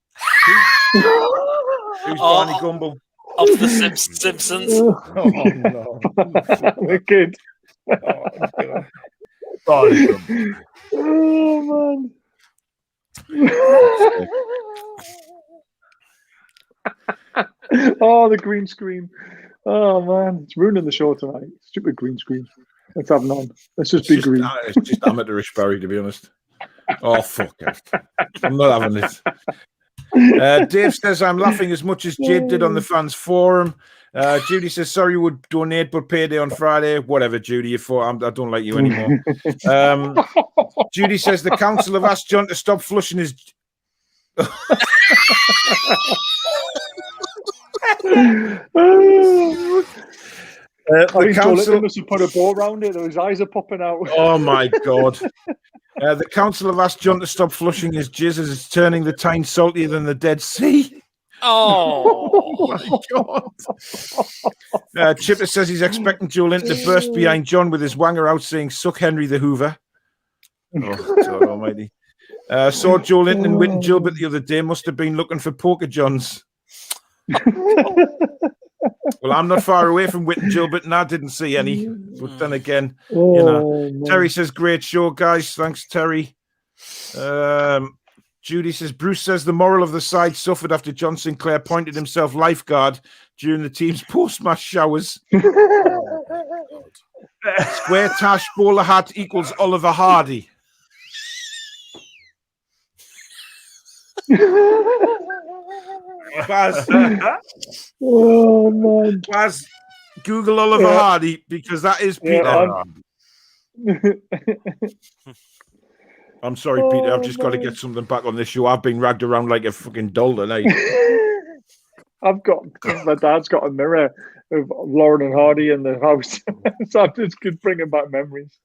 C: Who's Barney Gumble?
F: Of the Simpsons.
C: Oh, no.
D: The kid. Oh, man. Oh, the green screen. Oh, man. It's ruining the show tonight. Stupid green screen. Let's have none. Let's just be green.
C: It's just amateurish, Barry, to be honest. Oh, fuck it. I'm not having it. Dave says, I'm laughing as much as Jade did on the fans forum. Judy says, sorry you would donate, but payday on Friday. Whatever, Judy, I don't like you anymore. Judy says, the council have asked John to stop flushing his...
D: The council must have put a bow around it. His eyes are popping out.
C: Oh, my God. The council have asked John to stop flushing his jizz as it's turning the Tyne saltier than the Dead Sea.
F: Oh,
C: My God. Chipper says he's expecting Joelinton to burst behind John with his wanger out saying, suck Henry the Hoover. Oh, God almighty. Saw Joelinton and Whitten Gilbert the other day. Must have been looking for poker johns. Well, I'm not far away from Whitten Gilbert and I didn't see any. But then again, Terry says, great show, guys. Thanks, Terry. Judy says, Bruce says the moral of the side suffered after John Sinclair pointed himself lifeguard during the team's post-match showers. Square tash bowler hat equals Oliver Hardy. Baz,
D: Oh, man.
C: Baz, Google Oliver Hardy because that is Peter. I'm sorry, Peter. I've just got to get something back on this show. I've been ragged around like a fucking doll tonight.
D: My dad's got a mirror of Lauren and Hardy in the house. So I'm just bringing back memories.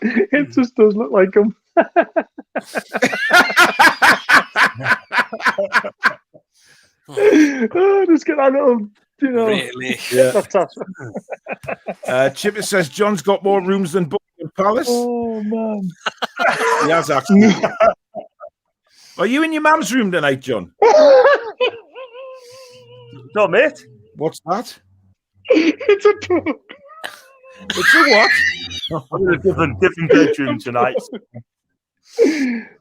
D: It just does look like him. Just get that little,
F: really?
C: Chipper says John's got more rooms than Buckingham Palace.
D: Oh, man.
C: He has actually. Are you in your mum's room tonight, John?
E: No, mate.
C: What's that?
D: It's a book.
C: It's a what?
E: I'm in a different bedroom tonight.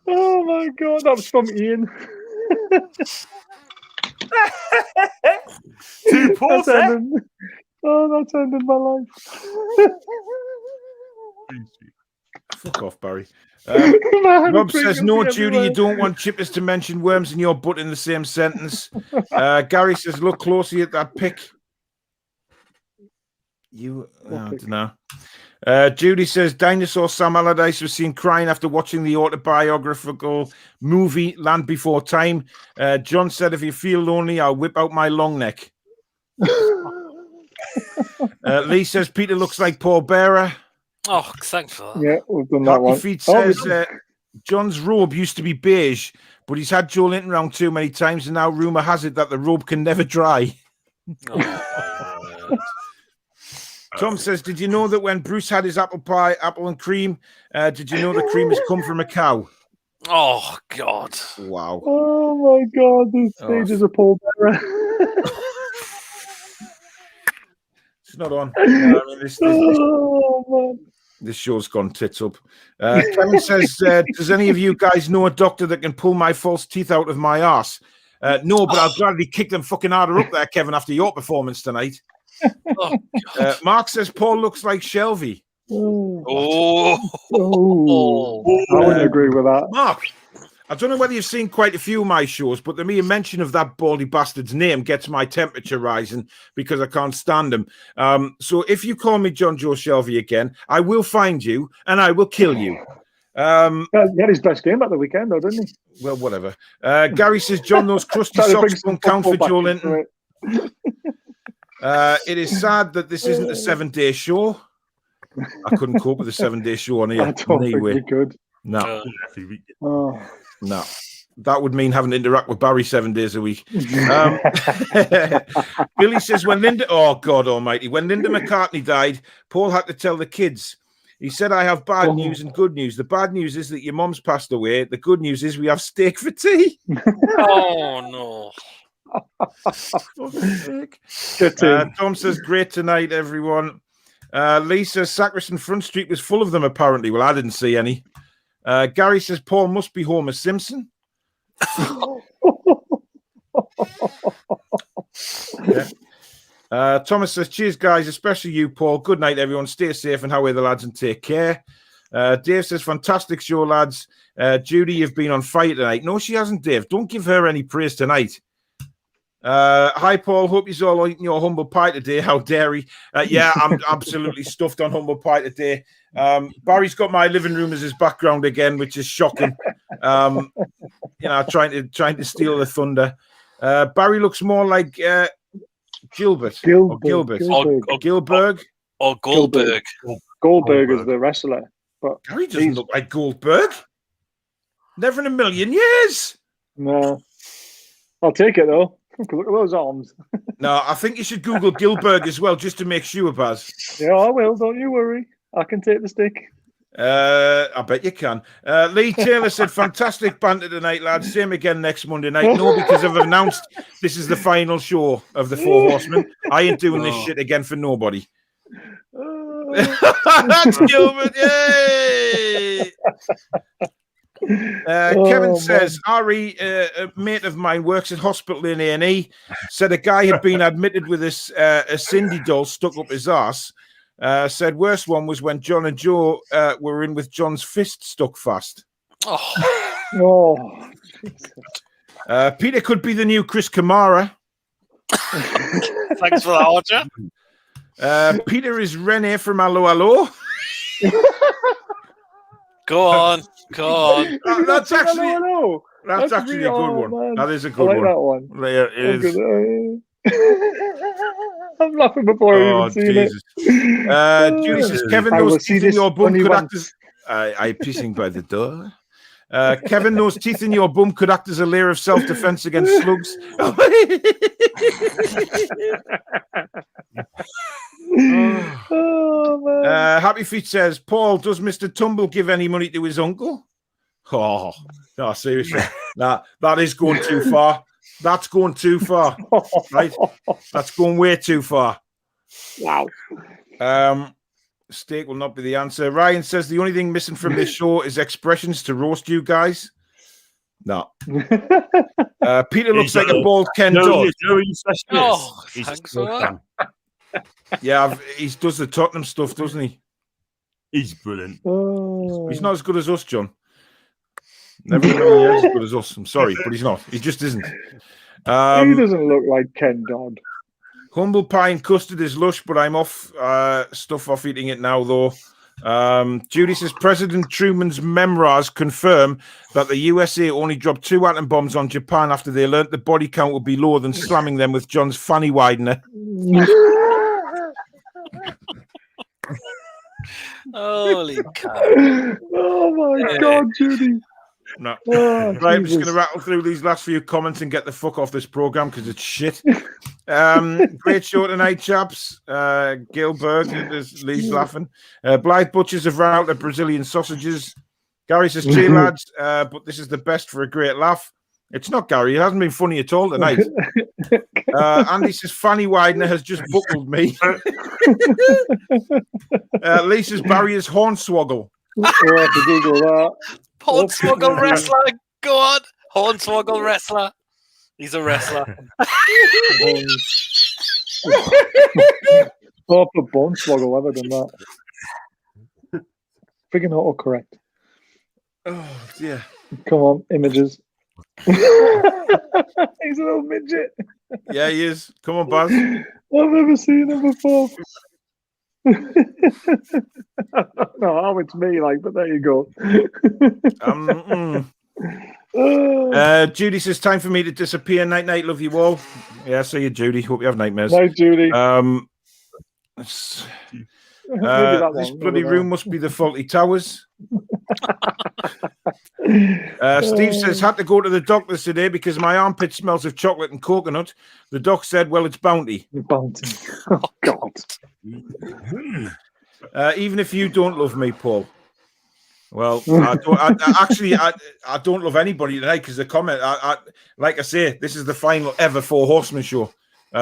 D: Oh, my God. That was from Ian.
E: Two pause,
D: that's ended my life.
C: Fuck off, Barry. Rob says, no, Judy,
D: everywhere.
C: you don't want Chippers to mention worms in your butt in the same sentence. Gary says, look closely at that pic. I don't know. Judy says, dinosaur Sam Allardyce was seen crying after watching the autobiographical movie Land Before Time. John said, if you feel lonely, I'll whip out my long neck. Lee says, Peter looks like Paul Bearer.
F: Oh, thanks for that.
D: Yeah, we've done that
C: Happy
D: one.
C: Feet says, John's robe used to be beige, but he's had Joelinton around too many times, and now rumour has it that the robe can never dry. Tom says, did you know that when Bruce had his apple pie, apple and cream, did you know the cream has come from a cow?
F: Oh, God.
C: Wow.
D: Oh, my God. This stage is a Paul Bearer.
C: It's not on. I mean,
D: Oh, man.
C: this show's gone tits up. Kevin says, does any of you guys know a doctor that can pull my false teeth out of my arse? No, but I'll gladly kick them fucking harder up there, Kevin, after your performance tonight.
F: Oh,
C: Mark says Paul looks like Shelby.
F: oh.
D: I wouldn't agree with that.
C: Mark, I don't know whether you've seen quite a few of my shows, but the mere mention of that baldy bastard's name gets my temperature rising because I can't stand him. So if you call me John Joe Shelby again, I will find you and I will kill you.
D: He had his best game at the weekend, though, didn't he?
C: Well, whatever. Gary says, John, those crusty socks don't count for Joelinton. It is sad that this isn't a 7-day show. I couldn't cope with a 7-day show on here.
D: I don't think we could.
C: No.
D: Oh.
C: No. That would mean having to interact with Barry 7 days a week. Billy says, when Linda McCartney died, Paul had to tell the kids. He said, I have bad news and good news. The bad news is that your mum's passed away. The good news is we have steak for tea.
F: Oh, no.
C: Tom says, great tonight, everyone. Lisa, Sacriston Front Street was full of them, apparently. Well, I didn't see any. Gary says, Paul must be Homer Simpson. Yeah. Thomas says, cheers, guys, especially you, Paul. Good night, everyone. Stay safe and how are the lads and take care. Dave says, fantastic show, lads. Judy, you've been on fire tonight. No, she hasn't, Dave. Don't give her any praise tonight. Hi, Paul. Hope you're all eating your humble pie today. How dare he? Yeah, I'm absolutely stuffed on humble pie today. Barry's got my living room as his background again, which is shocking. Trying to steal the thunder. Barry looks more like Gilbert. Or Goldberg.
D: Goldberg is the wrestler. But
C: Gary doesn't look like Goldberg. Never in a million years.
D: No. I'll take it, though. Look at those arms.
C: No, I think you should Google Gilberg as well, just to make sure, Baz.
D: Yeah, I will. Don't you worry. I can take the stick.
C: I bet you can. Lee Taylor said, fantastic banter tonight, lads. Same again next Monday night. No, because I've announced this is the final show of the Four Horsemen. I ain't doing this shit again for nobody. That's Gilbert. Yay! Kevin says, Ari, a mate of mine works at hospital in A&E, said a guy had been admitted with a Cindy doll stuck up his arse. Said worst one was when John and Joe were in with John's fist stuck fast. Peter could be the new Chris Kamara.
F: Thanks for that, Roger.
C: Peter is Rene from Allo Allo.
F: Go on.
C: That's actually a good one.
D: Man.
C: That is a good
D: I like
C: one.
D: that one.
C: There is.
D: I'm laughing before I've even seen it.
C: Judy says, Kevin knows teeth in your bum could act as... I'm pissing by the door. Kevin knows teeth in your bum could act as a layer of self-defense against slugs. Happy Feet says, Paul, does Mr. Tumble give any money to his uncle? Oh, no, seriously. That is going too far. That's going too far. Right? That's going way too far.
D: Wow.
C: Steak will not be the answer. Ryan says the only thing missing from this show is expressions to roast you guys. No. Peter looks like a bald Ken Dodd.
F: Thanks for that.
C: Yeah, he does the Tottenham stuff, doesn't he?
E: He's brilliant.
C: He's not as good as us, John. Never really as good as us. I'm sorry, but he's not. He just isn't.
D: He doesn't look like Ken Dodd.
C: Humble pie and custard is lush, but I'm off eating it now, though. Judy says President Truman's memoirs confirm that the USA only dropped 2 atom bombs on Japan after they learnt the body count would be lower than slamming them with John's fanny widener.
F: Holy cow.
D: Oh my God, Judy.
C: No.
D: Oh,
C: right, I'm just going to rattle through these last few comments and get the fuck off this program because it's shit. Great show tonight, chaps. Gilberg, Lee's laughing. Blythe Butchers have routed the Brazilian sausages. Gary says, "Gee, lads, but this is the best for a great laugh." It's not, Gary. It hasn't been funny at all tonight. Andy says, Fanny Widener has just buckled me. Lee says, Barry is Hornswoggle.
D: We'll have to Google that.
F: Hornswoggle wrestler. Go on. Hornswoggle wrestler. He's a wrestler.
D: Proper Boneswoggle, ever done that. Freaking autocorrect.
C: Oh, dear.
D: Come on, images. He's a little midget.
C: Yeah, he is. Come on, Buzz.
D: I've never seen him before. No, how it's me, like, but there you go.
C: Judy says, time for me to disappear. Night, night, love you all. Yeah, see you, Judy. Hope you have nightmares.
D: Night, Judy.
C: This bloody room must be the faulty towers. Steve says, had to go to the doctors today because my armpit smells of chocolate and coconut. The doc said, well, it's bounty.
D: Bounty. Oh, God.
C: Even if you don't love me, Paul. Well, I don't love anybody tonight because the comment. Like I say, this is the final ever Four Horsemen show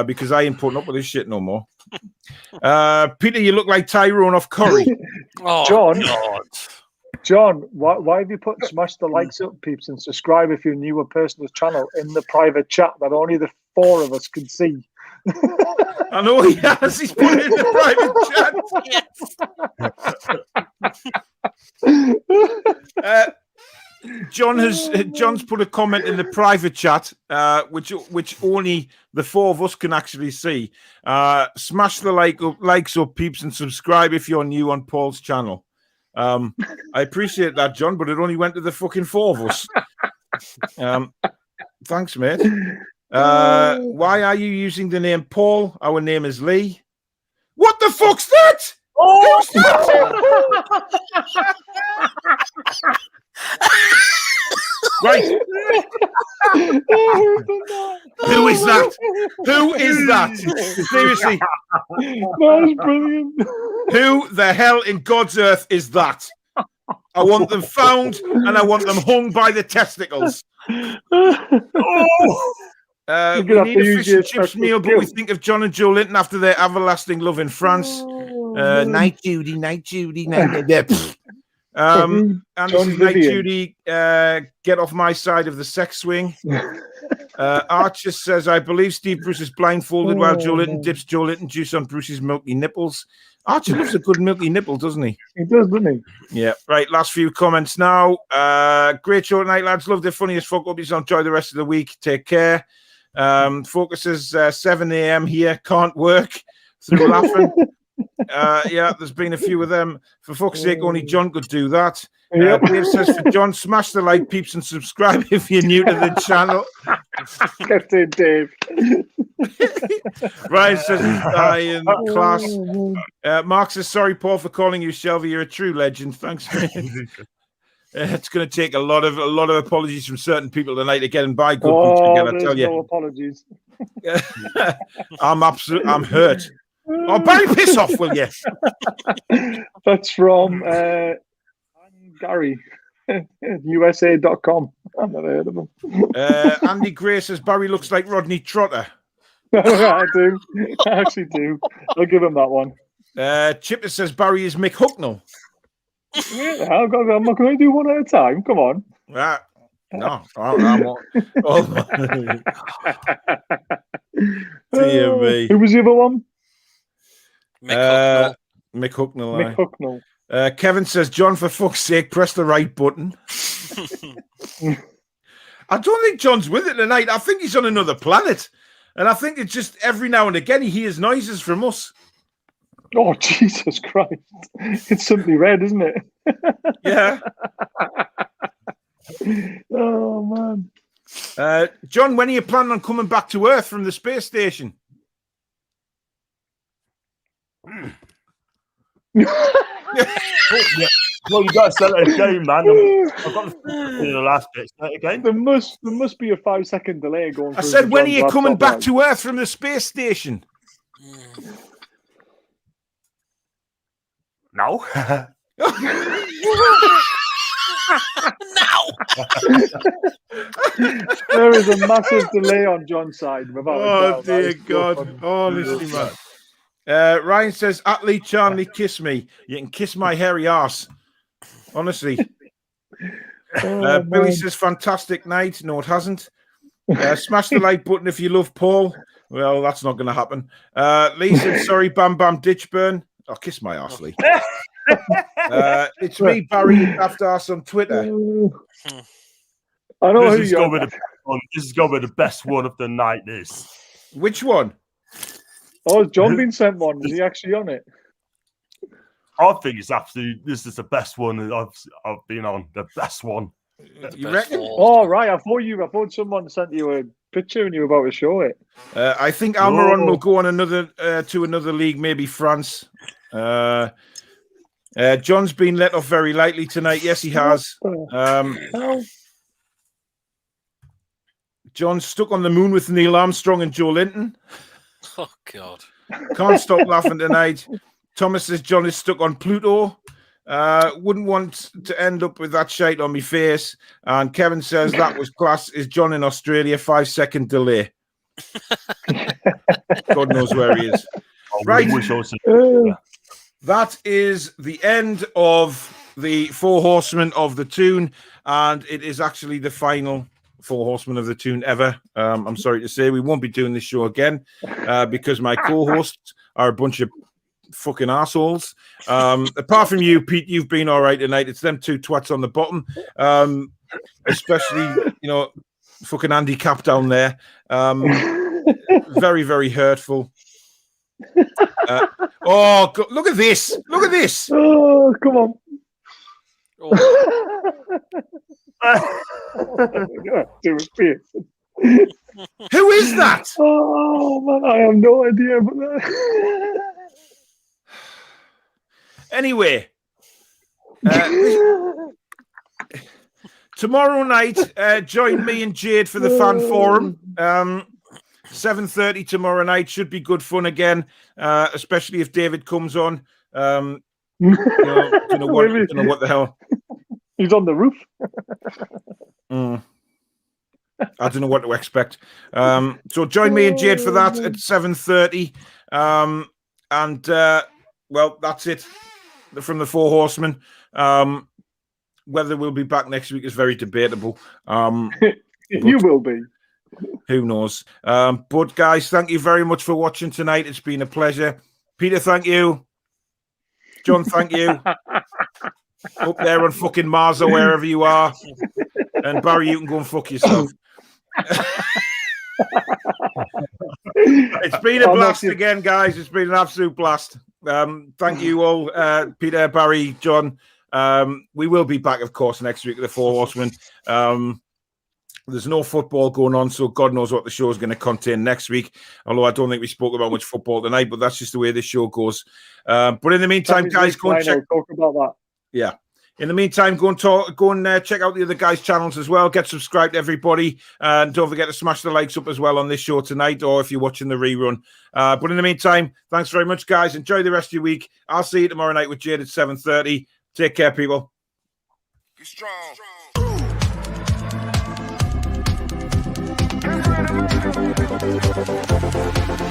C: because I ain't putting up with this shit no more. Peter, you look like Tyrone off Curry.
F: Oh,
D: John.
F: God.
D: John, why have you put smash the likes up, peeps, and subscribe if you're new to a personal channel in the private chat that only the 4 of us can see?
C: I know he has. He's put it in the private chat. John's put a comment in the private chat, which only the 4 of us can actually see. Smash the likes up, peeps, and subscribe if you're new on Paul's channel. I appreciate that, John, but it only went to the fucking 4 of us. Thanks, mate. Why are you using the name Paul? Our name is Lee. What the fuck's that? Oh! Who's that? Right. Who is that? Who is that? Seriously.
D: That was brilliant.
C: Who the hell in God's earth is that? I want them found and I want them hung by the testicles. We need a fish and chips meal, but we think of John and Joelinton after their everlasting love in France. Night Judy, night Judy, night. And this is Night Judy, get off my side of the sex swing. Archer says, I believe Steve Bruce is blindfolded while Joelinton dips Joelinton juice on Bruce's milky nipples. Archer loves a good milky nipple, doesn't he?
D: He does, doesn't he?
C: Yeah. Right, last few comments now. Great show tonight, lads. Love the funniest fuck up. Enjoy the rest of the week. Take care. Focuses 7 a.m. here. Can't work. Through laughing. Yeah, there's been a few of them. For fuck's sake, only John could do that. Dave says for John, smash the like, peeps, and subscribe if you're new to the channel.
D: Get in, Dave.
C: Ryan says I in class. Mark says sorry, Paul, for calling you Shelby. You're a true legend. Thanks, man. It's going to take a lot of apologies from certain people tonight to get and buy good boots again. I tell you,
D: no apologies.
C: I'm hurt. Oh, Barry, piss off, will you?
D: That's from Gary, USA.com. I've never heard of him.
C: Andy Gray says Barry looks like Rodney Trotter.
D: I do. I actually do. I'll give him that one.
C: Chipper says Barry is Mick Hucknall.
D: I'm not going to do one at a time. Come on.
C: No, dear me.
D: Who was the other one?
C: Mick Hucknall.
D: Mick Hucknall.
C: Kevin says, John, for fuck's sake, press the right button. I don't think John's with it tonight. I think he's on another planet. And I think it's just every now and again he hears noises from us.
D: Oh, Jesus Christ. It's simply red, isn't it?
C: Yeah.
D: Oh, man.
C: John, when are you planning on coming back to Earth from the space station?
E: Well, you got to sell it again, man. I've got the last bit. Again,
D: there must be a 5-second delay going.
C: I said, when are you coming back to Earth from the space station?
E: No.
F: No.
D: There is a massive delay on John's side.
C: Oh dear God! Honestly, man. Ryan says, Atlee Charlie, kiss me. You can kiss my hairy arse. Honestly. Billy says, fantastic night. No, it hasn't. Smash the like button if you love Paul. Well, that's not going to happen. Lee said, sorry, Bam Bam Ditchburn. I'll kiss my arse, Lee. It's me, Barry Daft Arse on Twitter.
D: I know
E: this is going to be the best one of the night. This.
C: Which one?
D: Oh, has John been sent one? Is he actually on it?
E: I think it's absolutely. This is the best one that I've been on. The best one.
C: You reckon?
D: Oh right, I thought someone sent you a picture and you were about to show it.
C: I think Almiron will go on to another league, maybe France. John's been let off very lightly tonight. Yes, he has. John's stuck on the moon with Neil Armstrong and Joelinton.
F: Oh, God.
C: Can't stop laughing tonight. Thomas says John is stuck on Pluto. Wouldn't want to end up with that shite on my face. And Kevin says that was class. Is John in Australia? 5-second delay. God knows where he is. Right. That is the end of the Four Horsemen of the Toon, and it is actually the final Four Horsemen of the Toon ever. I'm sorry to say we won't be doing this show again because my co-hosts are a bunch of fucking assholes. Apart from you, Pete, you've been all right tonight. It's them two twats on the bottom, especially fucking Andy Cap down there. Very, very hurtful. God, look at this! Look at this!
D: Oh, come on!
C: Who is that?
D: Oh man, I have no idea. But
C: Anyway, tomorrow night, join me and Jade for the fan forum. 7:30 tomorrow night should be good fun again, especially if David comes on. Don't know what the hell.
D: He's on the roof.
C: I don't know what to expect. So join me and Jade for that at 7:30. Well, that's it from the Four Horsemen. Whether we'll be back next week is very debatable.
D: You will be.
C: Who knows? But guys, thank you very much for watching tonight. It's been a pleasure. Peter, thank you. John, thank you. Up there on fucking Mars or wherever you are. And Barry, you can go and fuck yourself. It's been a blast again, guys. It's been an absolute blast. Thank you all, Peter, Barry, John. We will be back, of course, next week with the Four Horsemen. There's no football going on, so God knows what the show is going to contain next week. Although I don't think we spoke about much football tonight, but that's just the way this show goes. But in the meantime, guys, go and check.
D: Talk about that.
C: Yeah. In the meantime, go and check out the other guys' channels as well. Get subscribed, everybody, and don't forget to smash the likes up as well on this show tonight, or if you're watching the rerun. But in the meantime, thanks very much, guys. Enjoy the rest of your week. I'll see you tomorrow night with Jade at 7:30. Take care, people.
B: Be strong.